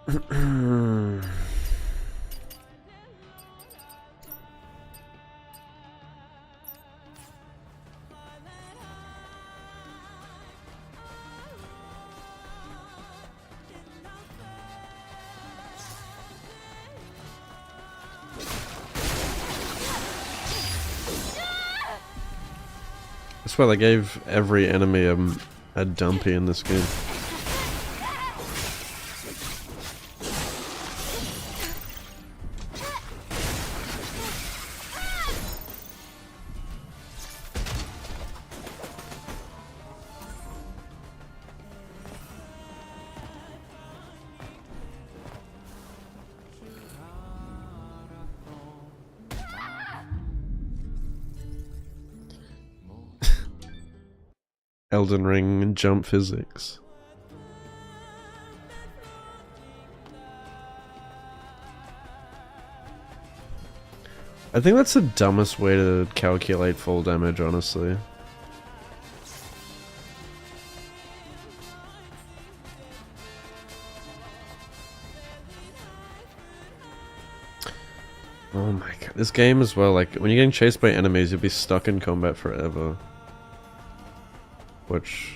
I swear they gave every enemy a dumpy in this game. Elden Ring and jump physics. I think that's the dumbest way to calculate full damage, honestly. Oh my god, this game as well, like, when you're getting chased by enemies, you'll be stuck in combat forever. Which...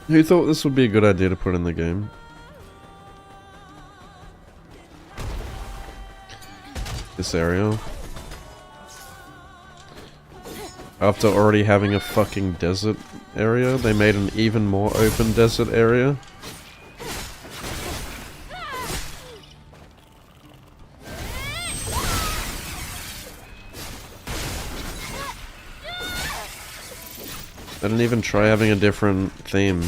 Who thought this would be a good idea to put in the game? This area. After already having a fucking desert area, they made an even more open desert area. I didn't even try having a different theme.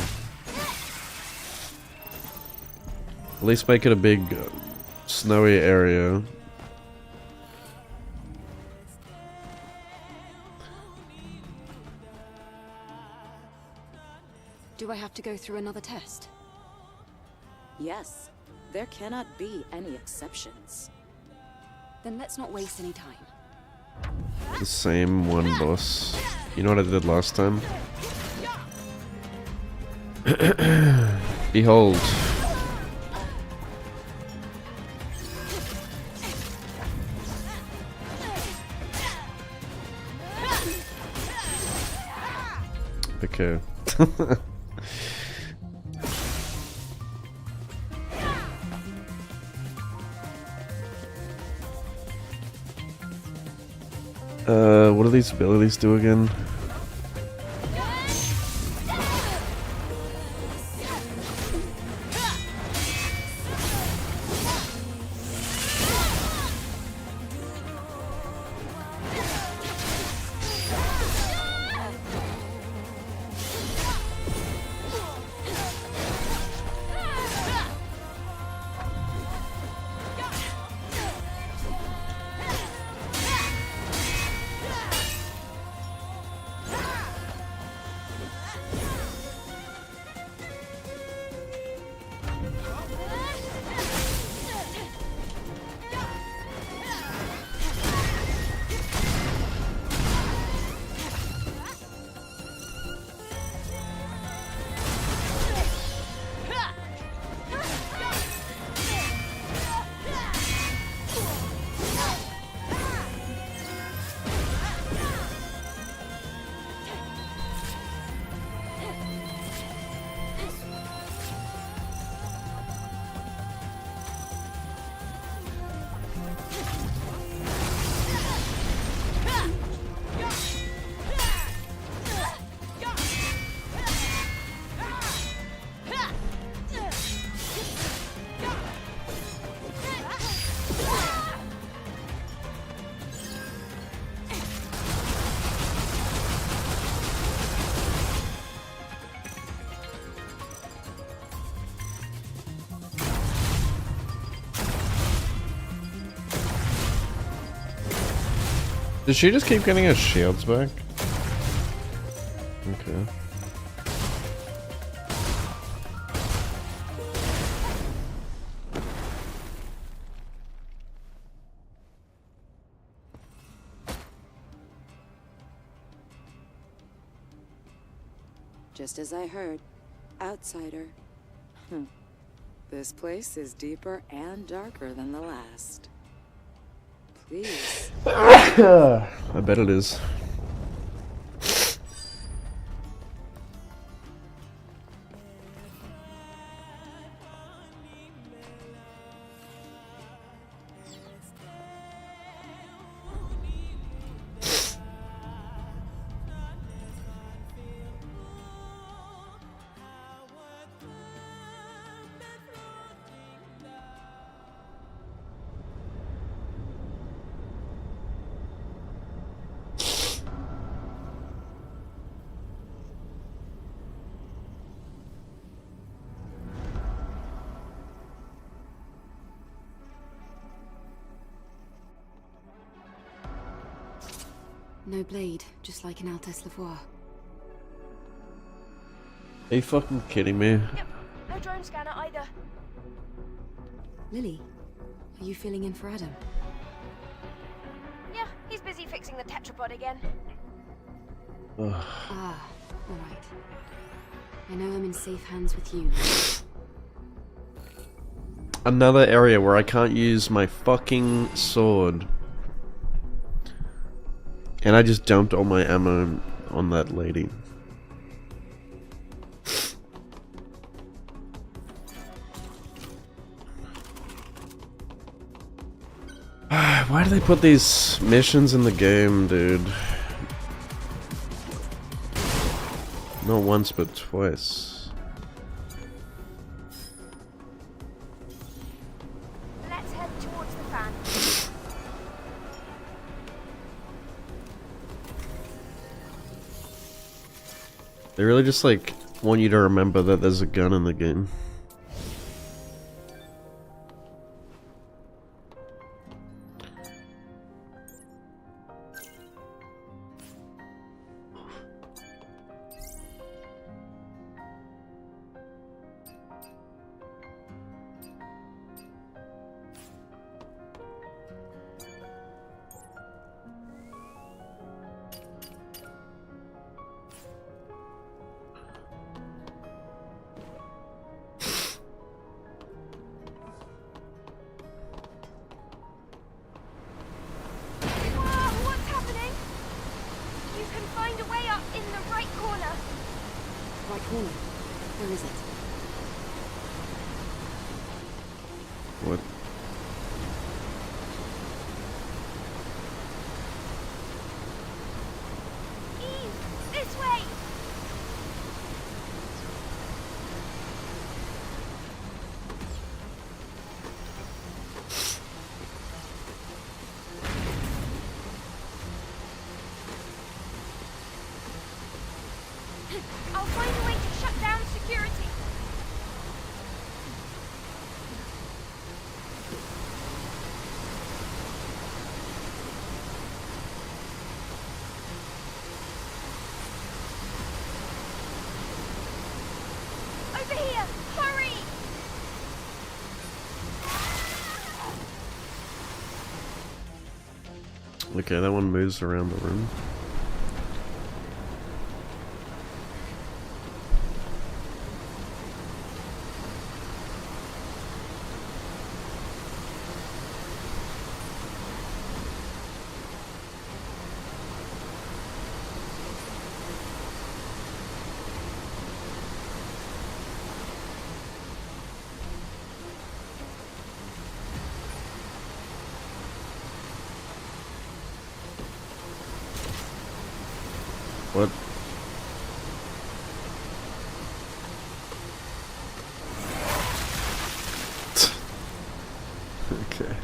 At least make it a big, snowy area. Do I have to go through another test? Yes. There cannot be any exceptions. Then let's not waste any time. The same one boss. You know what I did last time? Behold. Okay. What do these abilities do again? Did she just keep getting her shields back? Okay. Just as I heard. Outsider. This place is deeper and darker than the last. Please. I bet it is. No blade, just like in Altesse Lavoie. Are you fucking kidding me? Yep, no drone scanner either. Lily, are you filling in for Adam? Yeah, he's busy fixing the tetrapod again. Ah, alright. I know I'm in safe hands with you now. Another area where I can't use my fucking sword. And I just dumped all my ammo on that lady. Why do they put these missions in the game, dude? Not once, but twice. Let's head towards the fan. They really just like want you to remember that there's a gun in the game. Where is it? What? Eve, this way! I'll find a way to shut down security. Over here! Hurry! Okay, that one moves around the room. What? Okay.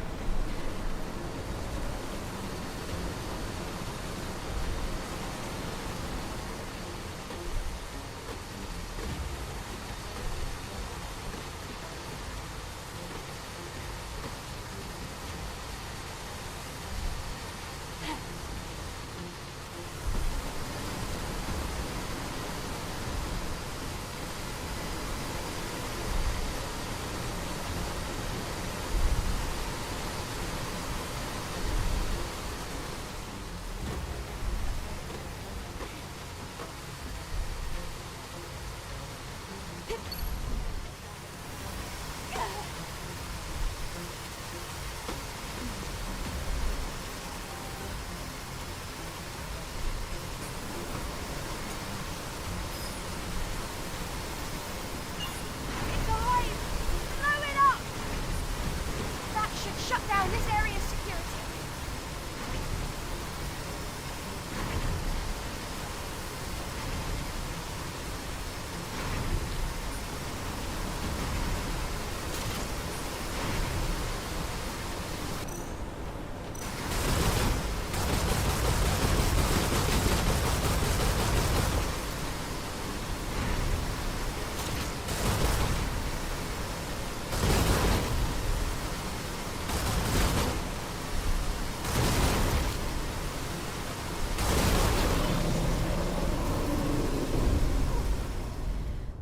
And this area's security.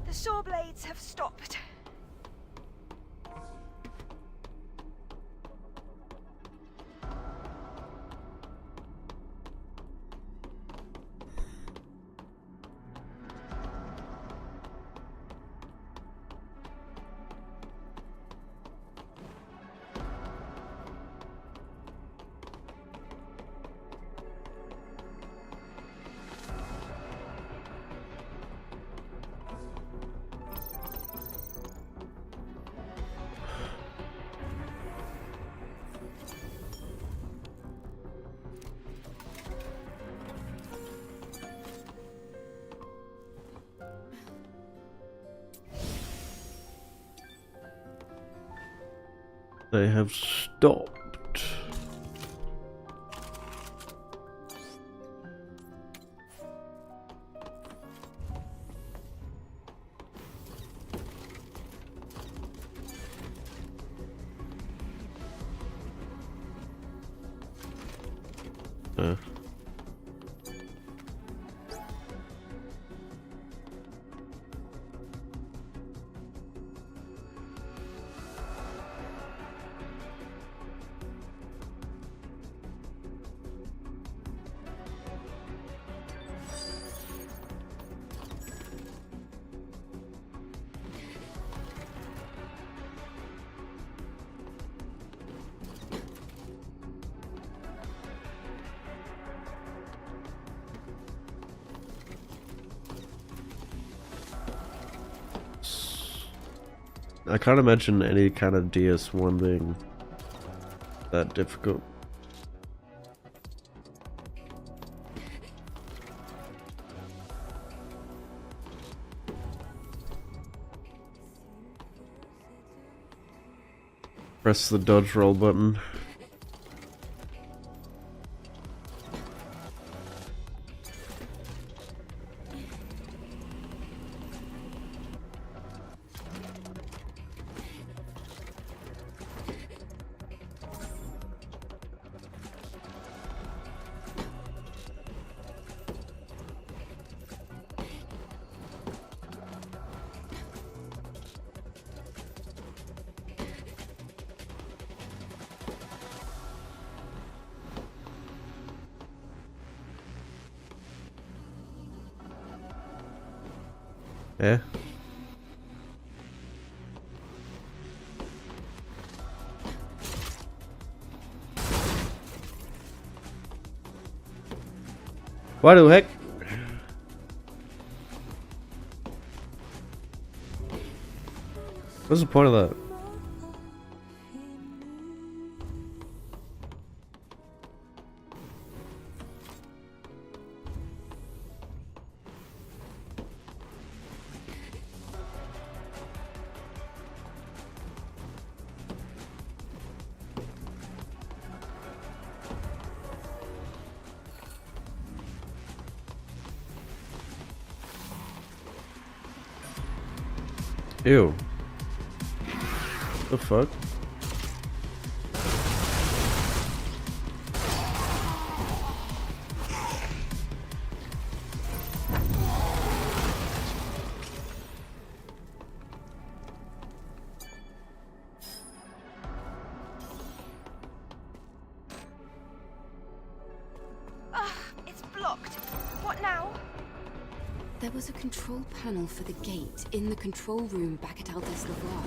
The saw blades have stopped. They have stopped. I can't imagine any kind of DS1 being that difficult. Press the dodge roll button. Yeah. Why the heck? What's the point of that? Ew. The fuck? It's blocked. What now? There was a control panel for the gate in the control room back at Altes Lavoir.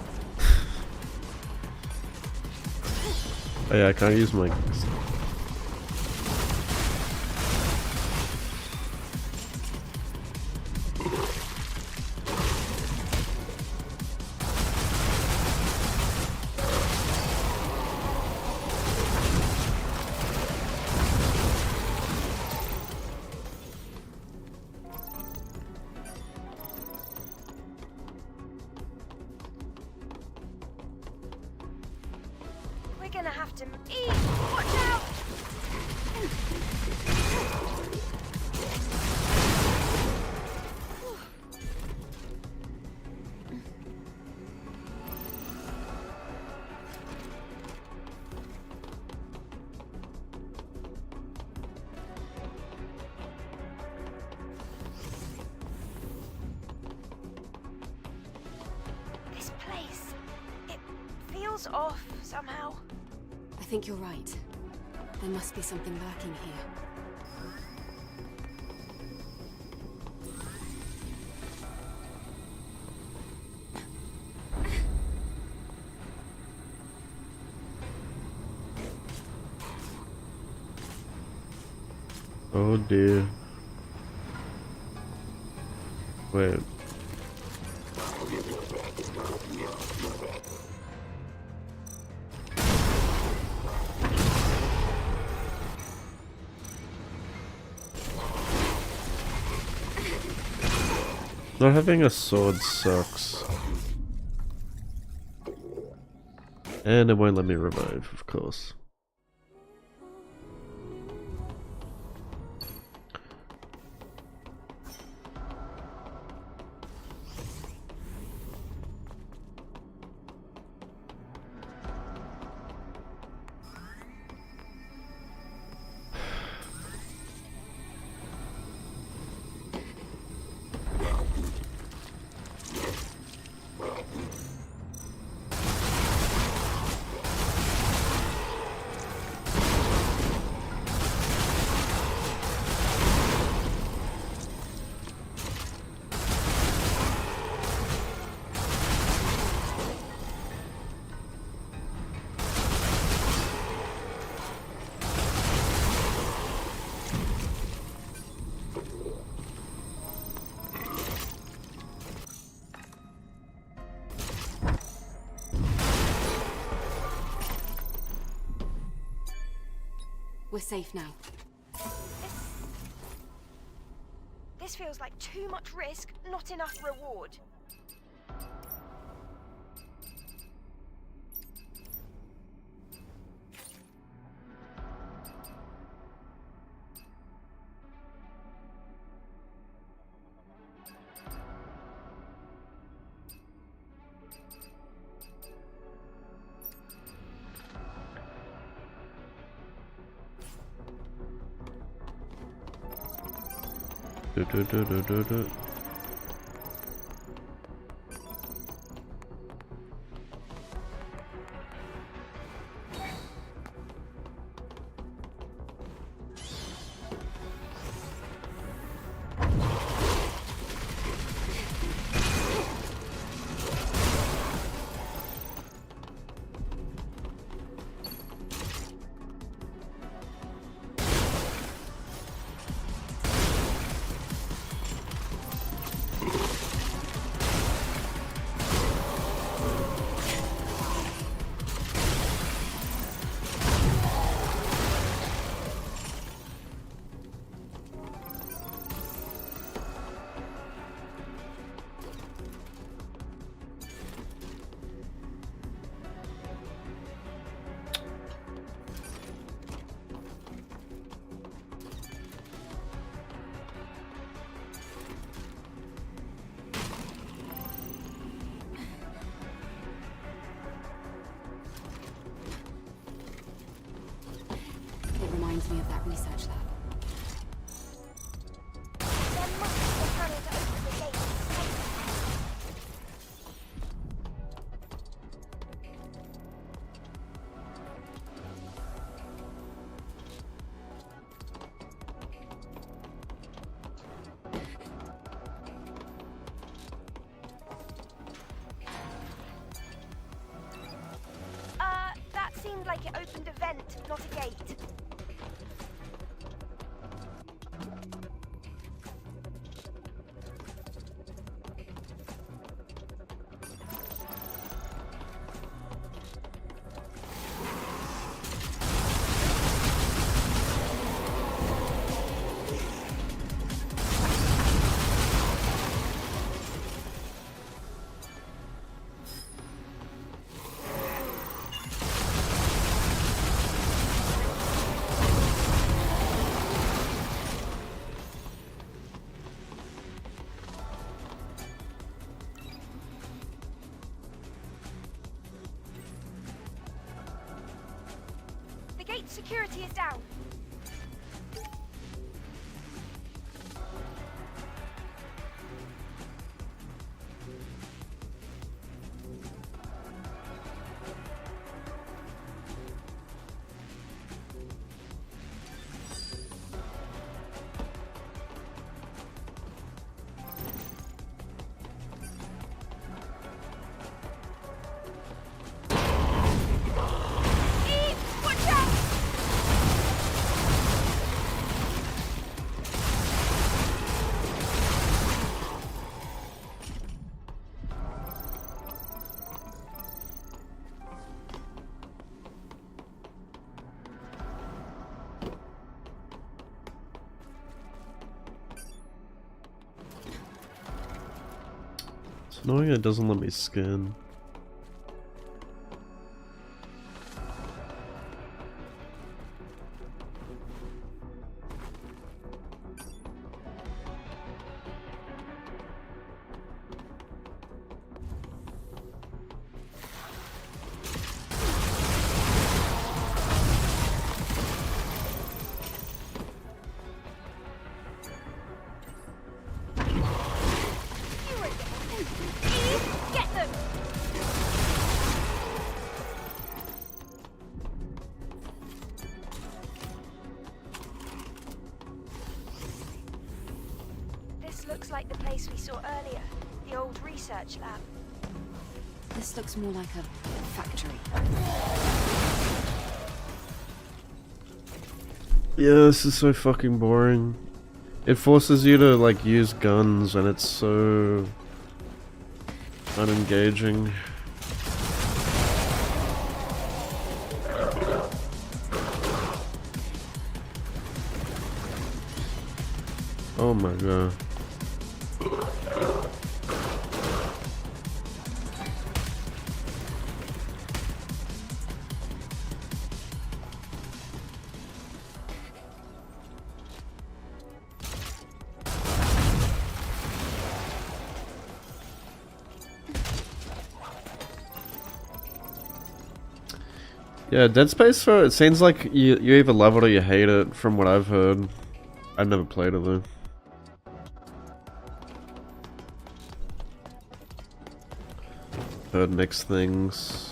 Oh yeah, I can't use my... gonna have to eat. Watch out! This place, it feels off somehow. I think you're right. There must be something lurking here. Oh dear. Wait. Not having a sword sucks. And it won't let me revive, of course. We're safe now. This feels like too much risk, not enough reward. Do. It reminds me of that research lab. There must be a panel to open the gate. That seemed like it opened a vent, not a gate. security is down. Eve, watch out! It's annoying it doesn't let me scan. Eve, get them! This looks like the place we saw earlier, the old research lab. This looks more like a factory. Yeah, this is so fucking boring. It forces you to like use guns and it's so unengaging. Oh my god. Yeah, Dead Space, for it seems like you either love it or you hate it, from what I've heard. I've never played it though. Heard mixed things.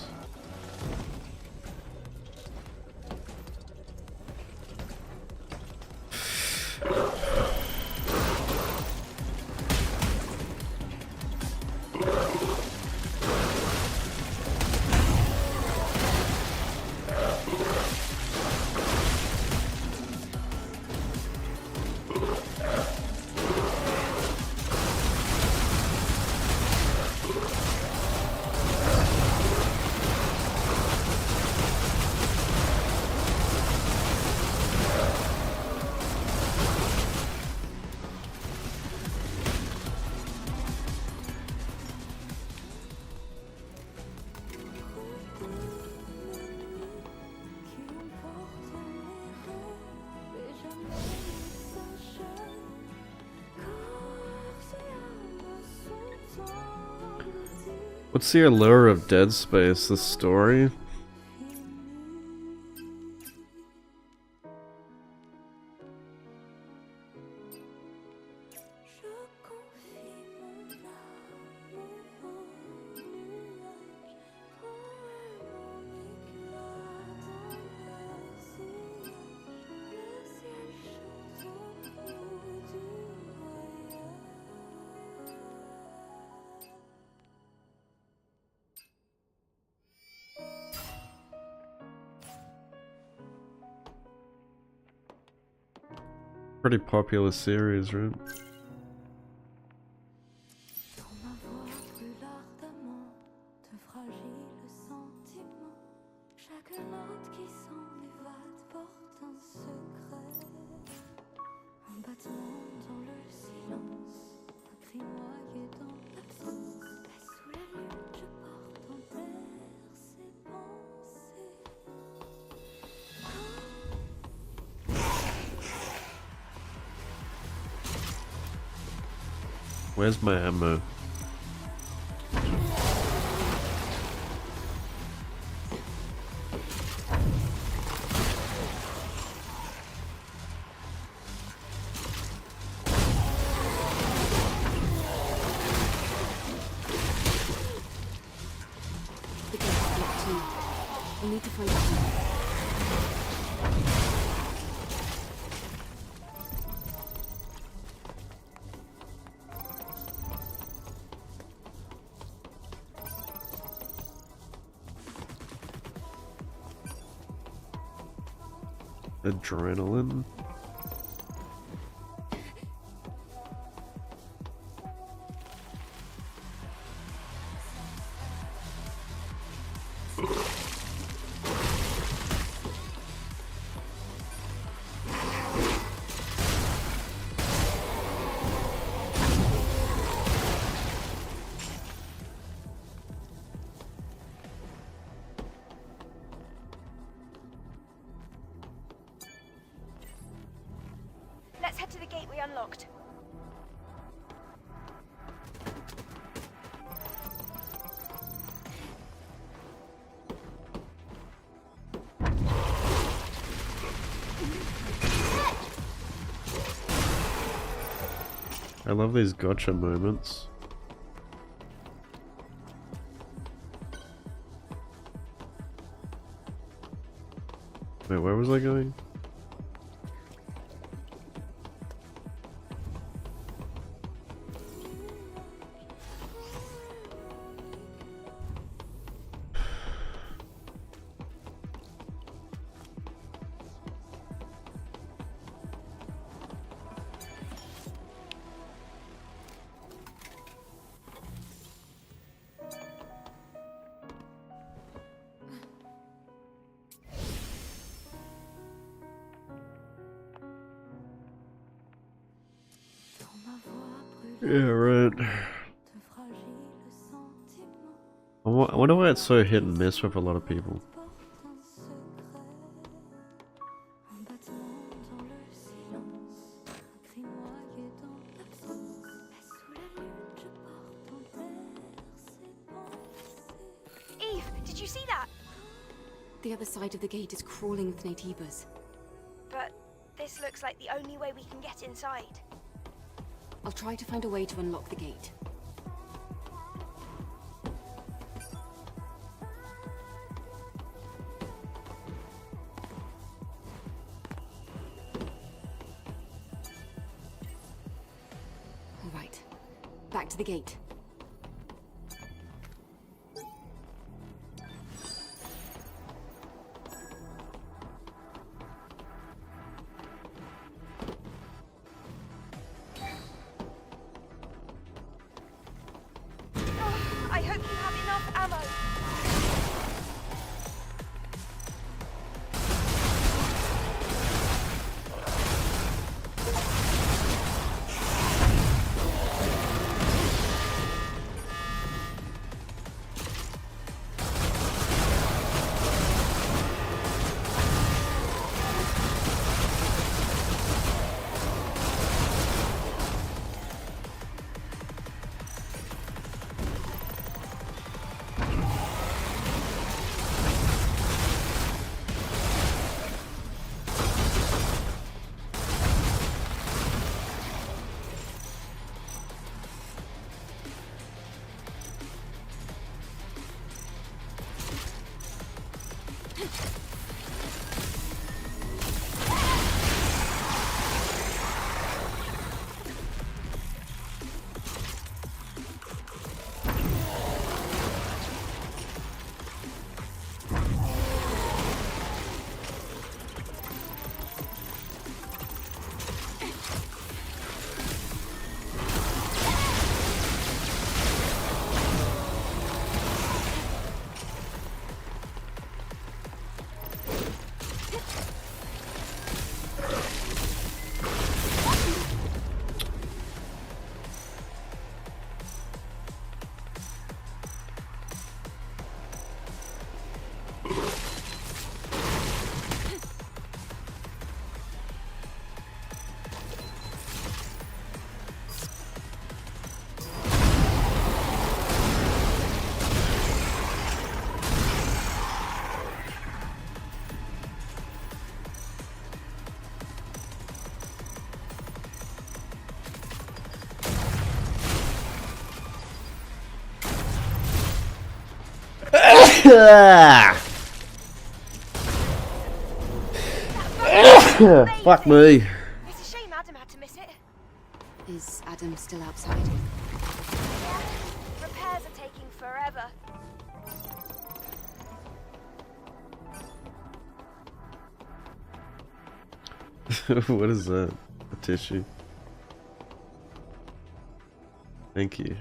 What's the allure of Dead Space? The story? Pretty popular series, right? Where's my ammo? find a key. Adrenaline. Let's head to the gate we unlocked. I love these gotcha moments. Wait, where was I going? Yeah, right. I wonder why it's so hit and miss with a lot of people. Eve, did you see that? The other side of the gate is crawling with Naytibas. But this looks like the only way we can get inside. I'll try to find a way to unlock the gate. All right, back to the gate. I hope you have enough ammo. Fuck me. It's a shame Adam had to miss it. Is Adam still outside? Yeah, repairs are taking forever. What is that? A tissue. Thank you.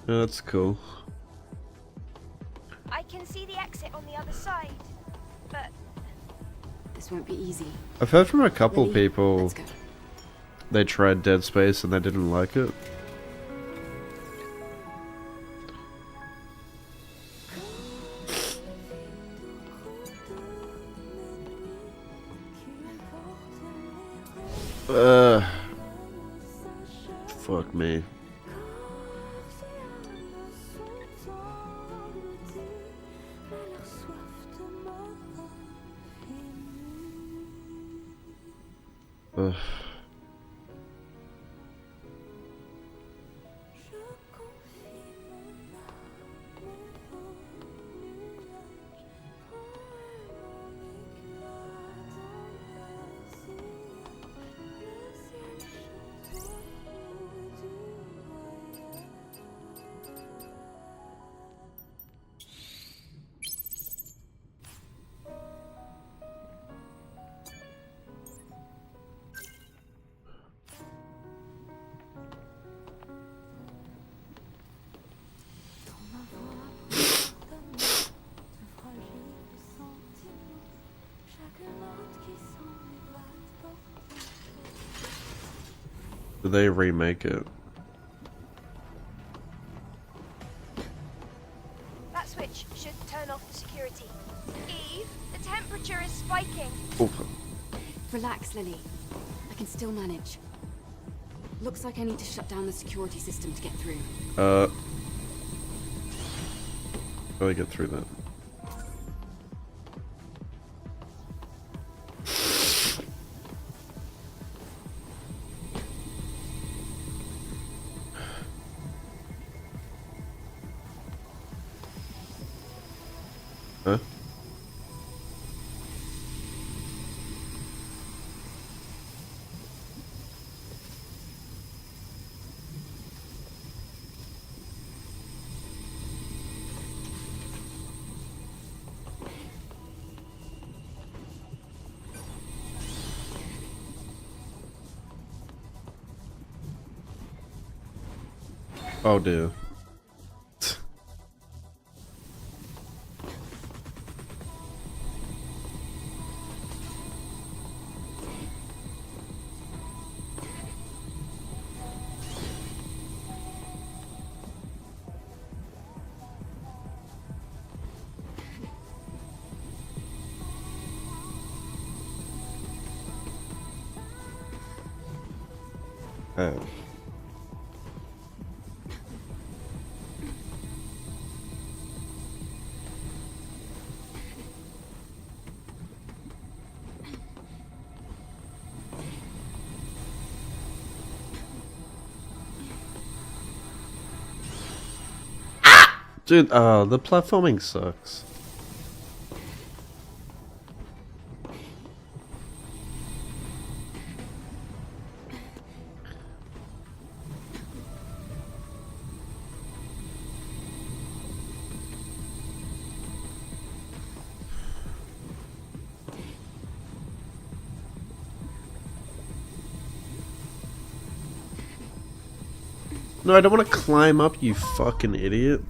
Yeah, that's cool. I can see the exit on the other side, but This won't be easy. I've heard from a couple Lily, people let's go. they tried Dead Space and they didn't like it. Fuck me. Ugh. Did they remake it? that switch should turn off the security. Eve, the temperature is spiking. Oh. Relax, Lily. I can still manage. Looks like I need to shut down the security system to get through. How do I get through that? Huh? Oh dear. Oh. Dude, the platforming sucks. No, I don't want to climb up, you fucking idiot.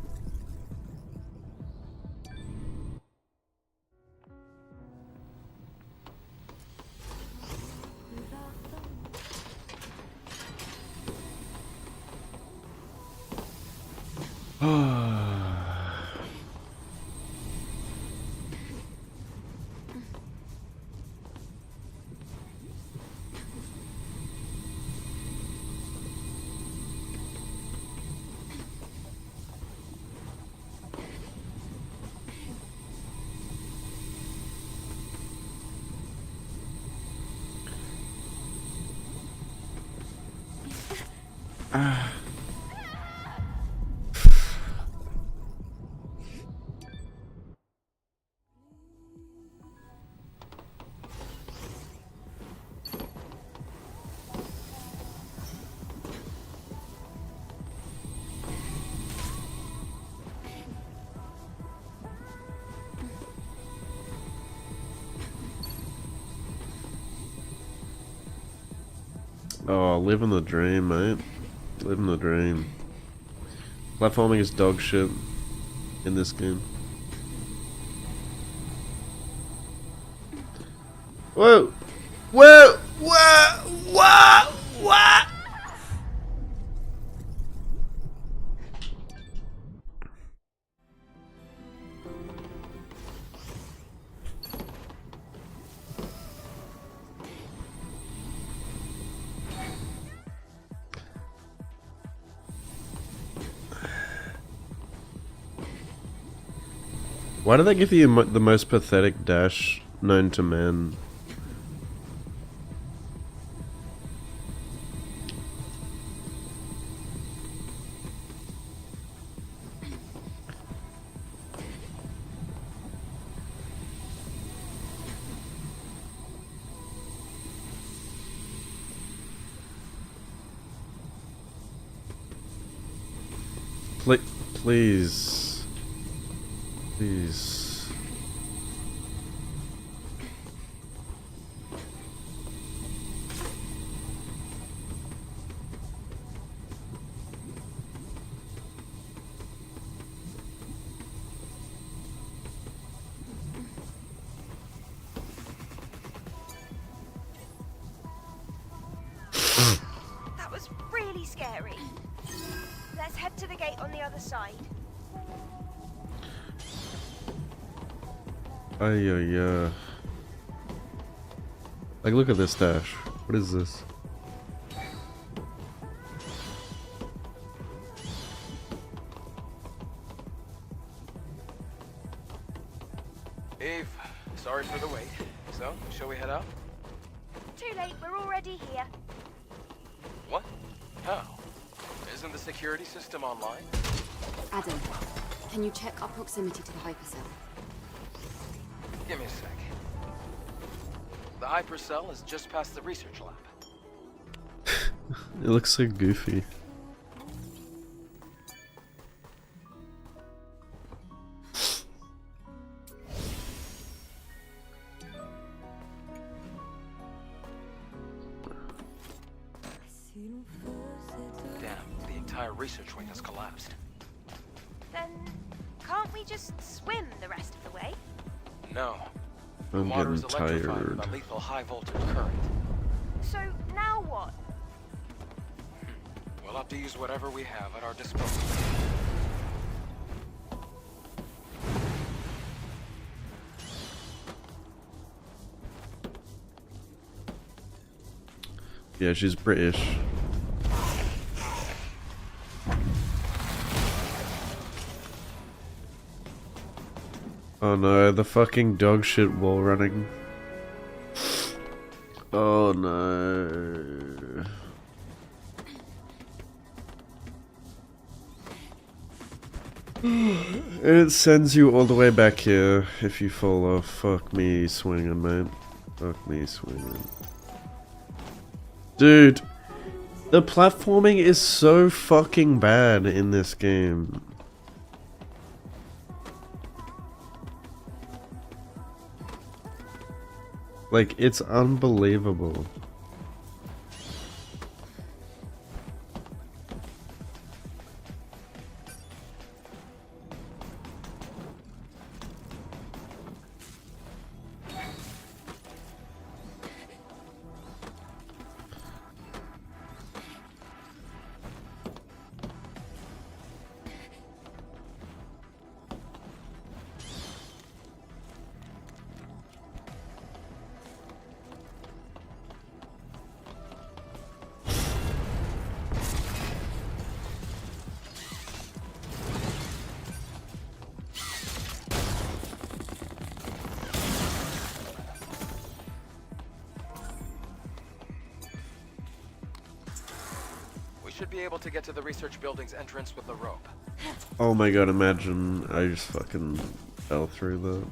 Oh, living the dream, mate. Living the dream. Platforming is dog shit in this game. Whoa! Whoa! Whoa! Whoa! Whoa! Why do they give you the most pathetic dash known to man? Please. Please. That was really scary. Let's head to the gate on the other side. Ay. Like, look at this dash. What is this? Eve, sorry for the wait. So, shall we head out? Too late, we're already here. What? How? Isn't the security system online? Adam, can you check our proximity to the hypercell? Give me a sec. The hypercell is just past the research lab. It looks so goofy. Damn, the entire research wing has collapsed. Then, can't we just swim the rest of the way? No. I'm Water is getting electrified with tired. a lethal high voltage current. So, now what? We'll have to use whatever we have at our disposal. Yeah, she's British. Oh no, the fucking dog shit wall running. Oh no. It sends you all the way back here if you fall off. Fuck me swinging, man. Fuck me swinging. Dude, the platforming is so fucking bad in this game. Like, it's unbelievable. should be able to get to the research building's entrance with the rope. Oh my god, imagine I just fucking fell through that.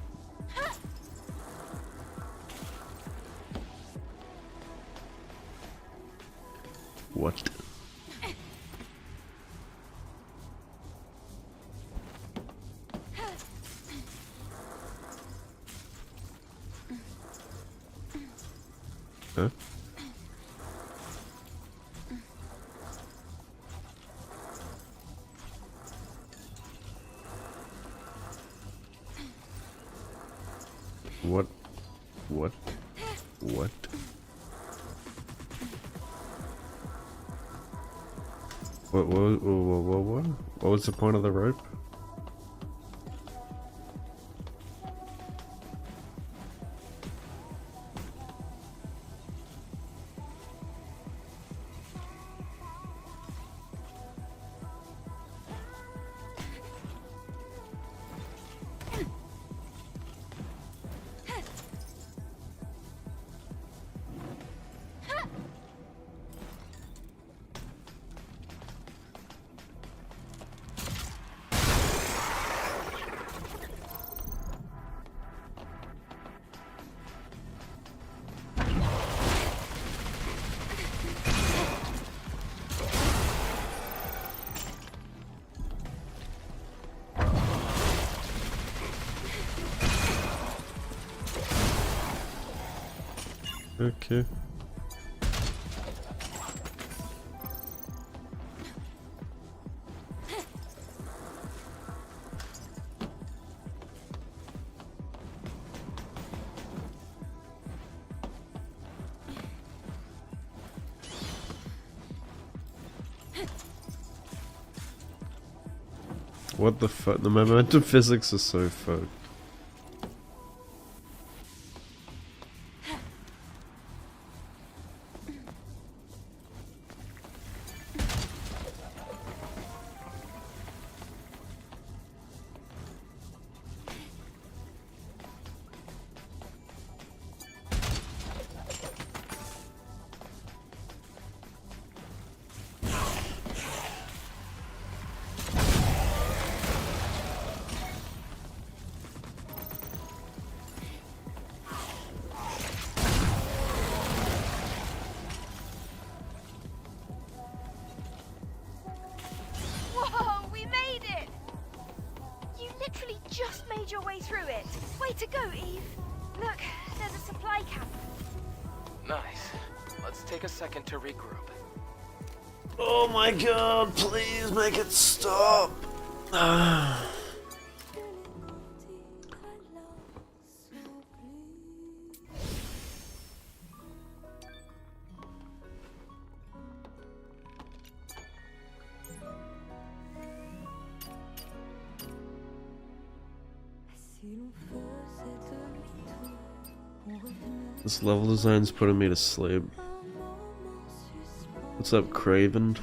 What? Huh? What? What? What? What was the point of the rope? Okay. What the fuck? The momentum physics are so fucked. Whoa, we made it! You literally just made your way through it. Way to go, Eve. Look, there's a supply camp. Nice. Let's take a second to regroup. Oh my god, please make it stop. This level design's putting me to sleep. What's up, Craven?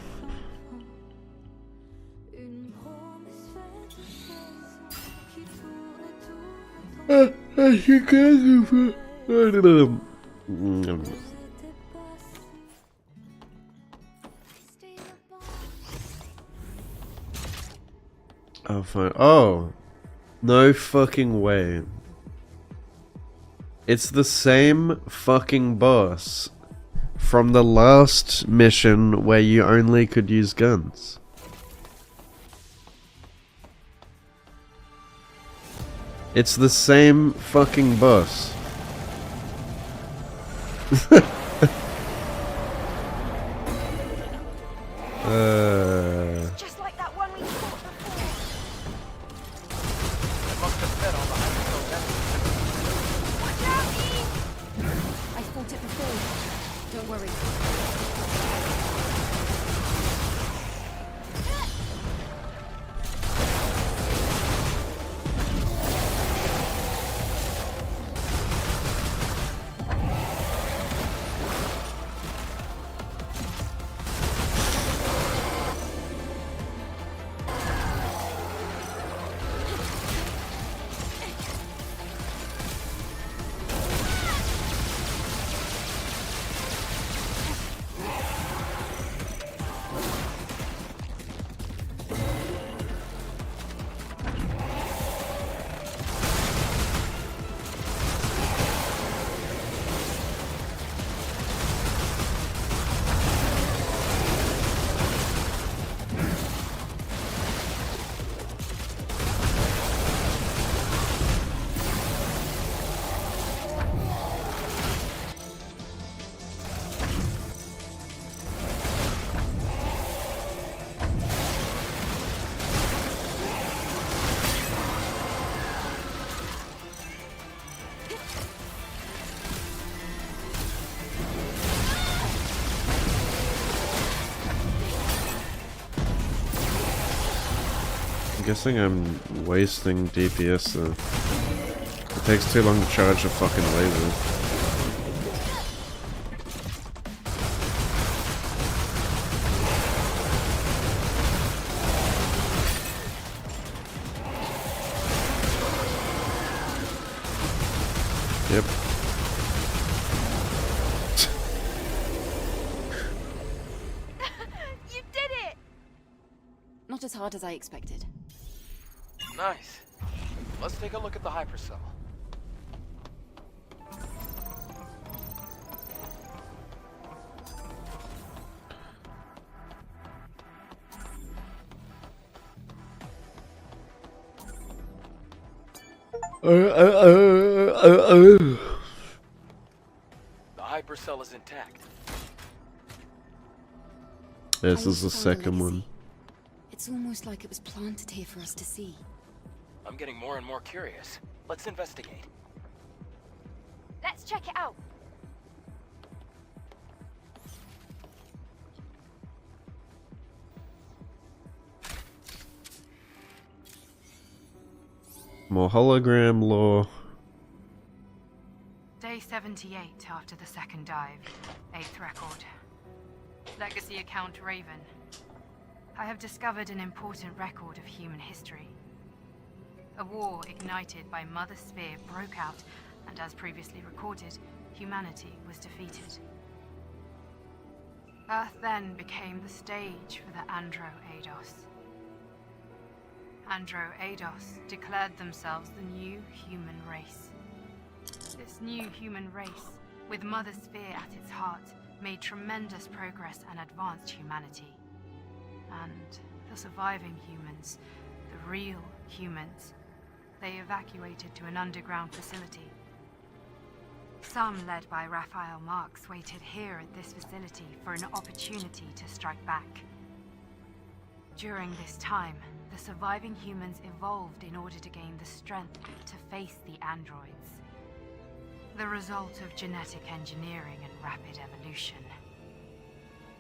You guys Oh, fine. Oh, no fucking way. It's the same fucking boss from the last mission where you only could use guns. It's the same fucking boss. Just like that one we fought before. It must have fed on the hyperscale network. Watch out, Eve! I fought it before. Don't worry. guessing I'm wasting DPS though. It takes too long to charge a fucking laser. Yep. You did it! Not as hard as I expected. Nice. Let's take a look at the hypercell. The hypercell is intact. This I is the also found second one. legacy. It's almost like it was planted here for us to see. I'm getting more and more curious. Let's investigate. Let's check it out. More hologram lore. Day 78 after the second dive. 8th record. Legacy account Raven. I have discovered an important record of human history. A war ignited by Mother Sphere broke out, and as previously recorded, humanity was defeated. Earth then became the stage for the Andro Eidos. Andro Eidos declared themselves the new human race. This new human race, with Mother Sphere at its heart, made tremendous progress and advanced humanity. And the surviving humans, the real humans, they evacuated to an underground facility. Some, led by Raphael Marx, waited here at this facility for an opportunity to strike back. During this time, the surviving humans evolved in order to gain the strength to face the androids. The result of genetic engineering and rapid evolution.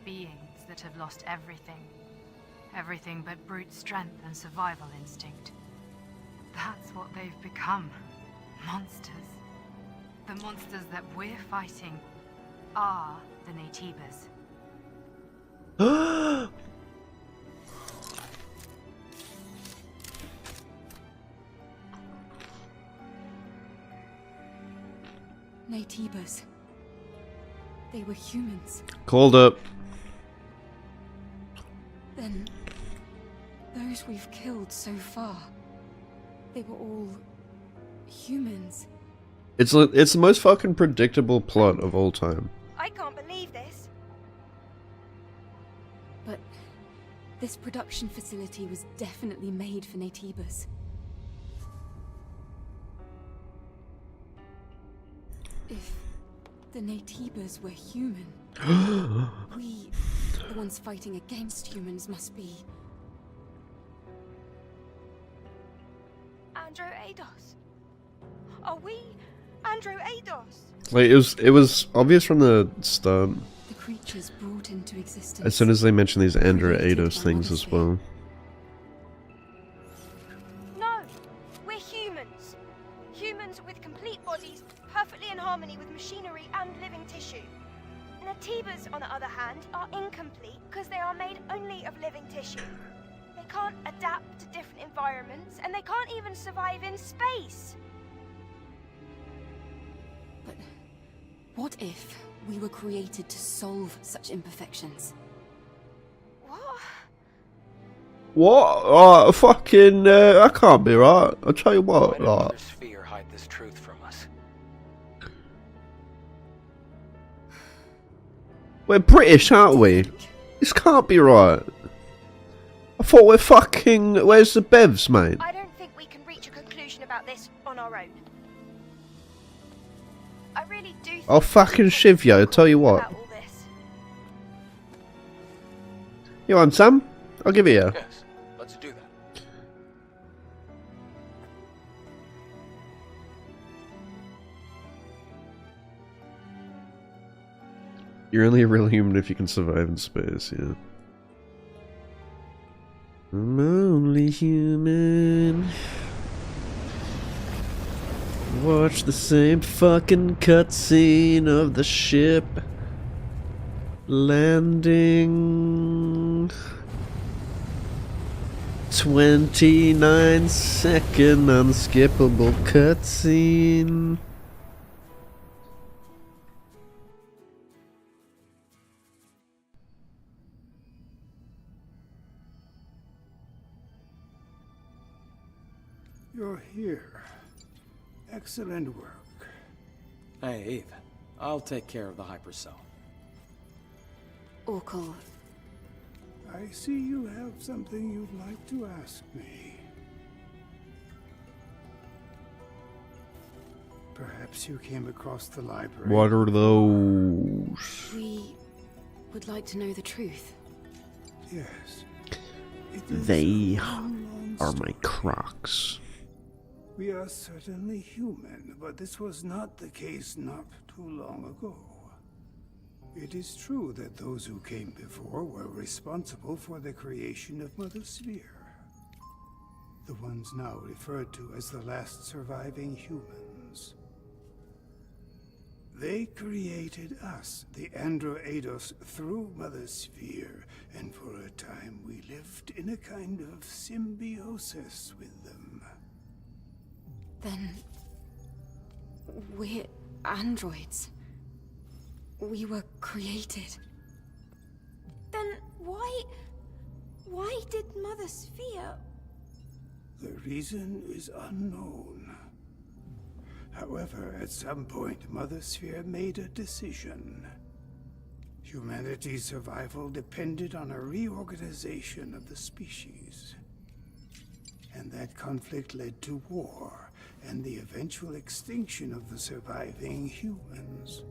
Beings that have lost everything. Everything but brute strength and survival instinct. That's what they've become. Monsters. The monsters that we're fighting are the Naytibas. Naytibas. They were humans. Called up. Then, those we've killed so far, they were all humans. It's the most fucking predictable plot of all time. I can't believe this. But this production facility was definitely made for Naytibas. If the Naytibas were human, we, the ones fighting against humans, must be Andro Eidos. Are we Andro Eidos? Like it was obvious from the start. the creatures brought into existence. As soon as they mentioned these Andro Eidos things as well. No, we're humans. Humans with complete bodies, perfectly in harmony with machinery and living tissue. Naytibas, on the other hand, are incomplete because they are made only of living tissue. They can't adapt to different environments, and they can't even survive in space. But what if we were created to solve such imperfections? What? What? Oh, fucking, I can't be right. I'll tell you Why what. did Like, Mother Sphere hide this truth from us? we're British, aren't we? This can't be right. I thought we're fucking. Where's the Bevs, mate? I don't think we can reach a conclusion about this on our own. I really do think I'll fucking shiv you, I tell you what. about all this. You want some? I'll give it you. Yes, let's do that. You're only a real human if you can survive in space, yeah. I'm only human. Watch the same fucking cutscene of the ship landing. 29-second unskippable cutscene. You're here. Excellent work. Hey, Eve. I'll take care of the hypercell. Orkle, I see you have something you'd like to ask me. Perhaps you came across the library. What are those? we would like to know the truth. Yes. It is They a long are story. my Crocs. We are certainly human, but this was not the case not too long ago. It is true that those who came before were responsible for the creation of Mother Sphere. The ones now referred to as the last surviving humans. They created us, the Androidos, through Mother Sphere, and for a time we lived in a kind of symbiosis with them. Then we're androids. We were created. Then why did Mother Sphere... The reason is unknown. However, at some point, Mother Sphere made a decision. Humanity's survival depended on a reorganization of the species. And that conflict led to war, and the eventual extinction of the surviving humans.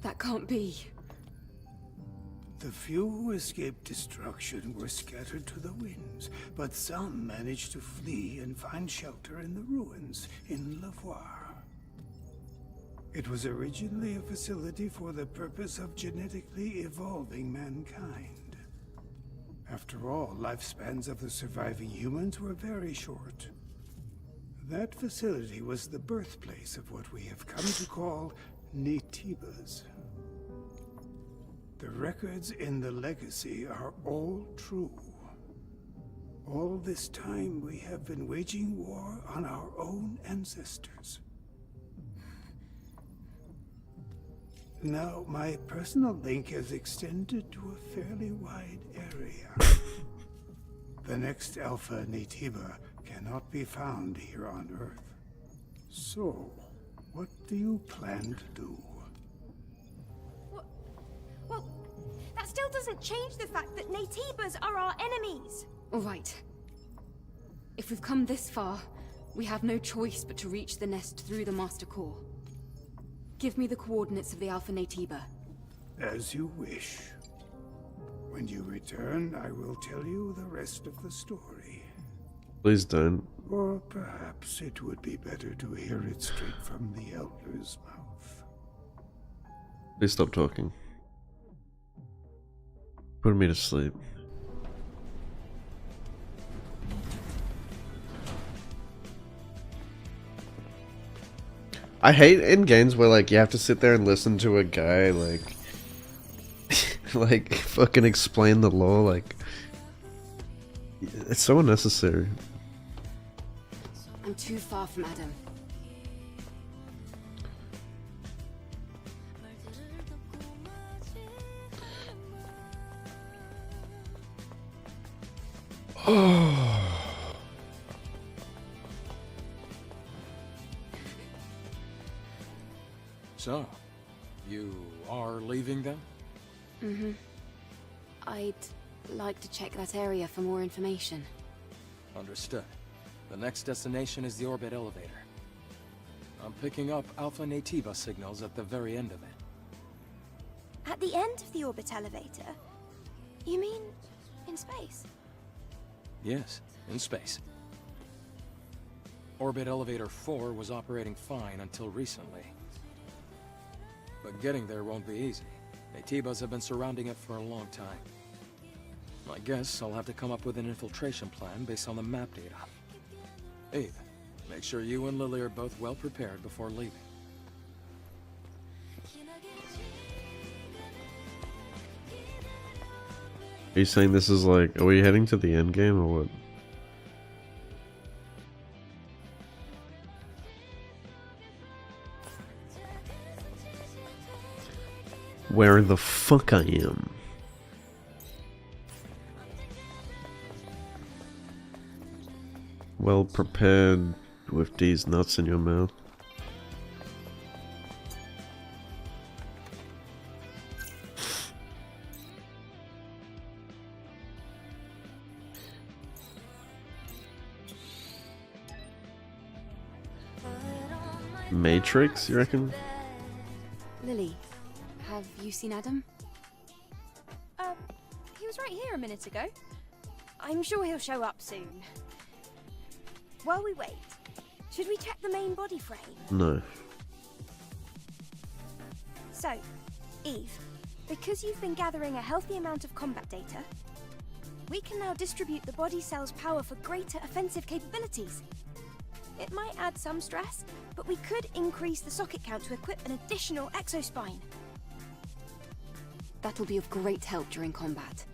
That can't be. The few who escaped destruction were scattered to the winds, but some managed to flee and find shelter in the ruins in Lavoir. It was originally a facility for the purpose of genetically evolving mankind. After all, lifespans of the surviving humans were very short. That facility was the birthplace of what we have come to call Naytibas. The records in the legacy are all true. All this time we have been waging war on our own ancestors. Now, my personal link has extended to a fairly wide area. The next Alpha Naytiba cannot be found here on Earth. So, what do you plan to do? Well, that still doesn't change the fact that Naytibas are our enemies. All right. If we've come this far, we have no choice but to reach the nest through the Master Core. Give me the coordinates of the Alpha Naytiba. As you wish. When you return, I will tell you the rest of the story. Please don't. Or perhaps it would be better to hear it straight from the Elder's mouth. Please stop talking. Put me to sleep. I hate in games where like you have to sit there and listen to a guy like like fucking explain the law. Like it's so unnecessary. I'm too far from Adam. So, you are leaving then? Mm-hmm. I'd like to check that area for more information. Understood. The next destination is the orbit elevator. I'm picking up Alpha Naytiba signals at the very end of it. At the end of the orbit elevator? You mean in space? Yes, in space. Orbit Elevator 4 was operating fine until recently. But getting there won't be easy. Naytibas have been surrounding it for a long time. I guess I'll have to come up with an infiltration plan based on the map data. Abe, make sure you and Lily are both well prepared before leaving. Are you saying this is like, are we heading to the end game or what? Where the fuck I am? Well prepared with these nuts in your mouth. Matrix, you reckon? Lily, have you seen Adam? He was right here a minute ago. I'm sure he'll show up soon. While we wait, should we check the main body frame? No. So, Eve, because you've been gathering a healthy amount of combat data, we can now distribute the body cell's power for greater offensive capabilities. It might add some stress, but we could increase the socket count to equip an additional exospine. That'll be of great help during combat.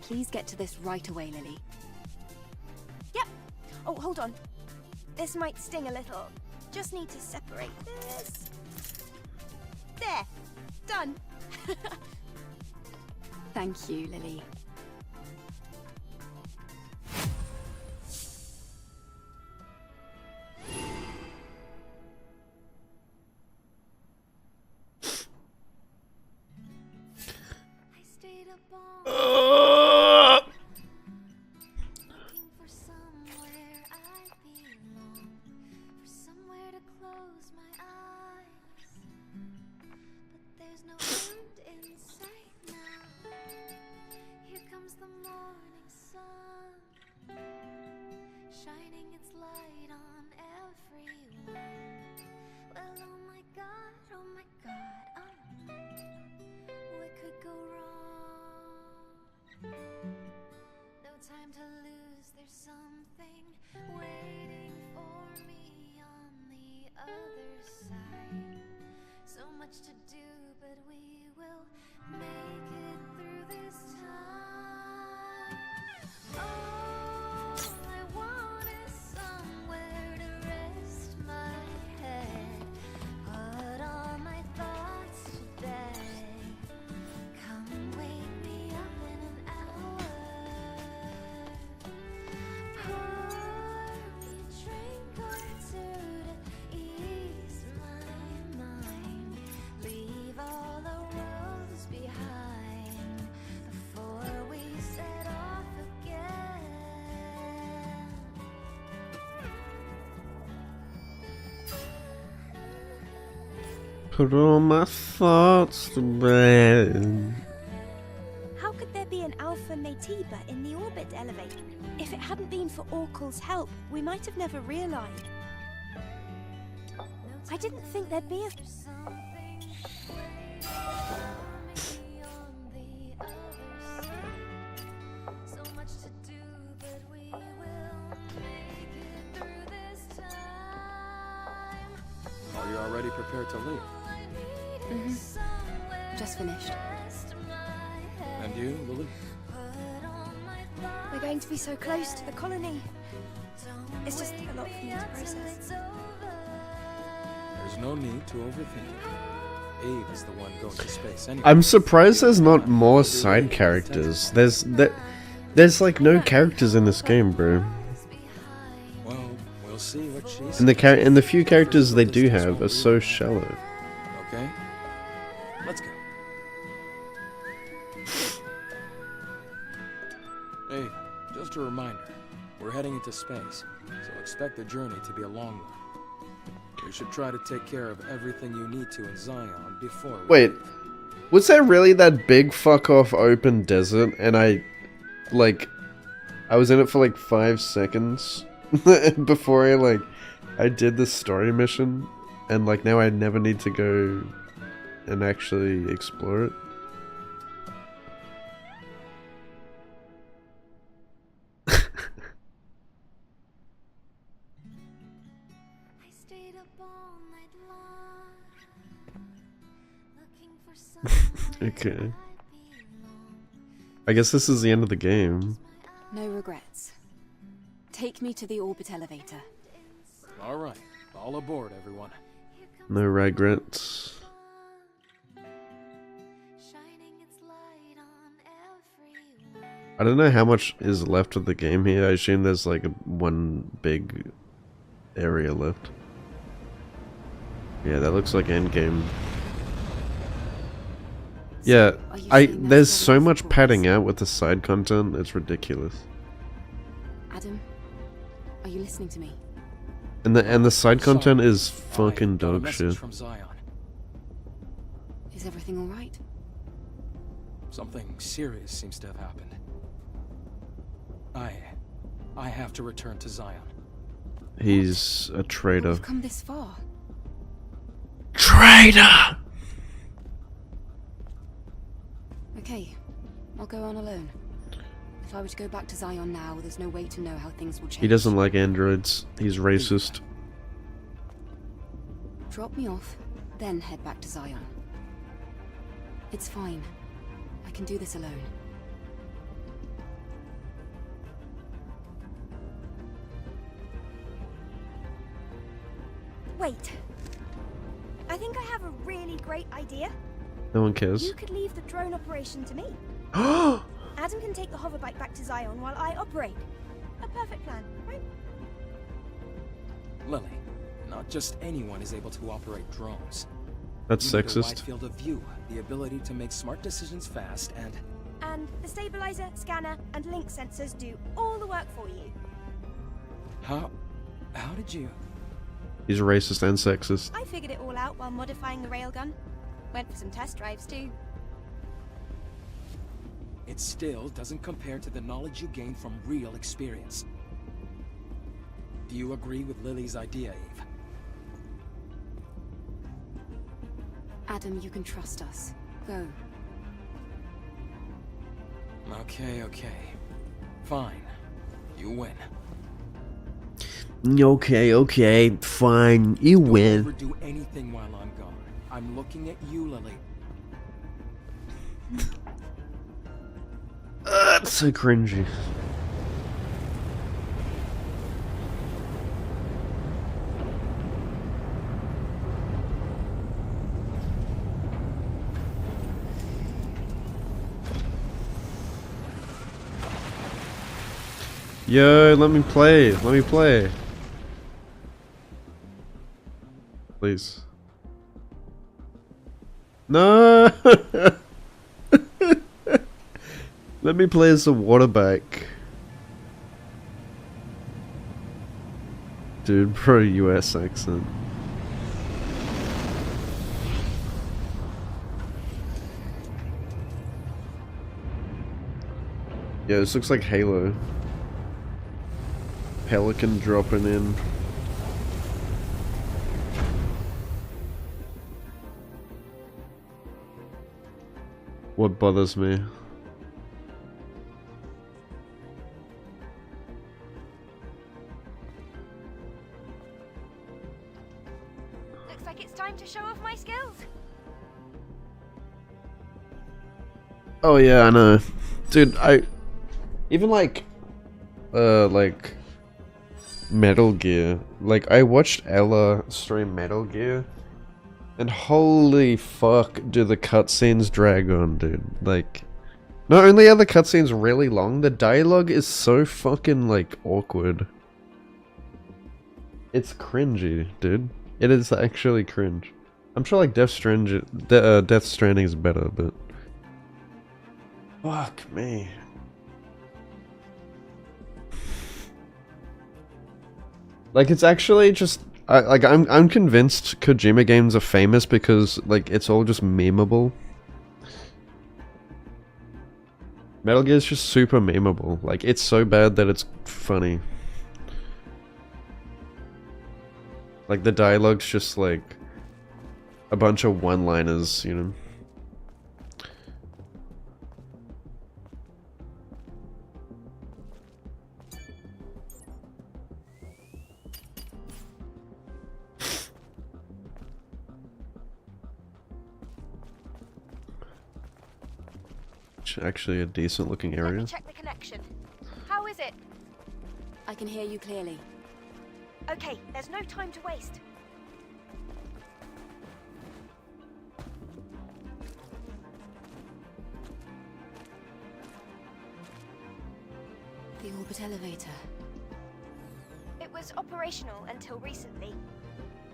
Please get to this right away, Lily. Yep. Oh, hold on. This might sting a little. Just need to separate this. There. Done. Thank you, Lily. Put all my thoughts to bed. How could there be an Alpha Naytiba in the orbit elevator? If it hadn't been for Oracle's help, we might have never realized. I didn't think there'd be a... Are you already prepared to leave? Just finished. And you, Lily? We're going to be so close to the colony. It's just a lot for me to process. There's no need to overthink. Abe is the one going to space anyway. I'm surprised there's not more side characters. There's like no characters in this game, bro. Well, we'll see what she says. And the few characters they do have are so shallow. Okay? Let's go. Hey, just a reminder. We're heading into space, so expect the journey to be a long one. We should try to take care of everything you need to in Zion before we... Wait, was there really that big fuck off open desert and I was in it for like 5 seconds before I did the story mission and like now I never need to go and actually explore it? Okay. I guess this is the end of the game. No regrets. Take me to the orbit elevator. All right, all aboard, everyone. No regrets. I don't know how much is left of the game here. I assume there's like one big area left. Yeah, that looks like endgame. Yeah, Are you saying there's that's so what much it's padding for? out with the side content, it's ridiculous. Adam, are you listening to me? And the side Sorry, content is I fucking got a dog message shit. from Zion. Is everything all right? Something serious seems to have happened. I have to return to Zion. He's a traitor. We've come this far. Traitor! Okay, I'll go on alone. If I were to go back to Zion now, there's no way to know how things will change. He doesn't like androids. He's racist. Drop me off, then head back to Zion. It's fine. I can do this alone. Wait. I think I have a really great idea. No one cares. You could leave the drone operation to me. Adam can take the hoverbike back to Zion while I operate. A perfect plan, right? Lily, not just anyone is able to operate drones. That's You need a wide sexist. field of view, the ability to make smart decisions fast, and And the stabilizer, scanner, and link sensors do all the work for you. how did you? He's racist and sexist. I figured it all out while modifying the railgun. Went for some test drives too. It still doesn't compare to the knowledge you gain from real experience. Do you agree with Lily's idea, Eve? Adam, you can trust us. Go. Okay. Fine. You win. Okay, fine. You Don't win. ever do anything while I'm gone. I'm looking at you, Lily. It's so cringy. Yo, let me play. Let me play. Please. No! Let me play as a water bike. Dude, pro US accent. Yeah, this looks like Halo. Pelican dropping in. What bothers me? Looks like it's time to show off my skills. Oh yeah, I know. Dude, even like Metal Gear. Like I watched Ella stream Metal Gear and holy fuck do the cutscenes drag on, dude. Like not only are the cutscenes really long, the dialogue is so fucking like awkward. It's cringy, dude. It is actually cringe. I'm sure like Death Stranding is better, but fuck me. Like it's actually just I'm convinced Kojima games are famous because like it's all just memeable. Metal Gear is just super memeable. Like it's so bad that it's funny. Like the dialogue's just like a bunch of one-liners, you know. It's actually a decent looking Let area. me check the connection. How is it? I can hear you clearly. Okay, there's no time to waste. The orbit elevator. It was operational until recently.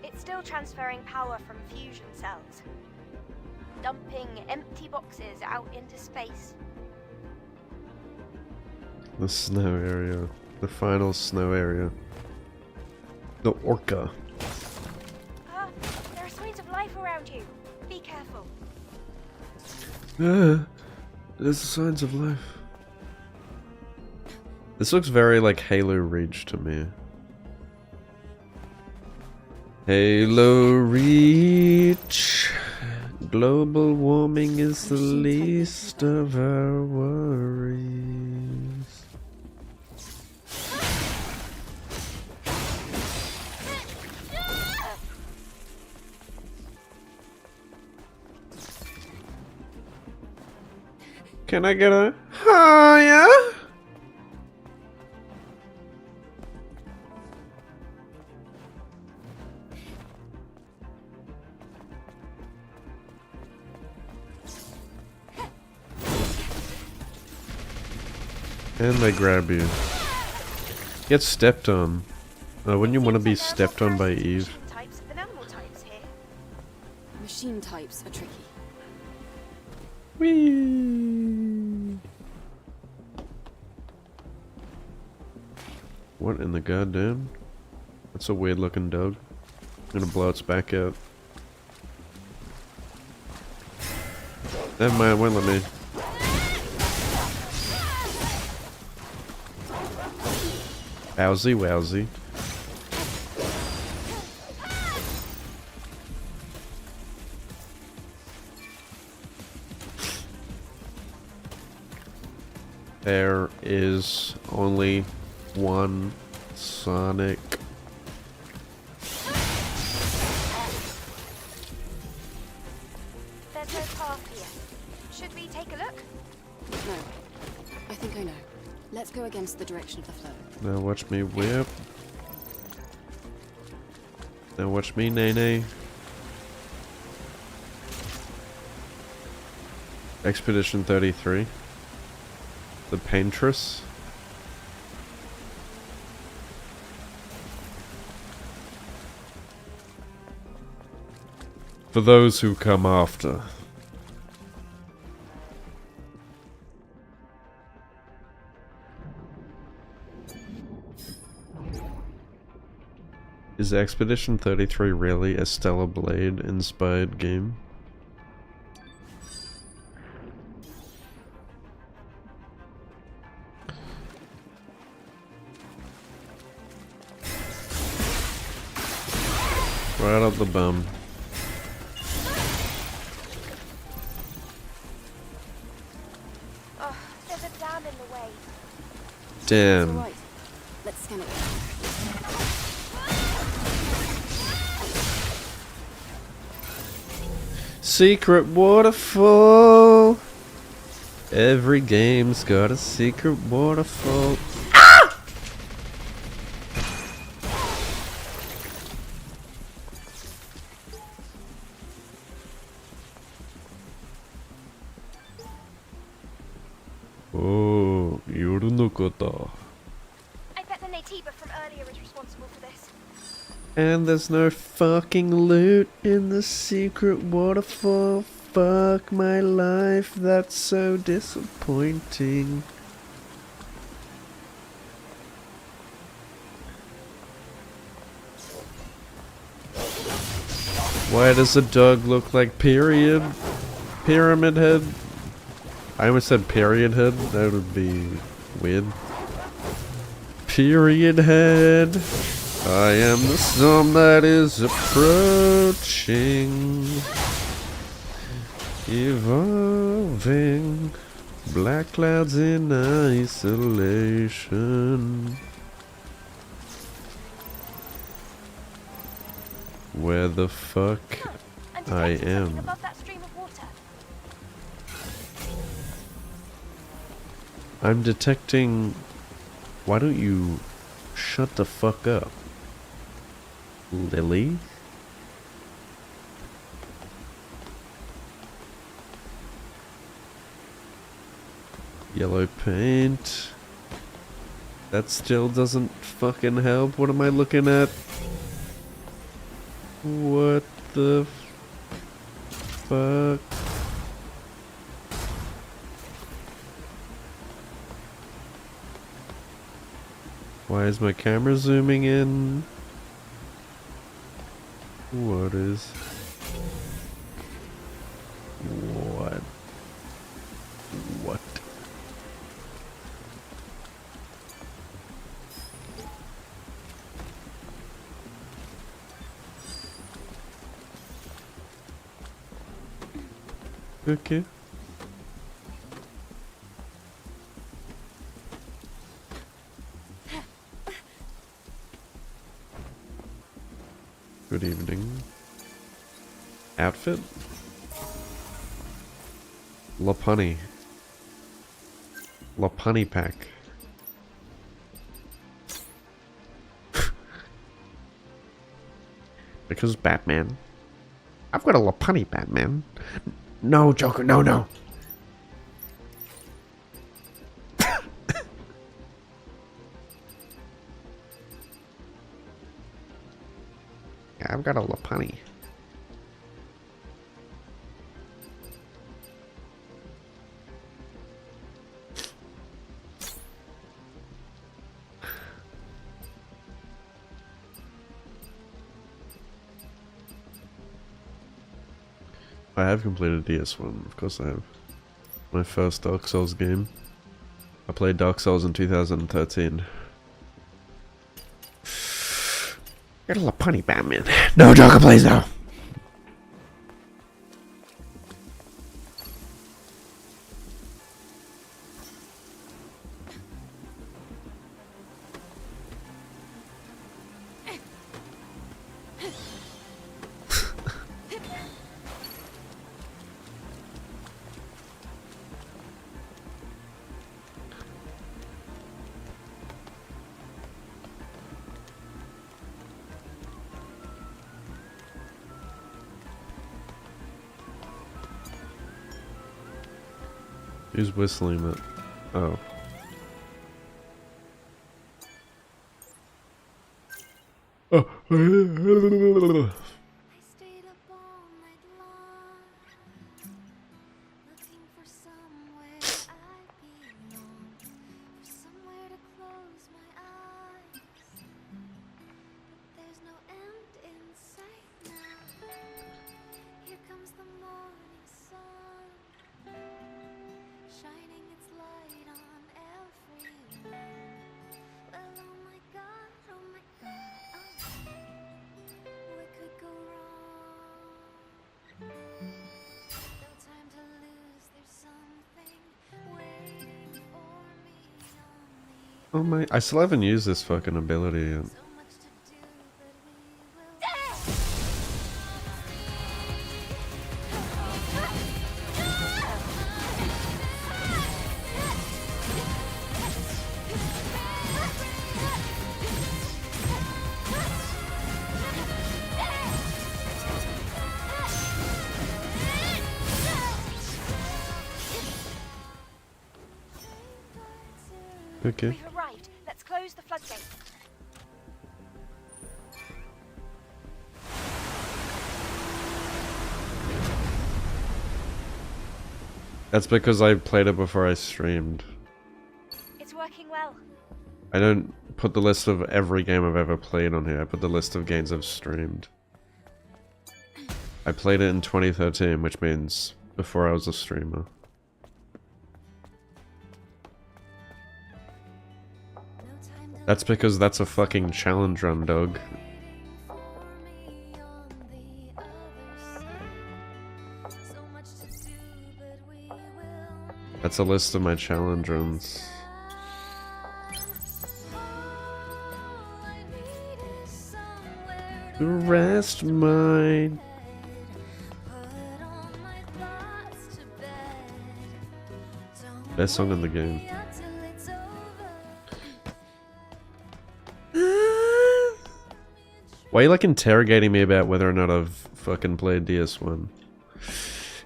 It's still transferring power from fusion cells, dumping empty boxes out into space. The snow area. The final snow area. The Orca. There are signs of life around you. Be careful. There's signs of life. This looks very like Halo Reach to me. Halo Reach. Global warming is the least of our worries. Can I get a higher? And they grab you. Get stepped on. Wouldn't you want to be stepped on by Eve? Machine types than animal types here. Machine types are tricky. Whee! What in the goddamn? That's a weird looking dog. I'm gonna blow its back out. Never mind, it won't let me. Wowsy wowsy. There is only one Sonic. There's no path here. Should we take a look? No. I think I know. Let's go against the direction of the flow. Now watch me whip. Now watch me nay. Expedition 33. The Paintress. For those who come after. Is Expedition 33 really a Stellar Blade inspired game? Right up the bum. Oh, there's a dam in the way. It's Damn. alright. Let's scan it. Secret waterfall. Every game's got a secret waterfall. Oh, yoru no koto. I bet the Natiba from earlier is responsible for this. And there's no fucking loot in the secret waterfall. Fuck my life, that's so disappointing. Why does the dog look like period? Pyramid Head? I almost said period head, that would be weird. Period Head. I am the storm that is approaching, evolving, black clouds in isolation. Where the fuck I'm I detecting something am. above that stream of water. I'm detecting... Why don't you shut the fuck up, Lily? Yellow paint. That still doesn't fucking help. What am I looking at? What the fuck? Why is my camera zooming in? What is... What? What? Okay. Good evening. Outfit? Lopunny. Lopunny pack. Because Batman. I've got a Lopunny Batman. No, Joker, no, no. Yeah, I've got a Lopunny. I have completed DS1, of course I have. My first Dark Souls game. I played Dark Souls in 2013. Got a Lopunny Batman. No, Joker, please, no! Who's whistling it? Oh. Oh. I stayed up all night long, looking for somewhere I belong, for somewhere to close my eyes. But there's no end in sight now. Here comes the morning sun, shining its light on everyone. Well, oh my God, oh my God, oh. What could go wrong? No time to lose, there's something waiting for me on the Oh my, I still haven't used this fucking ability yet. so much to do, but we will. Okay. We've arrived. Let's close the floodgate. That's because I played it before I streamed. It's working well. I don't put the list of every game I've ever played on here, I put the list of games I've streamed. I played it in 2013, which means before I was a streamer. That's because that's a fucking challenge run, dog. That's a list of my challenge runs. The rest mine. Best song in the game. Why are you like interrogating me about whether or not I've fucking played DS1?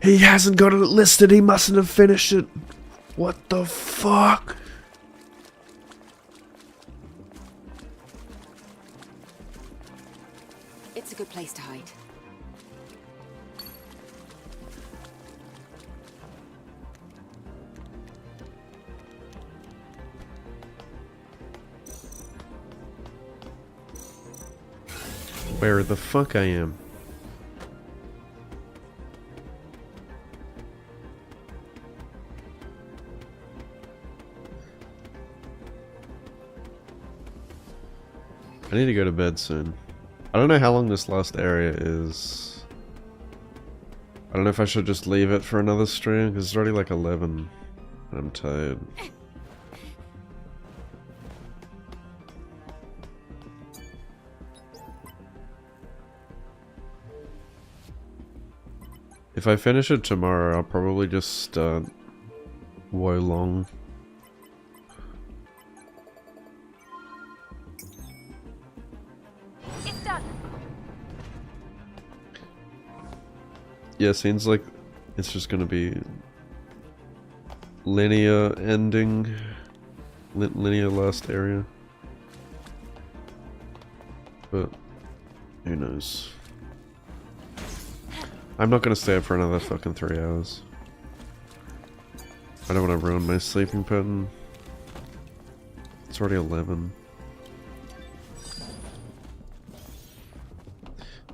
He hasn't got it listed, he mustn't have finished it. What the fuck? It's a good place to hide. Where the fuck I am? I need to go to bed soon. I don't know how long this last area is. I don't know if I should just leave it for another stream, because it's already like 11. And I'm tired. If I finish it tomorrow, I'll probably just start Wo Long. It's done. Yeah, seems like it's just gonna be linear ending, linear last area. But who knows? I'm not gonna stay up for another fucking 3 hours. I don't want to ruin my sleeping pattern. It's already 11.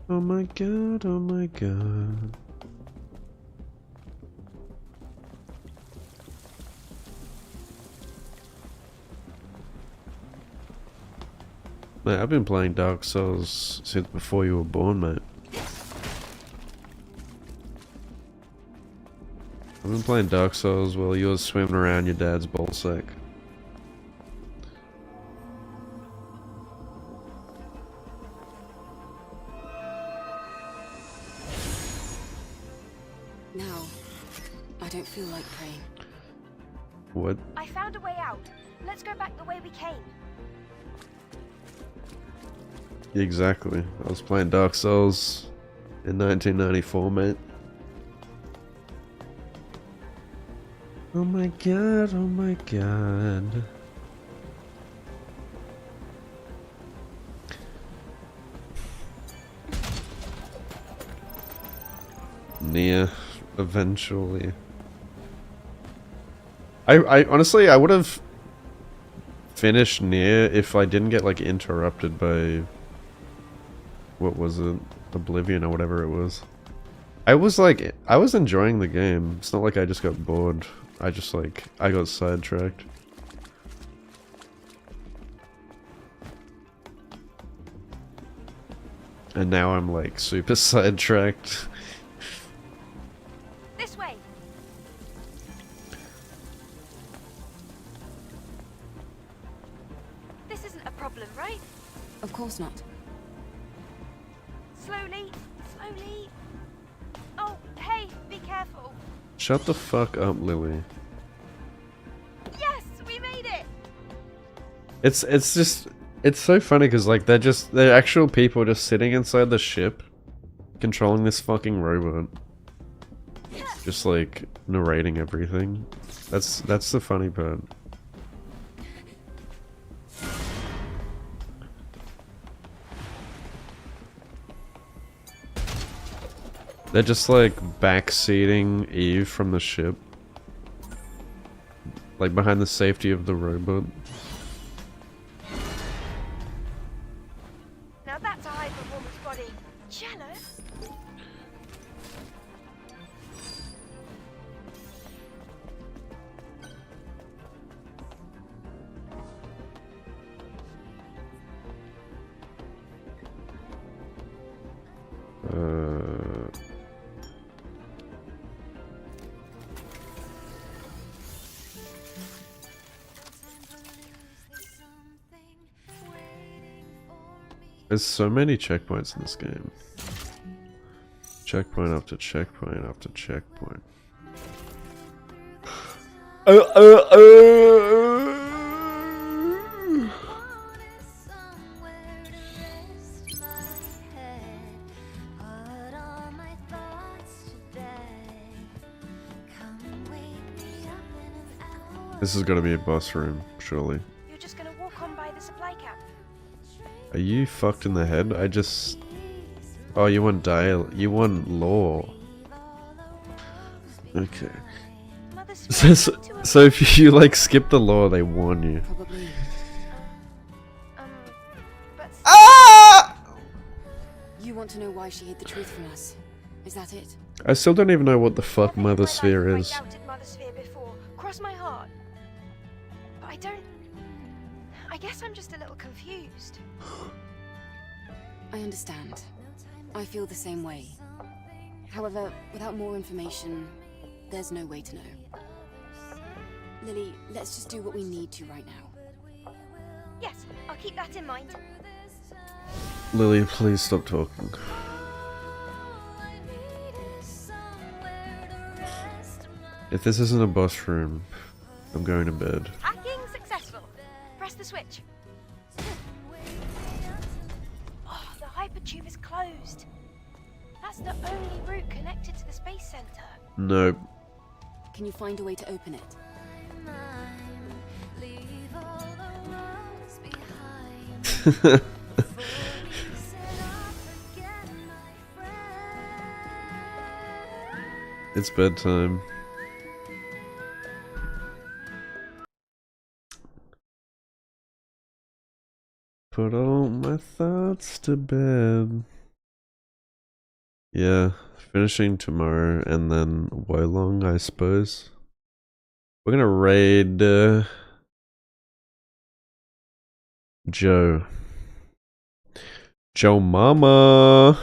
Oh my god, oh my god. Mate, I've been playing Dark Souls since before you were born, mate. I've been playing Dark Souls while you were swimming around your dad's ballsack. Now, I don't feel like praying. What? I found a way out. Let's go back the way we came. Exactly. I was playing Dark Souls in 1994, mate. Oh my god, oh my god. Near, eventually. I honestly, I would have finished Near if I didn't get like interrupted by, what was it, Oblivion or whatever it was. I was enjoying the game. It's not like I just got bored. I got sidetracked. And now I'm like super sidetracked. This way. This isn't a problem, right? Of course not. Slowly, slowly. Oh, hey, be careful. Shut the fuck up, Lily. Yes, we made it. It's so funny because like they're actual people just sitting inside the ship, controlling this fucking robot, just like narrating everything. That's the funny part. They're just like backseating Eve from the ship, like behind the safety of the robot. Now that's a high performance body. Jealous? There's so many checkpoints in this game. Checkpoint after checkpoint after checkpoint. This is gonna be a boss room, surely. You're just gonna walk on by the supply camp. Are you fucked in the head? I just... Oh, you want you want lore. Okay. Mother's So if you like skip the lore, they warn you. Probably. But You want to know why she hid the truth from us? Is that it? I still don't even know what the fuck Never in Mother my Sphere life have is. I doubted Mother Sphere before. Cross my heart. But I don't. I guess I'm just a little confused. I understand. I feel the same way. However, without more information, there's no way to know. Lily, let's just do what we need to right now. Yes, I'll keep that in mind. Lily, please stop talking. If this isn't a boss room, I'm going to bed. Hacking successful. Press the switch. Oh, the hypertube is closed. That's the only route connected to the space center. Nope. Can you find a way to open it? It's bedtime. Put all my thoughts to bed. Yeah, finishing tomorrow and then Wolong, I suppose. We're gonna raid Joe. Joe Mama.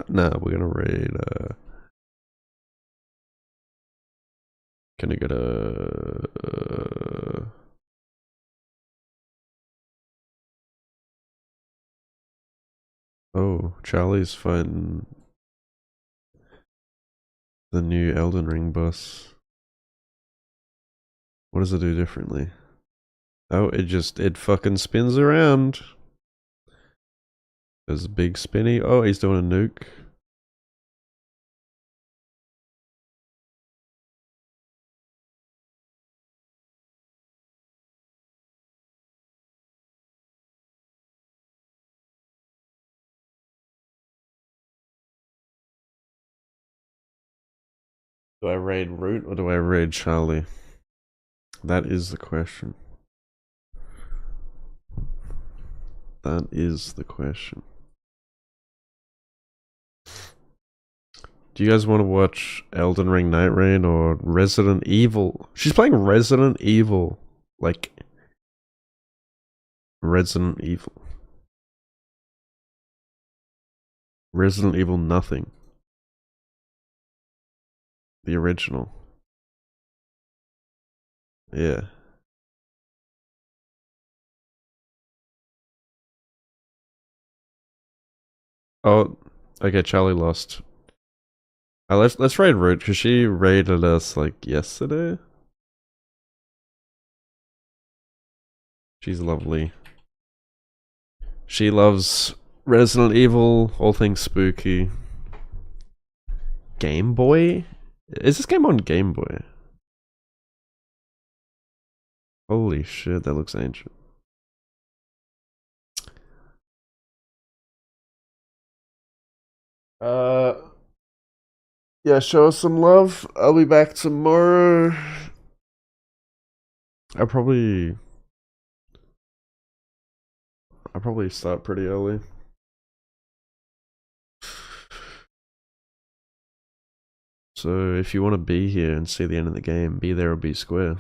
Nah, we're gonna raid can I get a Oh, Charlie's fighting the new Elden Ring boss. What does it do differently? Oh, it fucking spins around. There's a big spinny. Oh, he's doing a nuke. Do I raid Root or do I raid Charlie? That is the question. That is the question. Do you guys want to watch Elden Ring Night Rain or Resident Evil? She's playing Resident Evil. Like, Resident Evil. Resident Evil nothing. The original. Yeah. Oh, okay, Charlie lost. Let's raid Root, because she raided us like yesterday. She's lovely. She loves Resident Evil, all things spooky. Game Boy? Is this game on Game Boy? Holy shit, that looks ancient. Yeah, show us some love. I'll be back tomorrow. I'll probably start pretty early. So if you want to be here and see the end of the game, be there or be square.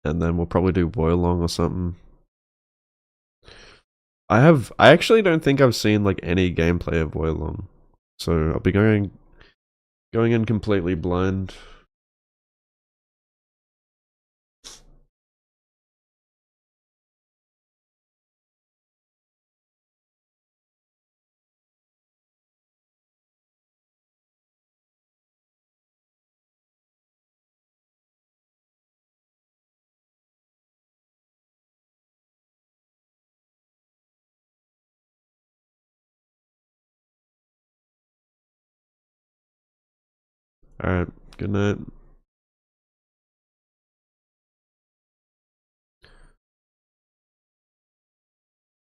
And then we'll probably do Boilong or something. I actually don't think I've seen like any gameplay of Boilong. So I'll be going in completely blind. Alright, good night.